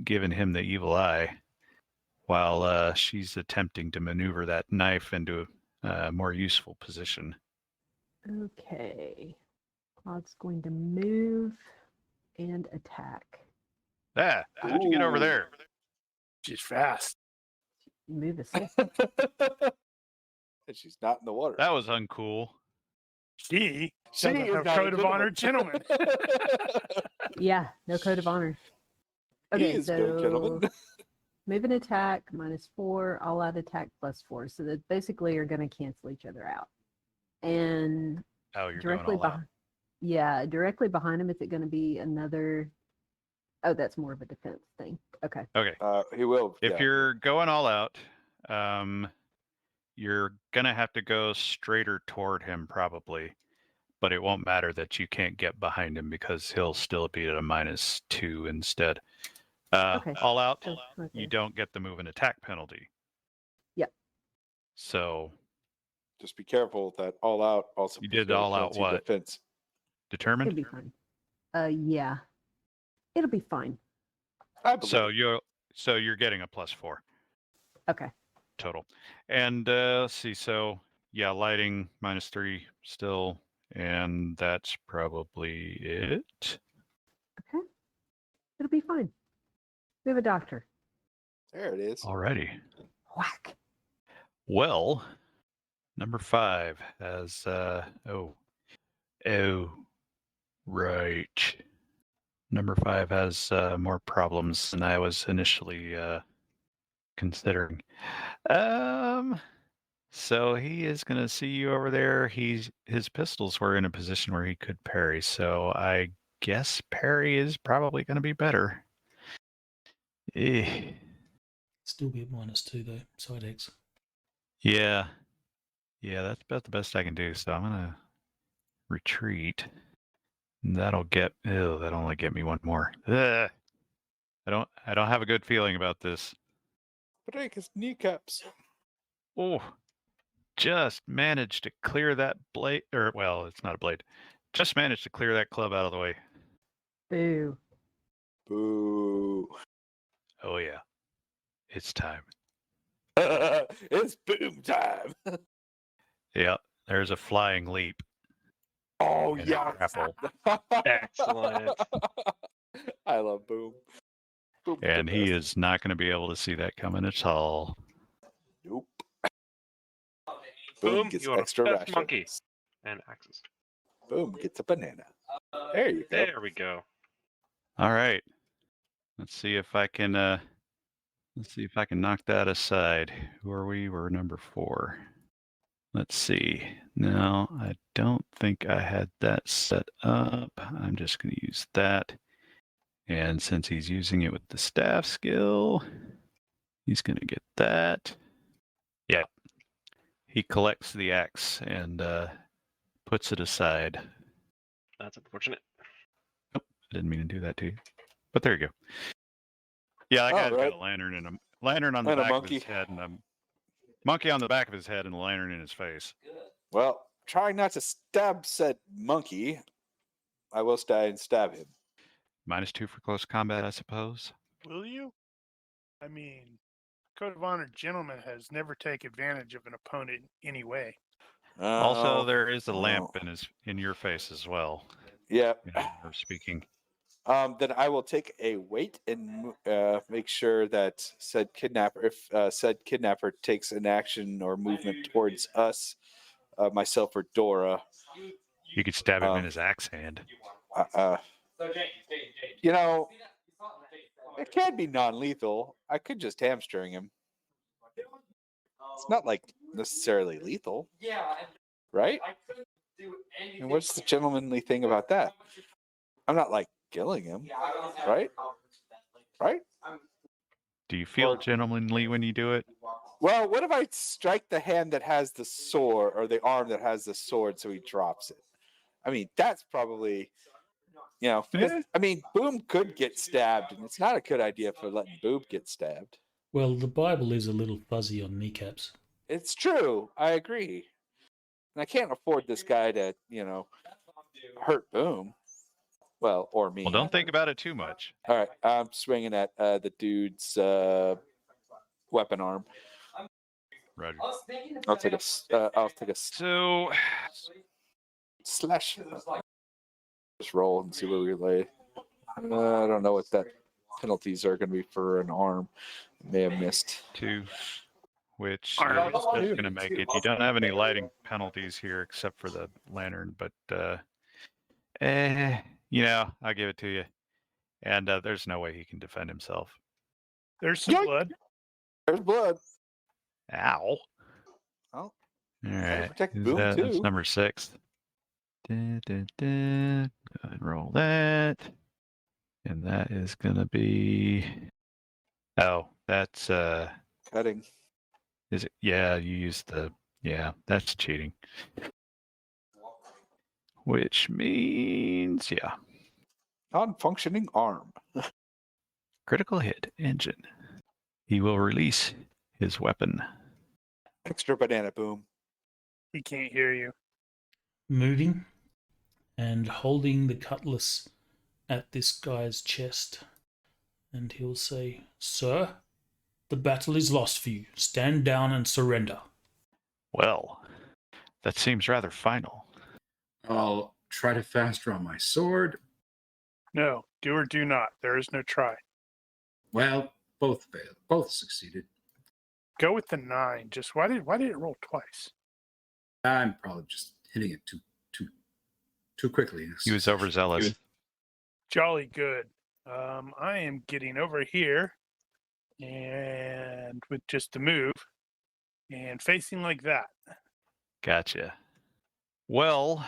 giving him the evil eye, while she's attempting to maneuver that knife into a more useful position. Okay. Claude's going to move and attack. Ah, how'd you get over Ooh. there? She's fast. Move a stick. And she's not in the water. That was uncool. She She doesn't is have not a code of honor, gentlemen. Yeah, no code of honor. He Okay, is no gentleman. move and attack -4, all out attack +4. So that basically are going to cancel each other out. And Oh, you're directly going all out. behind. Yeah, directly behind him. Is it going to be another? Oh, that's more of a defense thing. Okay. Okay. He will. If yeah. you're going all out, you're gonna have to go straighter toward him probably, but it won't matter that you can't get behind him because he'll still be at a -2 instead. Okay. All out, So, you okay. don't get the move and attack penalty. Yep. So Just be careful that all out also. You puts did you at a all out fancy what? Defense. It'll determined. be fine. Yeah. It'll be fine. I believe. So you're getting a +4 Okay. total. And let's see. So yeah, lighting -3 still, and that's probably it. Okay. It'll be fine. We have a doctor. There it is. Alrighty. Whack. Well, number 5 has right. Number 5 has more problems than I was initially considering. So he is going to see you over there. His pistols were in a position where he could parry, so I guess parry is probably going to be better. Still be at -2 though. Side X. Yeah, that's about the best I can do. So I'm gonna retreat. That'll only get me one more. Ugh. I don't have a good feeling about this. Break his kneecaps. Oh, just managed to clear that blade, or well, it's not a blade. Just managed to clear that club out of the way. Boo. Boo. Oh yeah, it's time. It's boom time. Yeah, there's a flying leap. Oh and a yeah. grapple. Excellent. I love boom. Boom's the And he best. is not going to be able to see that coming at all. Nope. Boom, gets you want extra a fast rations. monkey. And axes. Boom gets a banana. There you go. There we go. All right. Let's see if I can knock that aside. Who are we? We're number 4. Let's see. No, I don't think I had that set up. I'm just going to use that. And since he's using it with the staff skill, he's going to get that. Yeah. He collects the axe and puts it aside. That's unfortunate. I didn't mean to do that to you. But there you go. Yeah, that guy's Alright. got a lantern and a lantern on the And a back of monkey. his head and a monkey on the back of his head and a lantern in his face. Well, trying not to stab said monkey, I will stab him. -2 for close combat, I suppose. Will you? I mean, code of honor gentleman has never taken advantage of an opponent in any way. Also, Oh, there is a oh. lamp in your face as well. Yeah. Of speaking. Then I will take a wait and make sure that said kidnapper, if said kidnapper takes an action or movement towards us, myself or Dora, You could stab him in his axe hand. you know, it can be non-lethal. I could just hamstring him. It's not like necessarily lethal, right? And what's the gentlemanly thing about that? I'm not like killing him, right? Right? Do you feel Or- gentlemanly when you do it? Well, what if I strike the hand that has the sword or the arm that has the sword so he drops it? I mean, that's probably, 'cause, Yeah. I mean, Boom could get stabbed, and it's not a good idea for letting Boom get stabbed. Well, the Bible is a little fuzzy on kneecaps. It's true. I agree. And I can't afford this guy to, hurt Boom. Well, or me. Well, don't think about it too much. All right, I'm swinging at the dude's weapon arm. Roger. I'll take a So, slash. Just roll and see where we lay. I don't know what that penalties are going to be for an arm. May have missed. 2, which Arm. is just going to make it. You don't have any lighting penalties here except for the lantern, but I'll give it to you. And there's no way he can defend himself. There's some Yoink. blood. There's blood. Ow. Oh, All gotta right. protect Who's Boom, that? That's too. number 6. Go ahead and roll that. And that is going to be... Oh, that's... cutting. Is it? Yeah, you used the... Yeah, that's cheating. Which means, yeah. Non-functioning arm. Critical hit, engine. He will release his weapon. Extra banana boom. He can't hear you. Moving and holding the cutlass at this guy's chest. And he'll say, "Sir, the battle is lost for you. Stand down and surrender." Well, that seems rather final. I'll try to fast draw my sword. No, do or do not. There is no try. Well, both failed. Both succeeded. Go with the 9. Just why did it roll twice? I'm probably just hitting it too quickly. He was overzealous. Jolly good. I am getting over here and with just a move and facing like that. Gotcha. Well,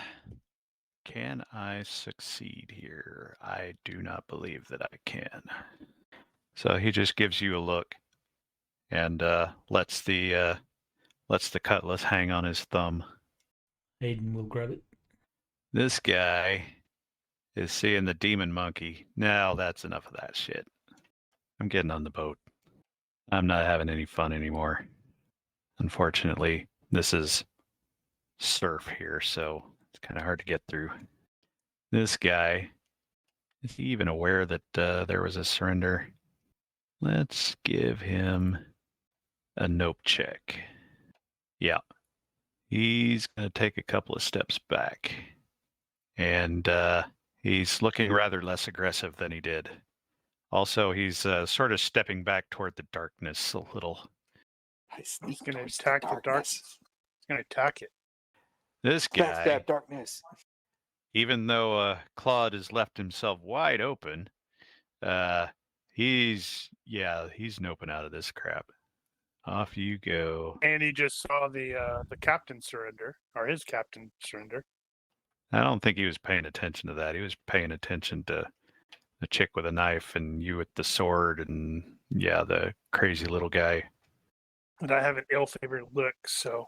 can I succeed here? I do not believe that I can. So he just gives you a look and lets the cutlass hang on his thumb. Aiden will grab it. This guy is seeing the demon monkey. Now that's enough of that shit. I'm getting on the boat. I'm not having any fun anymore. Unfortunately, this is surf here, so it's kind of hard to get through. This guy, is he even aware that there was a surrender? Let's give him a nope check. Yeah. He's going to take a couple of steps back. And he's looking rather less aggressive than he did. Also, he's sort of stepping back toward the darkness a little. He's going to attack the darkness. He's going to attack it. This guy, Stab darkness. even though Claude has left himself wide open, he's noping out of this crap. Off you go. And he just saw the captain surrender, or his captain surrender. I don't think he was paying attention to that. He was paying attention to the chick with a knife and you with the sword and, yeah, the crazy little guy. And I have an ill-favored look, so...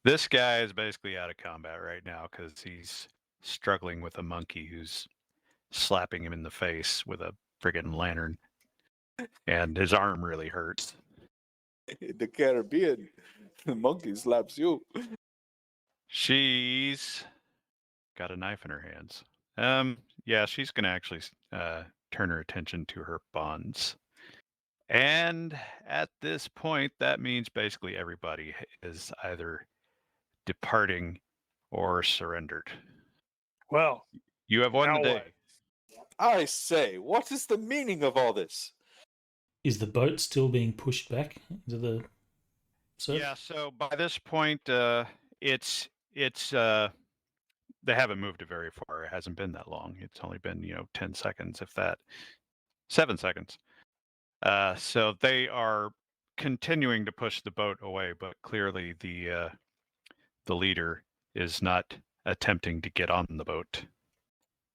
This guy is basically out of combat right now because he's struggling with a monkey who's slapping him in the face with a friggin' lantern. And his arm really hurts. In the Caribbean, the monkey slaps you. She's got a knife in her hands. Yeah, she's going to actually turn her attention to her bonds. And at this point, that means basically everybody is either departing or surrendered. Well, You have won now the day. what? I say, what is the meaning of all this? Is the boat still being pushed back into the surf? Yeah, so by this point, it's they haven't moved it very far. It hasn't been that long. It's only been 10 seconds, if that, 7 seconds. So they are continuing to push the boat away, but clearly the leader is not attempting to get on the boat.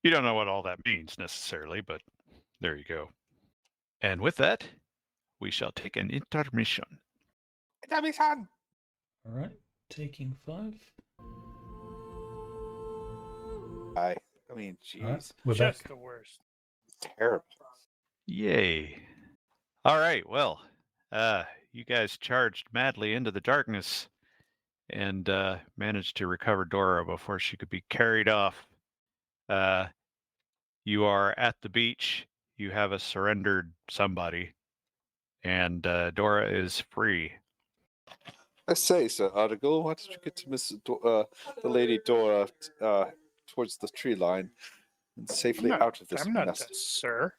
You don't know what all that means necessarily, but there you go. And with that, we shall take an intermission. Intermission! All right, taking 5. I mean, jeez. All right, we're just back. the worst. Terrible. Yay. All right, well, you guys charged madly into the darkness and managed to recover Dora before she could be carried off. You are at the beach. You have a surrendered somebody, and Dora is free. I say, Sir Article, why don't you get to the Lady Dora towards the tree line and safely out of this I'm not mess? that, sir.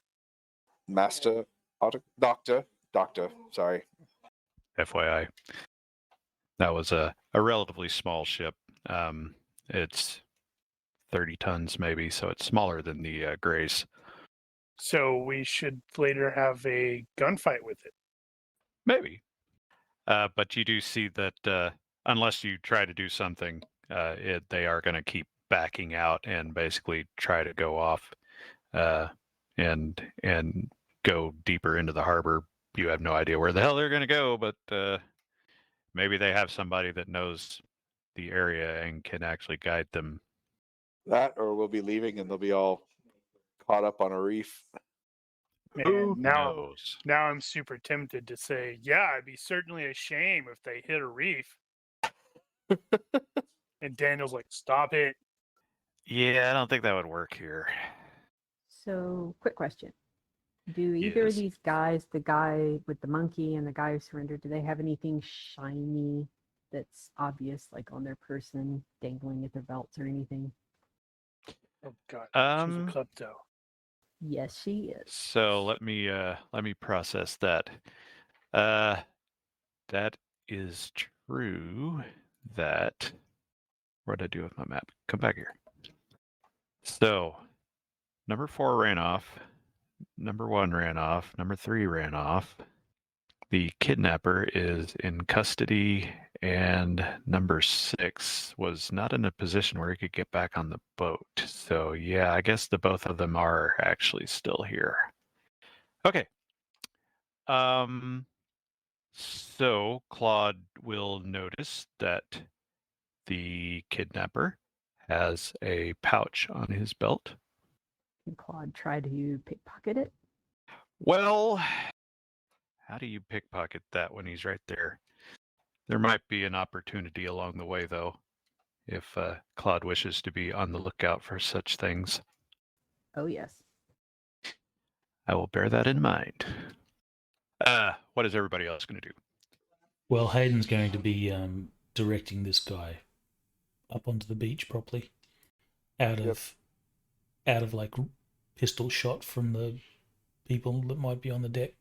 Master Doctor, sorry. FYI, that was a relatively small ship. It's 30 tons maybe, so it's smaller than the Grace. So we should later have a gunfight with it. Maybe. But you do see that unless you try to do something, they are going to keep backing out and basically try to go off and go deeper into the harbor. You have no idea where the hell they're going to go, but maybe they have somebody that knows the area and can actually guide them. That, or we'll be leaving and they'll be all caught up on a reef. Man, Who now knows? I'm super tempted to say, yeah, it'd be certainly a shame if they hit a reef. And Daniel's like, stop it. Yeah, I don't think that would work here. So, quick question. Do either of Yes. these guys, the guy with the monkey and the guy who surrendered, do they have anything shiny that's obvious, like on their person, dangling at their belts or anything? Oh, God. She's a klepto. Yes, she is. So let me process that. That is true. That what did I do with my map? Come back here. So number 4 ran off. Number 1 ran off. Number 3 ran off. The kidnapper is in custody, and number 6 was not in a position where he could get back on the boat. So yeah, I guess the both of them are actually still here. Okay. So Claude will notice that the kidnapper has a pouch on his belt. Can Claude try to pickpocket it? Well, how do you pickpocket that when he's right there? There might be an opportunity along the way, though, if Claude wishes to be on the lookout for such things. Oh, yes. I will bear that in mind. What is everybody else going to do? Well, Hayden's going to be directing this guy up onto the beach properly, out of like pistol shot from the people that might be on the deck.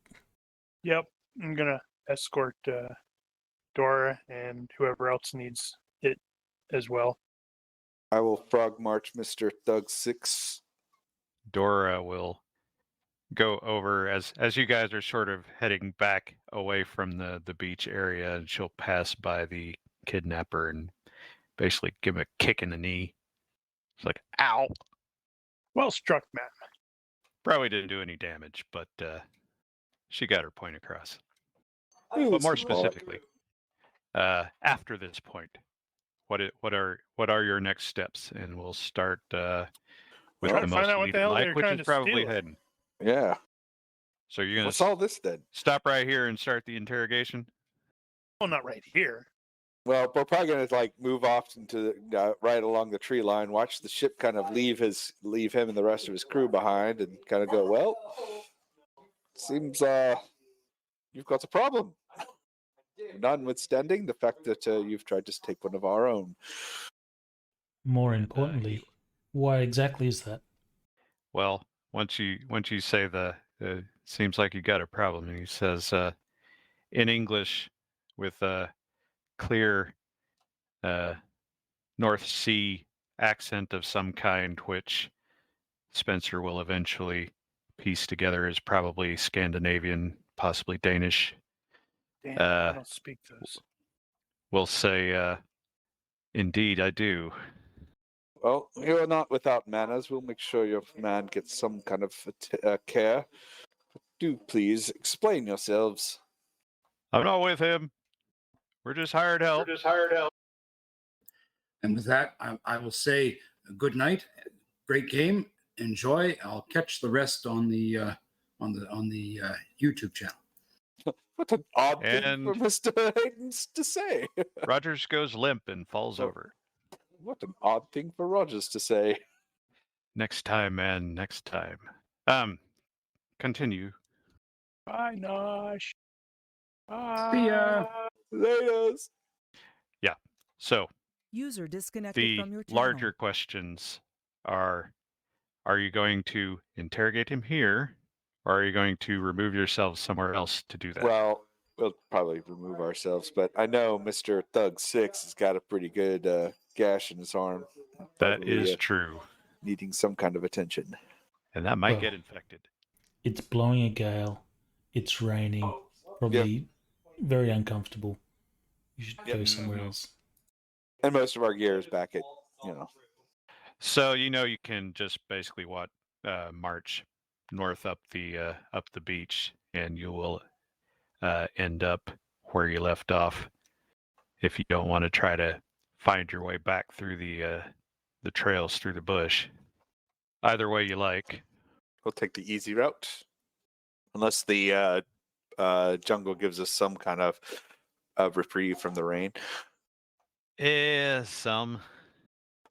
Yep. I'm going to escort Dora and whoever else needs it as well. I will frog march Mr. Thug 6. Dora will go over as you guys are sort of heading back away from the beach area, and she'll pass by the kidnapper and basically give him a kick in the knee. It's like, ow! Well struck, man. Probably didn't do any damage, but she got her point across. Ooh, But more it's small. specifically, after this point, what are your next steps? And we'll start with Try the to most find out what the immediate hell like, they're which trying is to probably steal. Hayden. Yeah. So you're gonna What's all this then? stop right here and start the interrogation. Well, not right here. Well, we're probably going to move off into right along the tree line, watch the ship kind of leave him and the rest of his crew behind, and kind of go, well, seems you've got a problem. Notwithstanding the fact that you've tried to take one of our own. More importantly, why exactly is that? Well, once you say seems like you got a problem, and he says in English with a clear North Sea accent of some kind, which Spencer will eventually piece together as probably Scandinavian, possibly Danish. Damn, I don't speak those. We'll say, indeed, I do. Well, you are not without manners. We'll make sure your man gets some kind of care. Do please explain yourselves. I'm not with him. We're just hired help. And with that, I will say good night. Great game. Enjoy. I'll catch the rest on the YouTube channel. What an odd thing And- for Mr. Hayden's to say. Rogers goes limp and falls Oh. over. What an odd thing for Rogers to say. Next time, man. Next time. Continue. Bye, Nosh. See ya. Laters. Yeah. So User disconnected the from your channel. larger questions are you going to interrogate him here, or are you going to remove yourselves somewhere else to do that? Well, we'll probably remove ourselves, but I know Mr. Thug 6 has got a pretty good gash in his arm. That Probably, is true. needing some kind of attention. And that might Well, get infected. It's blowing a gale. It's raining. Probably very uncomfortable. You should go Yep. somewhere else. And most of our gear is back at, So you can just basically march north up the beach, and you will end up where you left off. If you don't want to try to find your way back through the trails through the bush, either way you like. we'll take the easy route. Unless the jungle gives us some kind of reprieve from the rain. Some.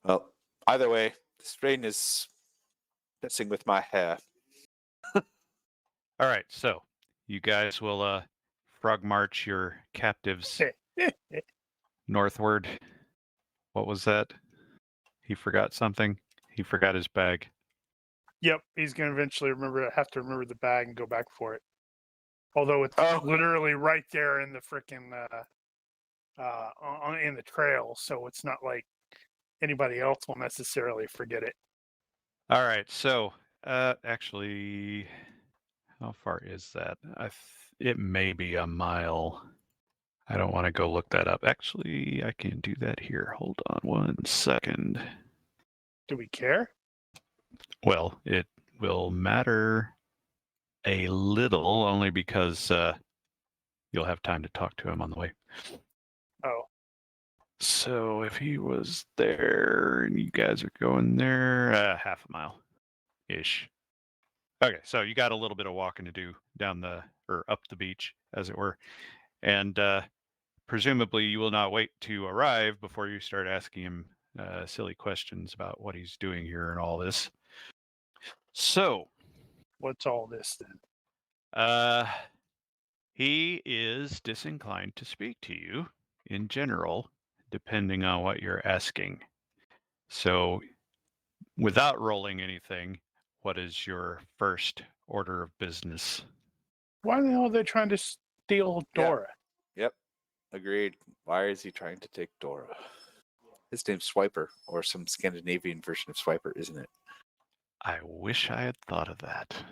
Well, either way, this rain is messing with my hair. All right, so you guys will frog march your captives northward. What was that? He forgot something. He forgot his bag. Yep, he's gonna eventually have to remember the bag and go back for it. Although it's Oh. literally right there in the frickin' in the trail, so it's not like anybody else will necessarily forget it. All right, so actually, how far is that? It may be a mile. I don't want to go look that up. Actually, I can do that here. Hold on 1 second. Do we care? Well, it will matter a little, only because you'll have time to talk to him on the way. Oh, So if he was there and you guys are going there, half a mile ish. Okay, so you got a little bit of walking to do up the beach, as it were. And presumably you will not wait to arrive before you start asking him silly questions about what he's doing here and all this. So, what's all this then? he is disinclined to speak to you in general, depending on what you're asking. So, without rolling anything, what is your first order of business? Why the hell are they trying to steal Yeah. Dora? Yep, agreed. Why is he trying to take Dora? His name's Swiper, or some Scandinavian version of Swiper, isn't it? I wish I had thought of that.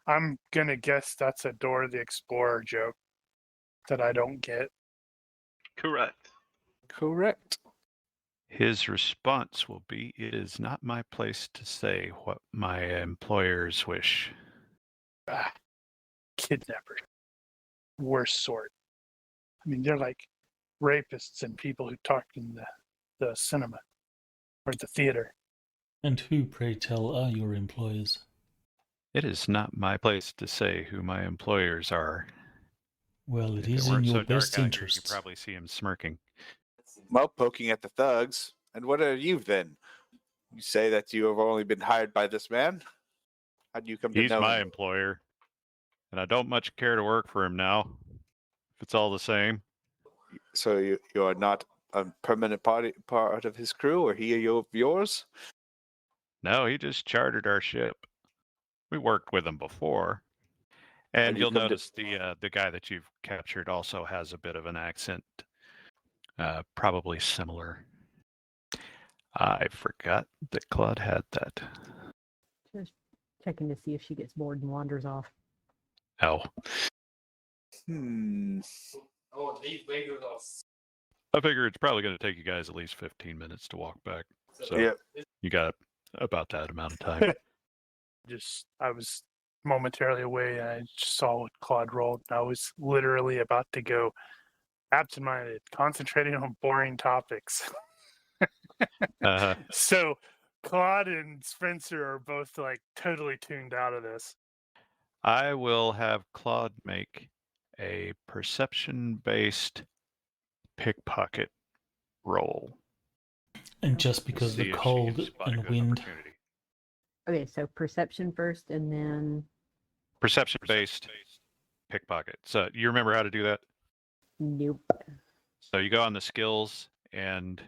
I'm gonna guess that's a Dora the Explorer joke that I don't get. Correct. Correct. His response will be, "It is not my place to say what my employers wish." Ah, kidnappers. Worst sort. I mean, they're like rapists and people who talk in the cinema or the theater. And who, pray tell, are your employers? It is not my place to say who my employers are. Well, it If is it in weren't your so dark best out here, you interests. could probably see him smirking. Well, poking at the thugs. And what are you then? You say that you have only been hired by this man? How do you come to He's know my him? employer, and I don't much care to work for him now, if it's all the same. So you are not a permanent part of his crew, or he of yours? No, he just chartered our ship. We worked with him before. And do you you'll come to- notice the guy that you've captured also has a bit of an accent, probably similar. I forgot that Claude had that. Just checking to see if she gets bored and wanders off. Oh, I figure it's probably going to take you guys at least 15 minutes to walk back. So Yeah. you got about that amount of time. I was momentarily away and I just saw what Claude rolled. And I was literally about to go absent-minded, concentrating on boring topics. So Claude and Spencer are both like totally tuned out of this. I will have Claude make a perception-based pickpocket roll. And just because See the if she can cold spot a and good wind opportunity. Okay, so perception first, and then Perception-based pickpocket. So you remember how to do that? nope. So you go on the skills and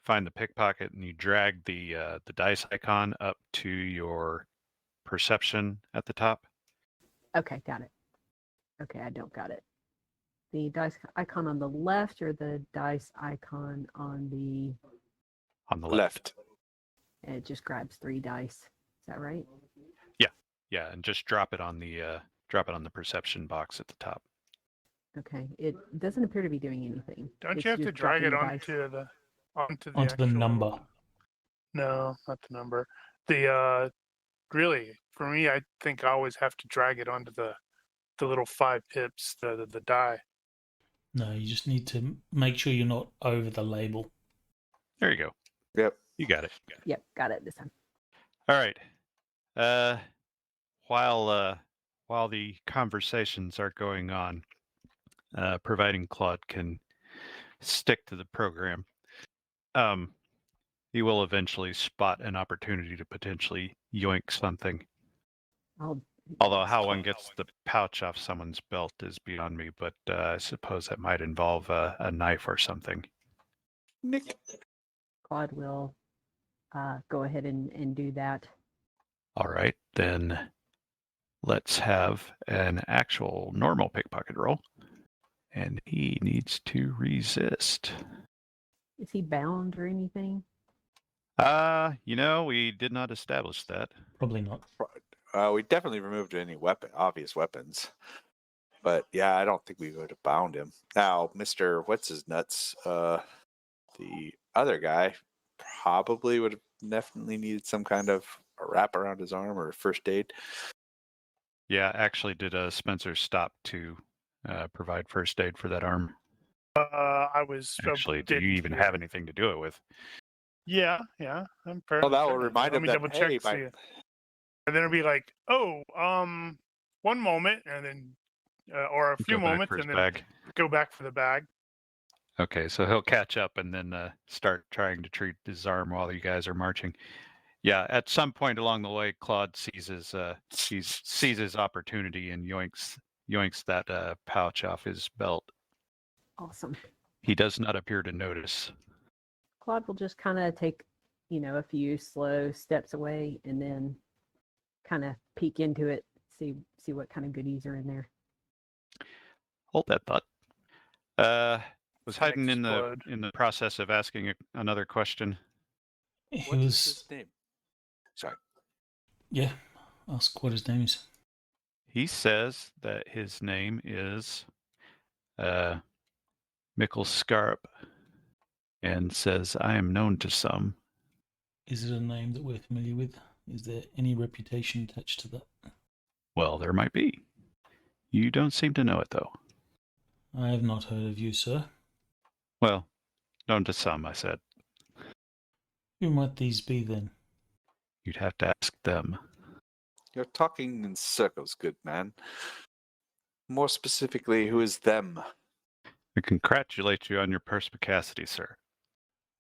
find the pickpocket, and you drag the dice icon up to your perception at the top. Okay, got it. Okay, I don't got it. The dice icon on the left or the dice icon on the... On the left. And it just grabs 3 dice. Is that right? Yeah, and just drop it on the perception box at the top. Okay, it doesn't appear to be doing anything. Don't It's you have to just drag it dropping dice. onto the Onto the actual- number. No, not the number. The really, for me, I think I always have to drag it onto the little 5 pips, the die. No, you just need to make sure you're not over the label. There you go. Yep. You got it. Yep, got it this time. All right. While the conversations are going on, providing Claude can stick to the program, he will eventually spot an opportunity to potentially yoink something. Although how one gets the pouch off someone's belt is beyond me, but I suppose that might involve a knife or something. Nick. Claude will go ahead and do that. All right, then let's have an actual normal pickpocket roll. And he needs to resist. Is he bound or anything? We did not establish that. Probably not. We definitely removed any obvious weapons. But yeah, I don't think we would have bound him. Now, Mr. What's his nuts, the other guy probably would have definitely needed some kind of a wrap around his arm or first aid. Yeah, actually, did Spencer stop to provide first aid for that arm? I was Actually, do you even have anything to do it with? Yeah, I'm fairly Well, that will certain. remind Let him me that, double check. hey, See it. And then it'll be like, oh, one moment, and then, or a few Go back moments, for his and then bag. go back for the bag. Okay, so he'll catch up and then start trying to treat his arm while you guys are marching. Yeah, at some point along the way, Claude sees his opportunity and yoinks that pouch off his belt. Awesome. He does not appear to notice. Claude will just kind of take, a few slow steps away and then kind of peek into it, see what kind of goodies are in there. Hold that thought. Was Hayden in Explode. the process of asking another question? He What is was, his name? Sorry. yeah, ask what his name is. He says that his name is Mikkel Scarp, and says, I am known to some. Is it a name that we're familiar with? Is there any reputation attached to that? Well, there might be. You don't seem to know it, though. I have not heard of you, sir. Well, known to some, I said. Who might these be, then? You'd have to ask them. You're talking in circles, good man. More specifically, who is them? I congratulate you on your perspicacity, sir.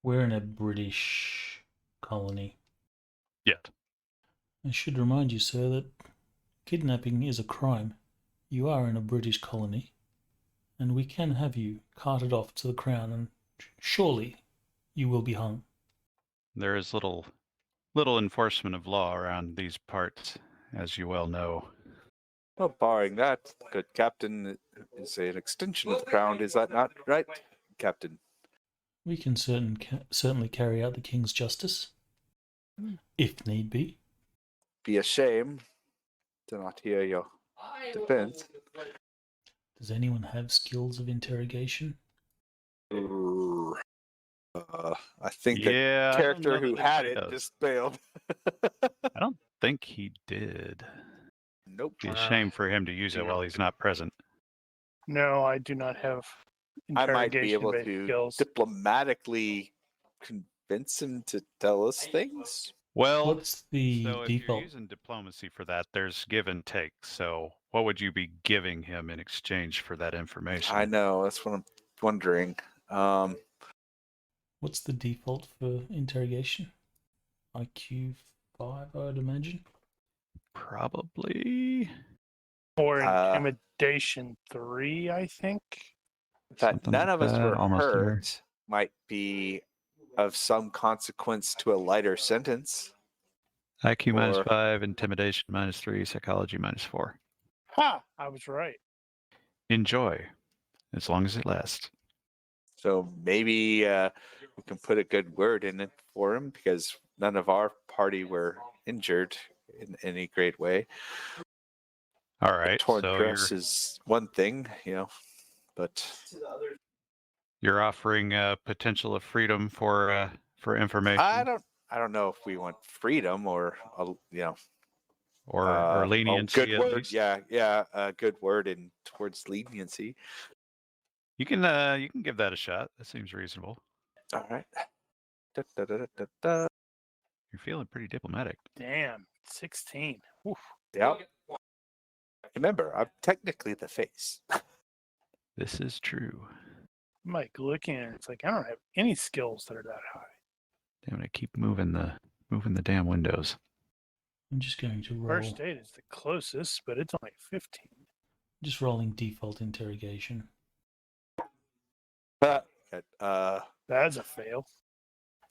We're in a British colony. Yet. I should remind you, sir, that kidnapping is a crime. You are in a British colony, and we can have you carted off to the Crown, and surely you will be hung. There is little enforcement of law around these parts, as you well know. Well, barring that, good captain is an extension of the crown. Is that not right, Captain? We can certainly carry out the King's justice, if need be. Be a shame to not hear your defense. Does anyone have skills of interrogation? I think the Yeah, I don't character know who that had he it does. just failed. I don't think he did. Nope. Be a shame for him to use it while he's not present. No, I do not have I might be able interrogation-based to skills. diplomatically convince him to tell us things. Well, What's the so if you're default? using diplomacy for that, there's give and take. So what would you be giving him in exchange for that information? I know, that's what I'm wondering. What's the default for interrogation? IQ 5, I would imagine. Probably. Or Uh, intimidation 3, I think. In fact, Something none like of us that, were almost there. hurt. Might be of some consequence to a lighter sentence. IQ Or- -5, intimidation -3, psychology -4. Ha! I was right. Enjoy, as long as it lasts. So maybe we can put a good word in it for him because none of our party were injured in any great way. All A right, torn so dress is one thing, but you're offering potential of freedom for information I don't know if we want freedom or or a leniency good at word. least. Yeah, a good word in towards leniency. You can give that a shot. That seems reasonable. All right. Da, da, da, da, da, da. You're feeling pretty diplomatic. Damn, 16. Oof. Yep. Remember, I'm technically the face. This is true. I'm like looking at it. It's like I don't have any skills that are that high. Damn it, I keep moving the damn windows. I'm just going to roll. First aid is the closest, but it's only 15. Just rolling default interrogation. That's a fail.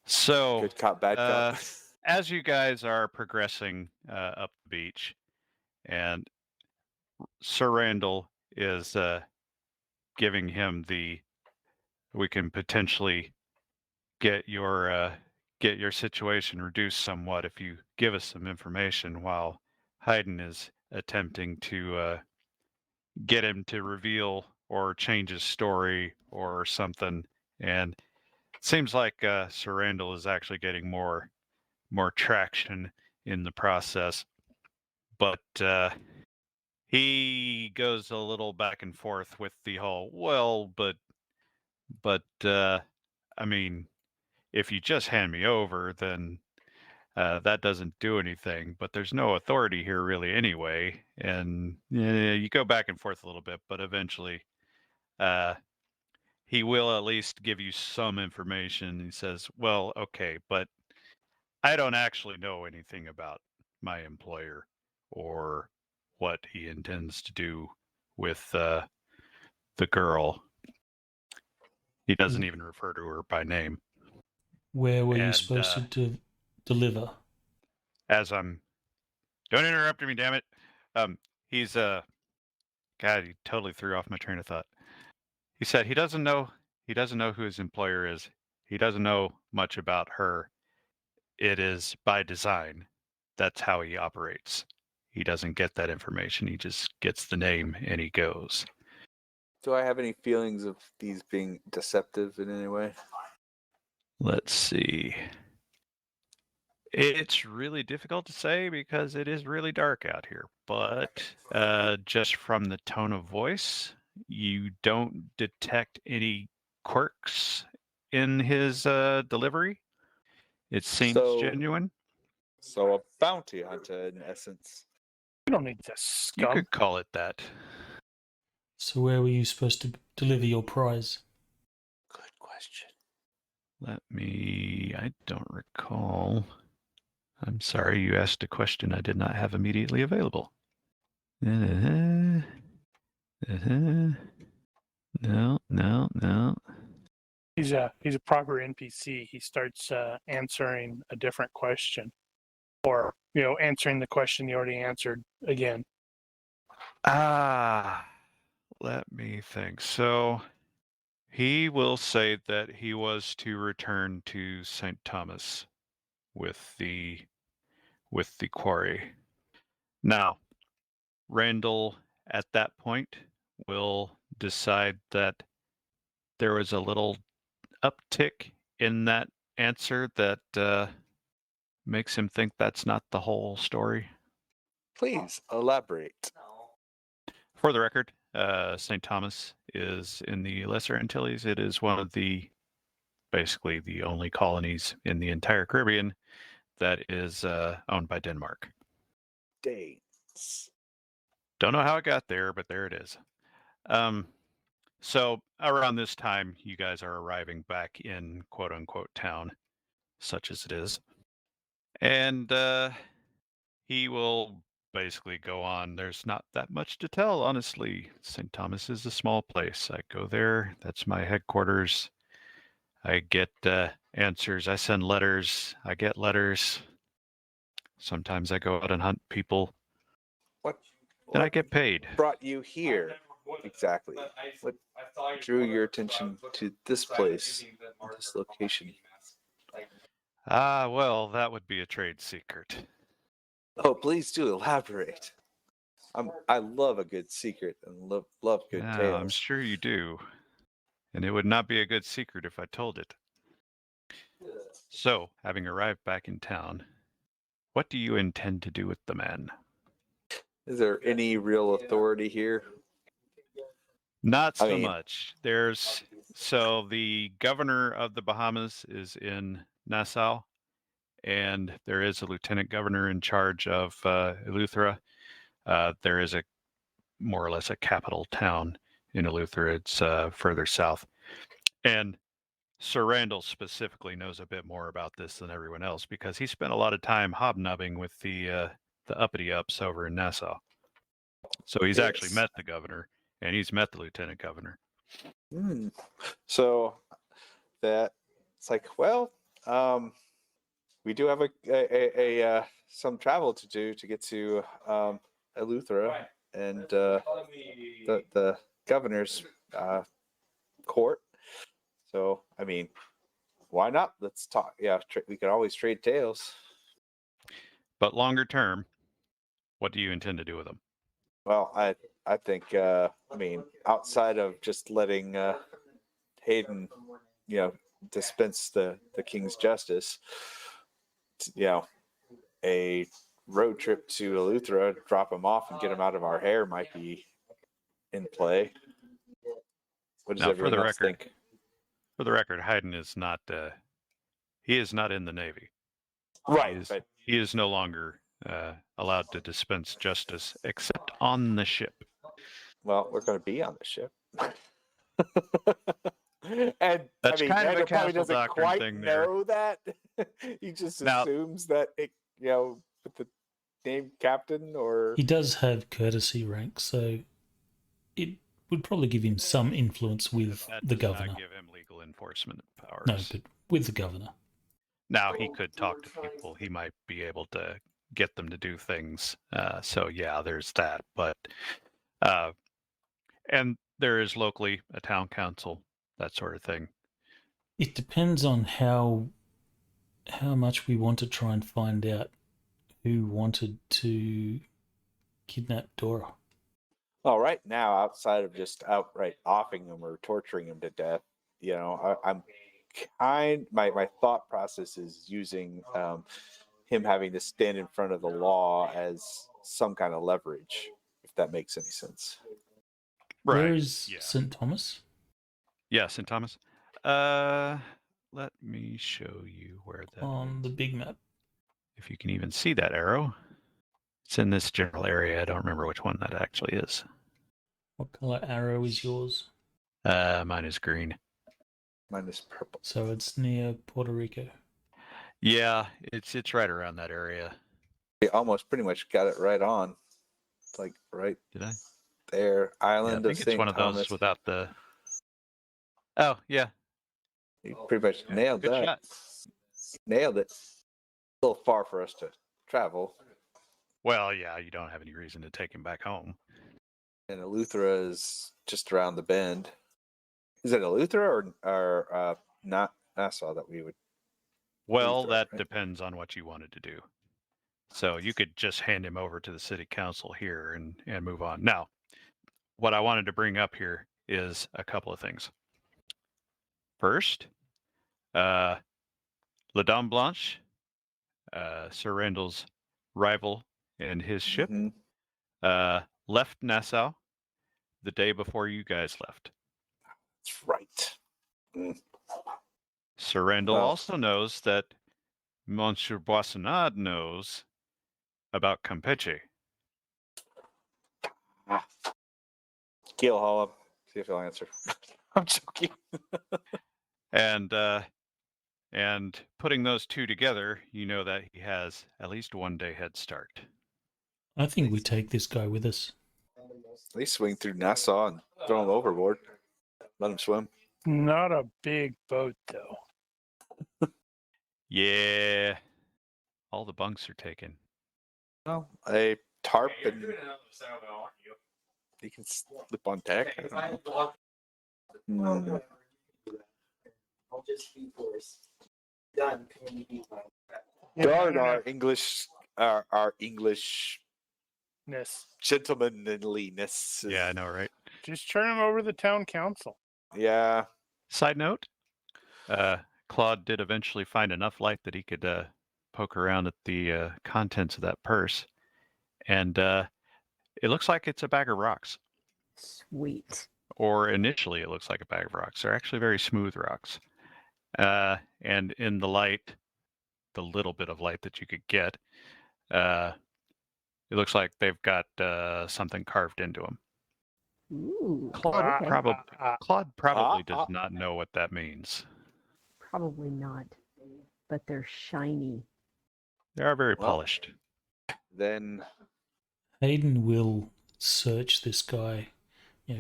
So, Good cop, bad cop. as you guys are progressing up the beach, and Sir Randall is giving him we can potentially get your situation reduced somewhat if you give us some information, while Haydn is attempting to get him to reveal or change his story or something. And it seems like Sir Randall is actually getting more traction in the process, but he goes a little back and forth with the whole, well, but I mean, if you just hand me over, then that doesn't do anything. But there's no authority here really anyway. And you go back and forth a little bit, but eventually he will at least give you some information. He says, well, okay, but I don't actually know anything about my employer or what he intends to do with the girl. He doesn't even refer to her by name. Where were you And, supposed to deliver? As don't interrupt me, damn it. He's God, he totally threw off my train of thought. He said he doesn't know who his employer is. He doesn't know much about her. It is by design. That's how he operates. He doesn't get that information. He just gets the name and he goes. Do I have any feelings of these being deceptive in any way? Let's see. It's really difficult to say because it is really dark out here. But just from the tone of voice, you don't detect any quirks in his delivery. It seems genuine. So a bounty hunter, in essence. We don't need this You scum. could call it that. So where were you supposed to deliver your prize? Good question. I don't recall. I'm sorry, you asked a question I did not have immediately available. No. He's a proper NPC. He starts answering a different question, or answering the question he already answered again. Let me think. So he will say that he was to return to St. Thomas with the quarry. Now, Randall at that point will decide that there was a little uptick in that answer that makes him think that's not the whole story. Please elaborate. For the record, St. Thomas is in the Lesser Antilles. It is one of basically the only colonies in the entire Caribbean that is owned by Denmark. Dates. Don't know how it got there, but there it is. So around this time, you guys are arriving back in quote unquote town, such as it is. And he will basically go on. There's not that much to tell, honestly. St. Thomas is a small place. I go there. That's my headquarters. I get answers. I send letters. I get letters. Sometimes I go out and hunt people. What Then I get paid. brought you here exactly? What drew your attention to this place, this location? Ah, well, that would be a trade secret. Oh, please do elaborate. I love a good secret and love good Yeah, tales. I'm sure you do. And it would not be a good secret if I told it. So, having arrived back in town, what do you intend to do with the man? Is there any real authority here? Not I so mean- much. So the governor of the Bahamas is in Nassau, and there is a lieutenant governor in charge of Eleuthera. There is a more or less a capital town in Eleuthera. It's further south, and Sir Randall specifically knows a bit more about this than everyone else because he spent a lot of time hobnobbing with the uppity ups over in Nassau. So he's actually Yes. met the governor, and he's met the lieutenant governor. So that it's like, well, we do have a some travel to do to get to Eleuthera and the governor's court. So I mean, why not? Let's talk. Yeah, we could always trade tales. But longer term, what do you intend to do with them? Well, I think I mean, outside of just letting Hayden, dispense the king's justice, a road trip to Eleuthera, drop him off and get him out of our hair might be in play. What does Now, everyone else think? For the record, Hayden is not. He is not in the Navy. Right, but He is no longer allowed to dispense justice except on the ship. well, we're going to be on the ship. And That's I mean, kind of a Xander probably castle doesn't doctrine quite thing there. know that. He just Now- assumes that it, with the name captain or He does have courtesy rank, so it would probably give him some influence with That the does governor. not give him legal enforcement powers. No, but with the governor. Now he could talk to people. He might be able to get them to do things. So yeah, there's that. But and there is locally a town council, that sort of thing. It depends on how much we want to try and find out who wanted to kidnap Dora. well, right now, outside of just outright offing him or torturing him to death, I'm my thought process is using him having to stand in front of the law as some kind of leverage, if that makes any sense. Where is Yeah. St. Thomas? Yeah, St. Thomas. Let me show you where that On the big map. if you can even see that arrow. It's in this general area. I don't remember which one that actually is. What color arrow is yours? Mine is green. Mine is purple. So it's near Puerto Rico. Yeah, it's right around that area. We almost pretty much got it right on. It's like right Did I? there, Yeah, I island think of it's St. one of Thomas. those without the. Oh yeah, You pretty much nailed good that. shot. Nailed it. A little far for us to travel. Well, yeah, you don't have any reason to take him back home. And Eleuthera is just around the bend. Is it Eleuthera or not Nassau that we would? Well, Eleuthera, that right? depends on what you wanted to do. So you could just hand him over to the city council here and move on. Now, what I wanted to bring up here is a couple of things. First, La Dame Blanche, Sir Randall's rival and his ship, Mhm. left Nassau the day before you guys left. That's right. Mm. Sir Randall Well- also knows that Monsieur Boissonade knows about Campeche. Keel haul up. See if he'll answer. I'm joking. And And putting those two together, you know that he has at least 1 day head start. I think we take this guy with us. At least swing through Nassau and throw him overboard. Let him swim. Not a big boat, though. Yeah. All the bunks are taken. Well, a tarp and he can slip on deck. I don't know. Darn our English Ness. gentlemanliness. Yeah, I know, right? Just turn him over to the town council. Yeah. Side note, Claude did eventually find enough light that he could poke around at the contents of that purse. And it looks like it's a bag of rocks. Sweet. Or initially it looks like a bag of rocks. They're actually very smooth rocks. And in the light, the little bit of light that you could get, it looks like they've got something carved into them. Ooh. Claude okay. probably does not know what that means. Probably not, but they're shiny. They are very Well, polished. Then Hayden will search this guy,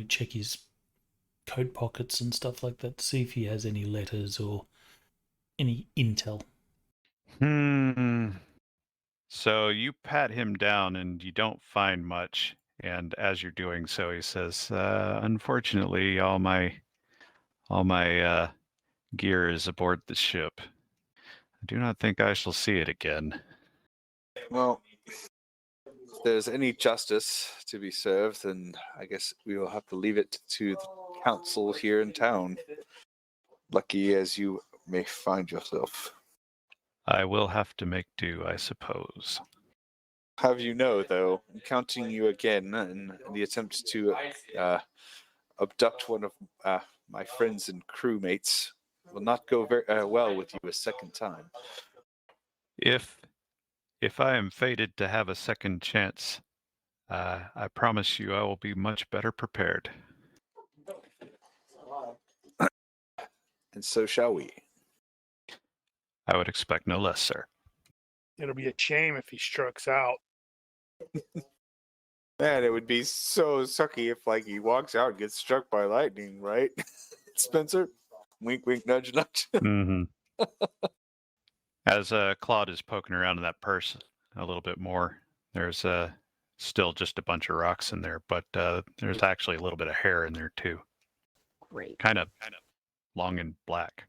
check his coat pockets and stuff like that to see if he has any letters or any intel. So you pat him down and you don't find much. And as you're doing so, he says, unfortunately, all my gear is aboard the ship. I do not think I shall see it again. well, if there's any justice to be served, then I guess we will have to leave it to the council here in town. Lucky as you may find yourself. I will have to make do, I suppose. Have you know, though, counting you again in the attempt to abduct one of my friends and crewmates will not go very well with you a second time. If I am fated to have a second chance, I promise you I will be much better prepared. And so shall we. I would expect no less, sir. It'll be a shame if he strikes out. Man, it would be so sucky if, like, he walks out and gets struck by lightning, right? Spencer? Wink, wink, nudge, nudge. Mm-hmm. As Claude is poking around in that purse a little bit more, there's still just a bunch of rocks in there, but there's actually a little bit of hair in there too. Great. Kind of long and black.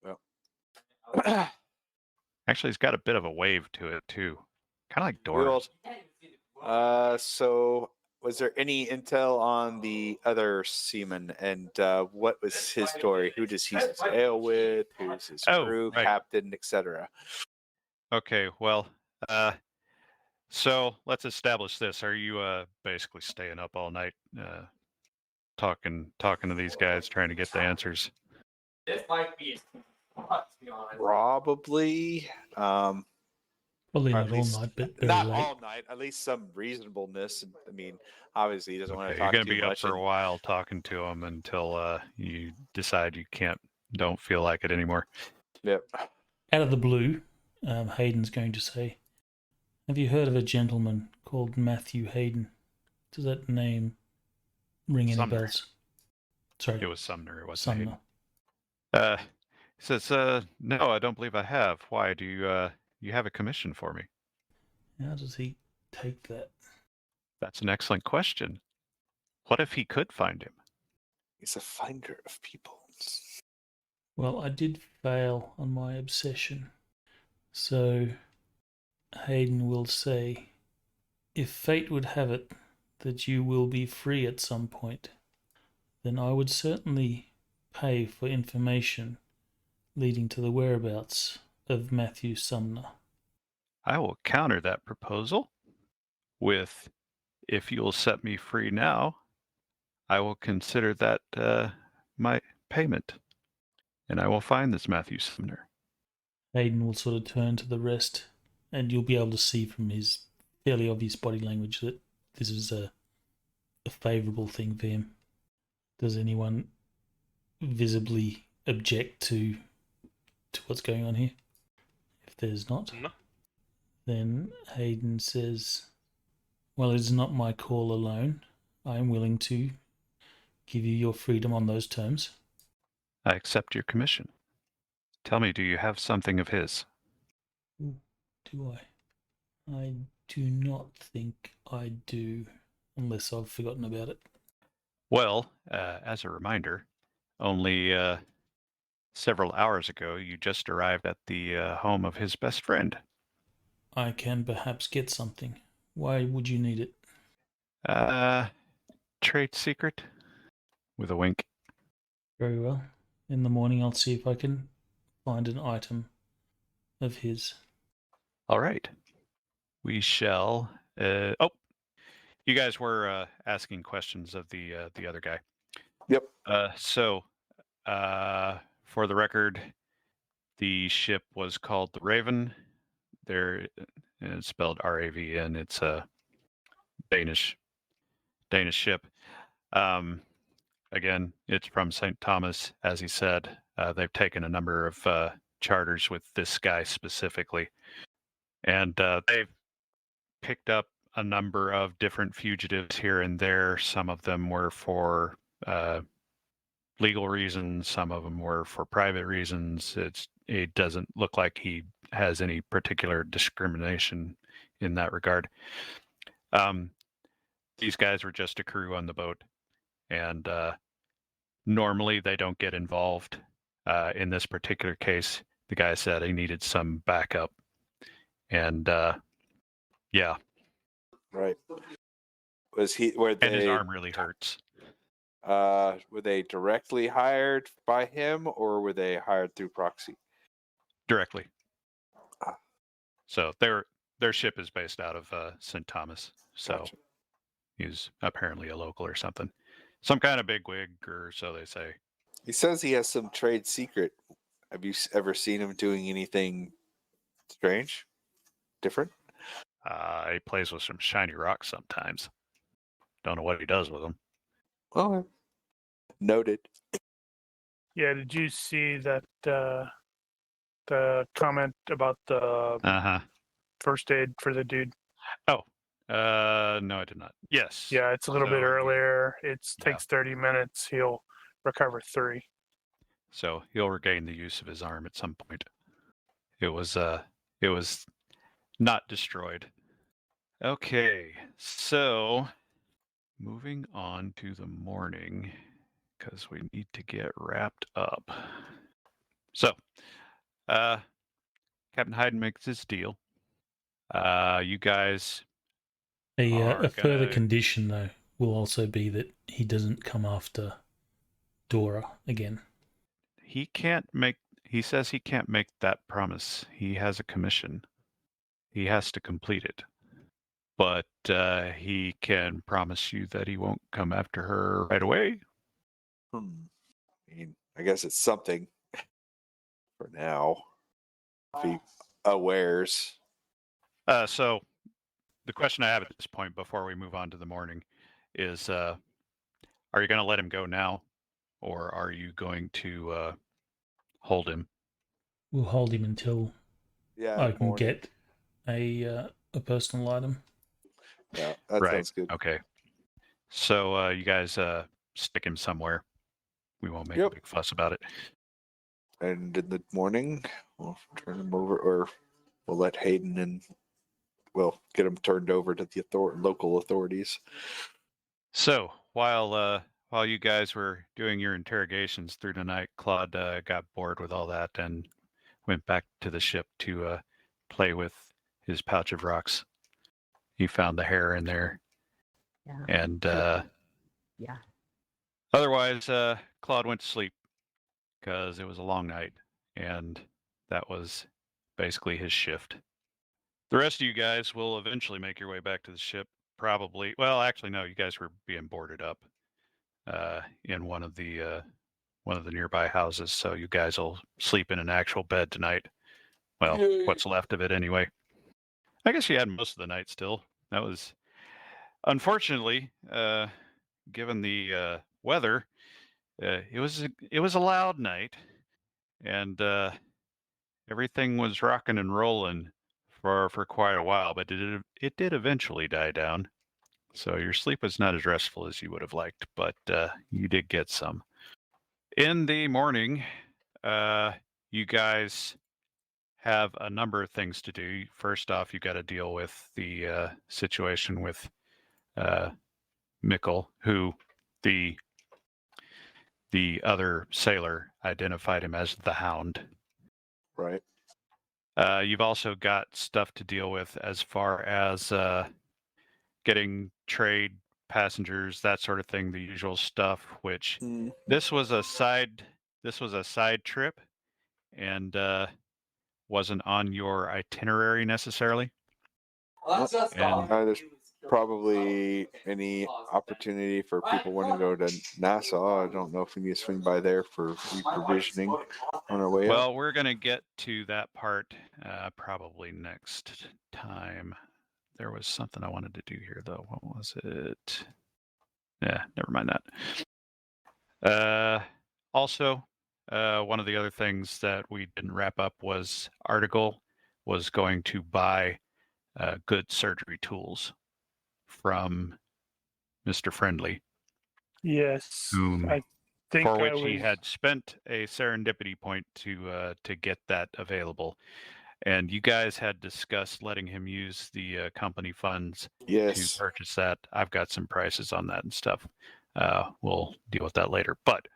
Well. Actually, it's got a bit of a wave to it too. Kind of like Dora's. So was there any intel on the other seaman, and what was his story? Who does he sail with? Who's his crew, right. captain, etc.? Okay, well, so let's establish this. Are you basically staying up all night, talking to these guys, trying to get the answers? This might be Probably. Probably Or not at all least- night, but very Not late. all night, at least some reasonableness. I mean, obviously he doesn't want to Okay, talk you're gonna too be up much. for a while talking to them until you decide you don't feel like it anymore. Yep. Out of the blue, Hayden's going to say, have you heard of a gentleman called Matthew Hayden? Does that name ring any Sumner. bells? Sorry, It was Sumner. It wasn't Hayden. Sumner. He says, no, I don't believe I have. Why? Do you have a commission for me? How does he take that? That's an excellent question. What if he could find him? He's a finder of people. Well, I did fail on my obsession. So, Hayden will say, if fate would have it that you will be free at some point, then I would certainly pay for information leading to the whereabouts of Matthew Sumner. I will counter that proposal with, if you will set me free now, I will consider that my payment, and I will find this Matthew Sumner. Hayden will sort of turn to the rest, and you'll be able to see from his fairly obvious body language that this is a favourable thing for him. Does anyone visibly object to to what's going on here? If there's not, No. then Hayden says, well, it is not my call alone. I am willing to give you your freedom on those terms. I accept your commission. Tell me, do you have something of his? Do I? I do not think I do, unless I've forgotten about it. Well, as a reminder, only several hours ago, you just arrived at the home of his best friend. I can perhaps get something. Why would you need it? Trade secret? With a wink. Very well. In the morning, I'll see if I can find an item of his. All right. We shall. Oh, you guys were asking questions of the other guy. Yep. So, for the record, the ship was called the Raven. It's spelled RAVN. It's a Danish ship. Again, it's from St. Thomas, as he said. They've taken a number of charters with this guy specifically, and they've picked up a number of different fugitives here and there. Some of them were for legal reasons. Some of them were for private reasons. It doesn't look like he has any particular discrimination in that regard. These guys were just a crew on the boat, and normally they don't get involved. In this particular case, the guy said he needed some backup, and yeah. Right. Was he? Were And his they? arm really hurts. Were they directly hired by him, or were they hired through proxy? Directly. Ah. So their ship is based out of St. Thomas. So Gotcha. he's apparently a local or something. Some kind of bigwig, or so they say. He says he has some trade secret. Have you ever seen him doing anything strange, different? He plays with some shiny rocks sometimes. Don't know what he does with them. Oh, noted. Yeah, did you see that the comment about the Uh-huh. first aid for the dude? Oh, no, I did not. Yes. Yeah, it's a little bit So, earlier. It yeah. takes 30 minutes. He'll recover 3. So he'll regain the use of his arm at some point. It was not destroyed. Okay, so moving on to the morning, because we need to get wrapped up. So, Captain Hyden makes his deal. You guys A further gonna- condition, though, will also be that he doesn't come after Dora again. he says he can't make that promise. He has a commission. He has to complete it. But he can promise you that he won't come after her right away. I mean, I guess it's something for now. If he awares. So the question I have at this point before we move on to the morning is, are you going to let him go now, or are you going to hold him? We'll hold him until Yeah, I can morning. get a personal item. Yeah, that Right. sounds good. Okay. So you guys stick him somewhere. We won't make Yep. a big fuss about it. And in the morning, we'll turn him over, or we'll let Hayden and we'll get him turned over to the local authorities. So while you guys were doing your interrogations through the night, Claude got bored with all that and went back to the ship to play with his pouch of rocks. He found the hair in there, Yeah. and Yeah. otherwise, Claude went to sleep because it was a long night, and that was basically his shift. The rest of you guys will eventually make your way back to the ship. Probably. Well, actually, no. You guys were being boarded up in one of the nearby houses, so you guys will sleep in an actual bed tonight. Well, Yay. what's left of it anyway. I guess you had most of the night still. That was, unfortunately, given the weather, it was a loud night, and everything was rocking and rolling for quite a while, but it did eventually die down. So your sleep was not as restful as you would have liked, but you did get some. In the morning, you guys have a number of things to do. First off, you got to deal with the situation with Mickle, who the other sailor identified him as the Hound. Right. You've also got stuff to deal with as far as getting trade passengers, that sort of thing, the usual stuff. Which this was a side trip, and wasn't on your itinerary necessarily. Well, that's just And- There's probably any opportunity for people wanting to go to Nassau. I don't know if we need to swing by there for reprovisioning on our way out. Well, we're going to get to that part probably next time. There was something I wanted to do here, though. What was it? Yeah, never mind that. Also, one of the other things that we didn't wrap up was Article was going to buy good surgery tools from Mr. Friendly, Yes, whom I think for I which he was. had spent a serendipity point to get that available. And you guys had discussed letting him use the company funds Yes. to purchase that. I've got some prices on that and stuff. We'll deal with that later. But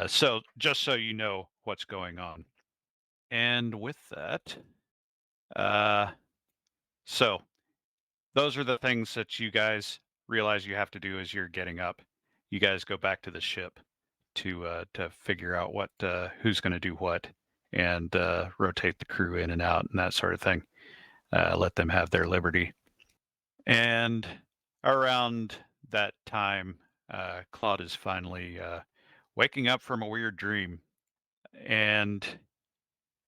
so just so you know what's going on. And with that, so those are the things that you guys realize you have to do as you're getting up. You guys go back to the ship to figure out what who's going to do what, and rotate the crew in and out and that sort of thing. Let them have their liberty. And around that time, Claude is finally waking up from a weird dream, and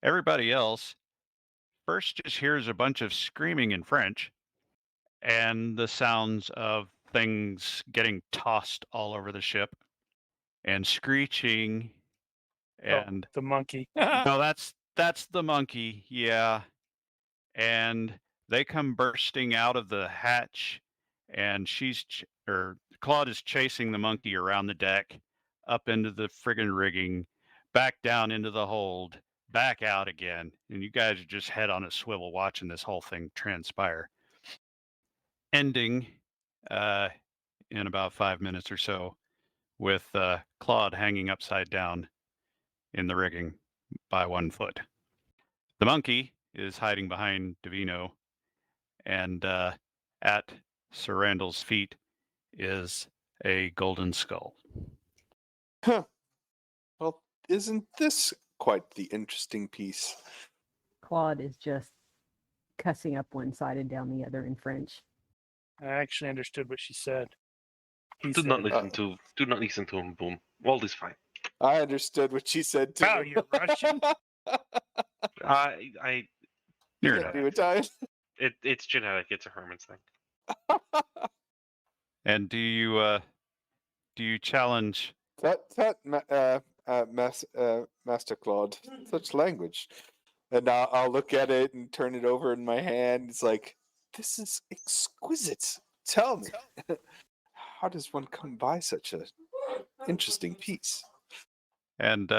everybody else first just hears a bunch of screaming in French and the sounds of things getting tossed all over the ship and screeching. And the monkey. no, that's the monkey, yeah. And they come bursting out of the hatch, and Claude is chasing the monkey around the deck, up into the friggin' rigging, back down into the hold, back out again, and you guys are just head on a swivel watching this whole thing transpire. Ending in about 5 minutes or so with Claude hanging upside down in the rigging by 1 foot. The monkey is hiding behind Davino, and at Sir Randall's feet is a golden skull. Huh. Well, isn't this quite the interesting piece? Claude is just cussing up one side and down the other in French. I actually understood what she said. He Do not said, listen to him, Boom. World is fine. I understood what she said too. "Wow, you're Russian." I You're Yeah, not. you Italian? it's genetic. It's a Herman's thing. And do you challenge? Master Claude, such language. And I'll look at it and turn it over in my hand. It's like, this is exquisite. Tell me, how does one come by such a interesting piece? And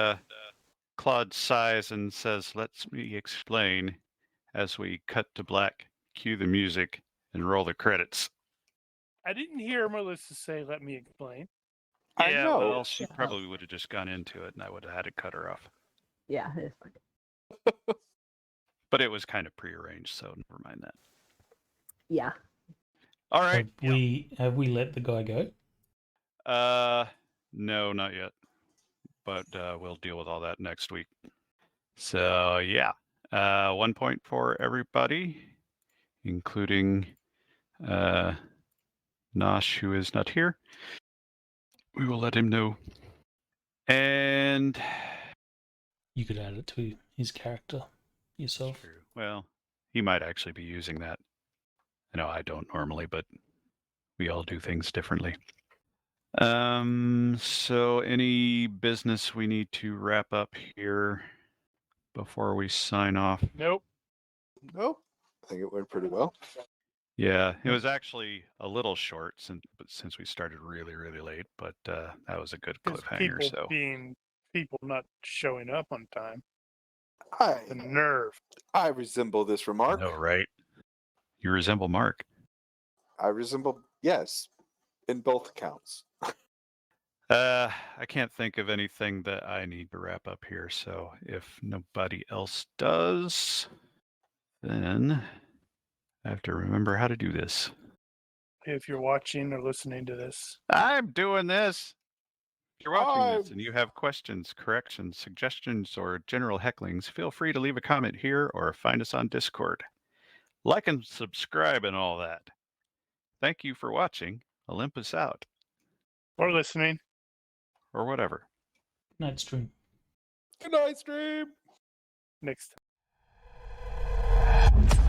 Claude sighs and says, "Let me explain." As we cut to black, cue the music, and roll the credits. I didn't hear Melissa say, "Let me explain." I Yeah, know. well, she Yeah. probably would have just gone into it, and I would have had to cut her off. Yeah, it's fine. But it was kind of prearranged, so never mind that. Yeah. All right. Have we let the guy go? No, not yet. But we'll deal with all that next week. So yeah, 1 point for everybody, including Nosh, who is not here. We will let him know. And You could add it to his character yourself. true. Well, he might actually be using that. I know I don't normally, but we all do things differently. So any business we need to wrap up here? before we sign off? Nope. Nope. I think it went pretty well. Yeah, it was actually a little short since we started really, really late, but that was a good Because cliffhanger. people So being people not showing up on time. I The nerve. I resemble this remark. I know, right? You resemble Mark. I resemble, yes, in both accounts. I can't think of anything that I need to wrap up here. So if nobody else does, then I have to remember how to do this. If you're watching or listening to this, I'm doing this. If you're watching this and you have questions, corrections, suggestions, or general hecklings, feel free to leave a comment here or find us on Discord. Like and subscribe and all that. Thank you for watching. Olympus out. or listening. Or whatever. Night stream. Good night, stream. Next time.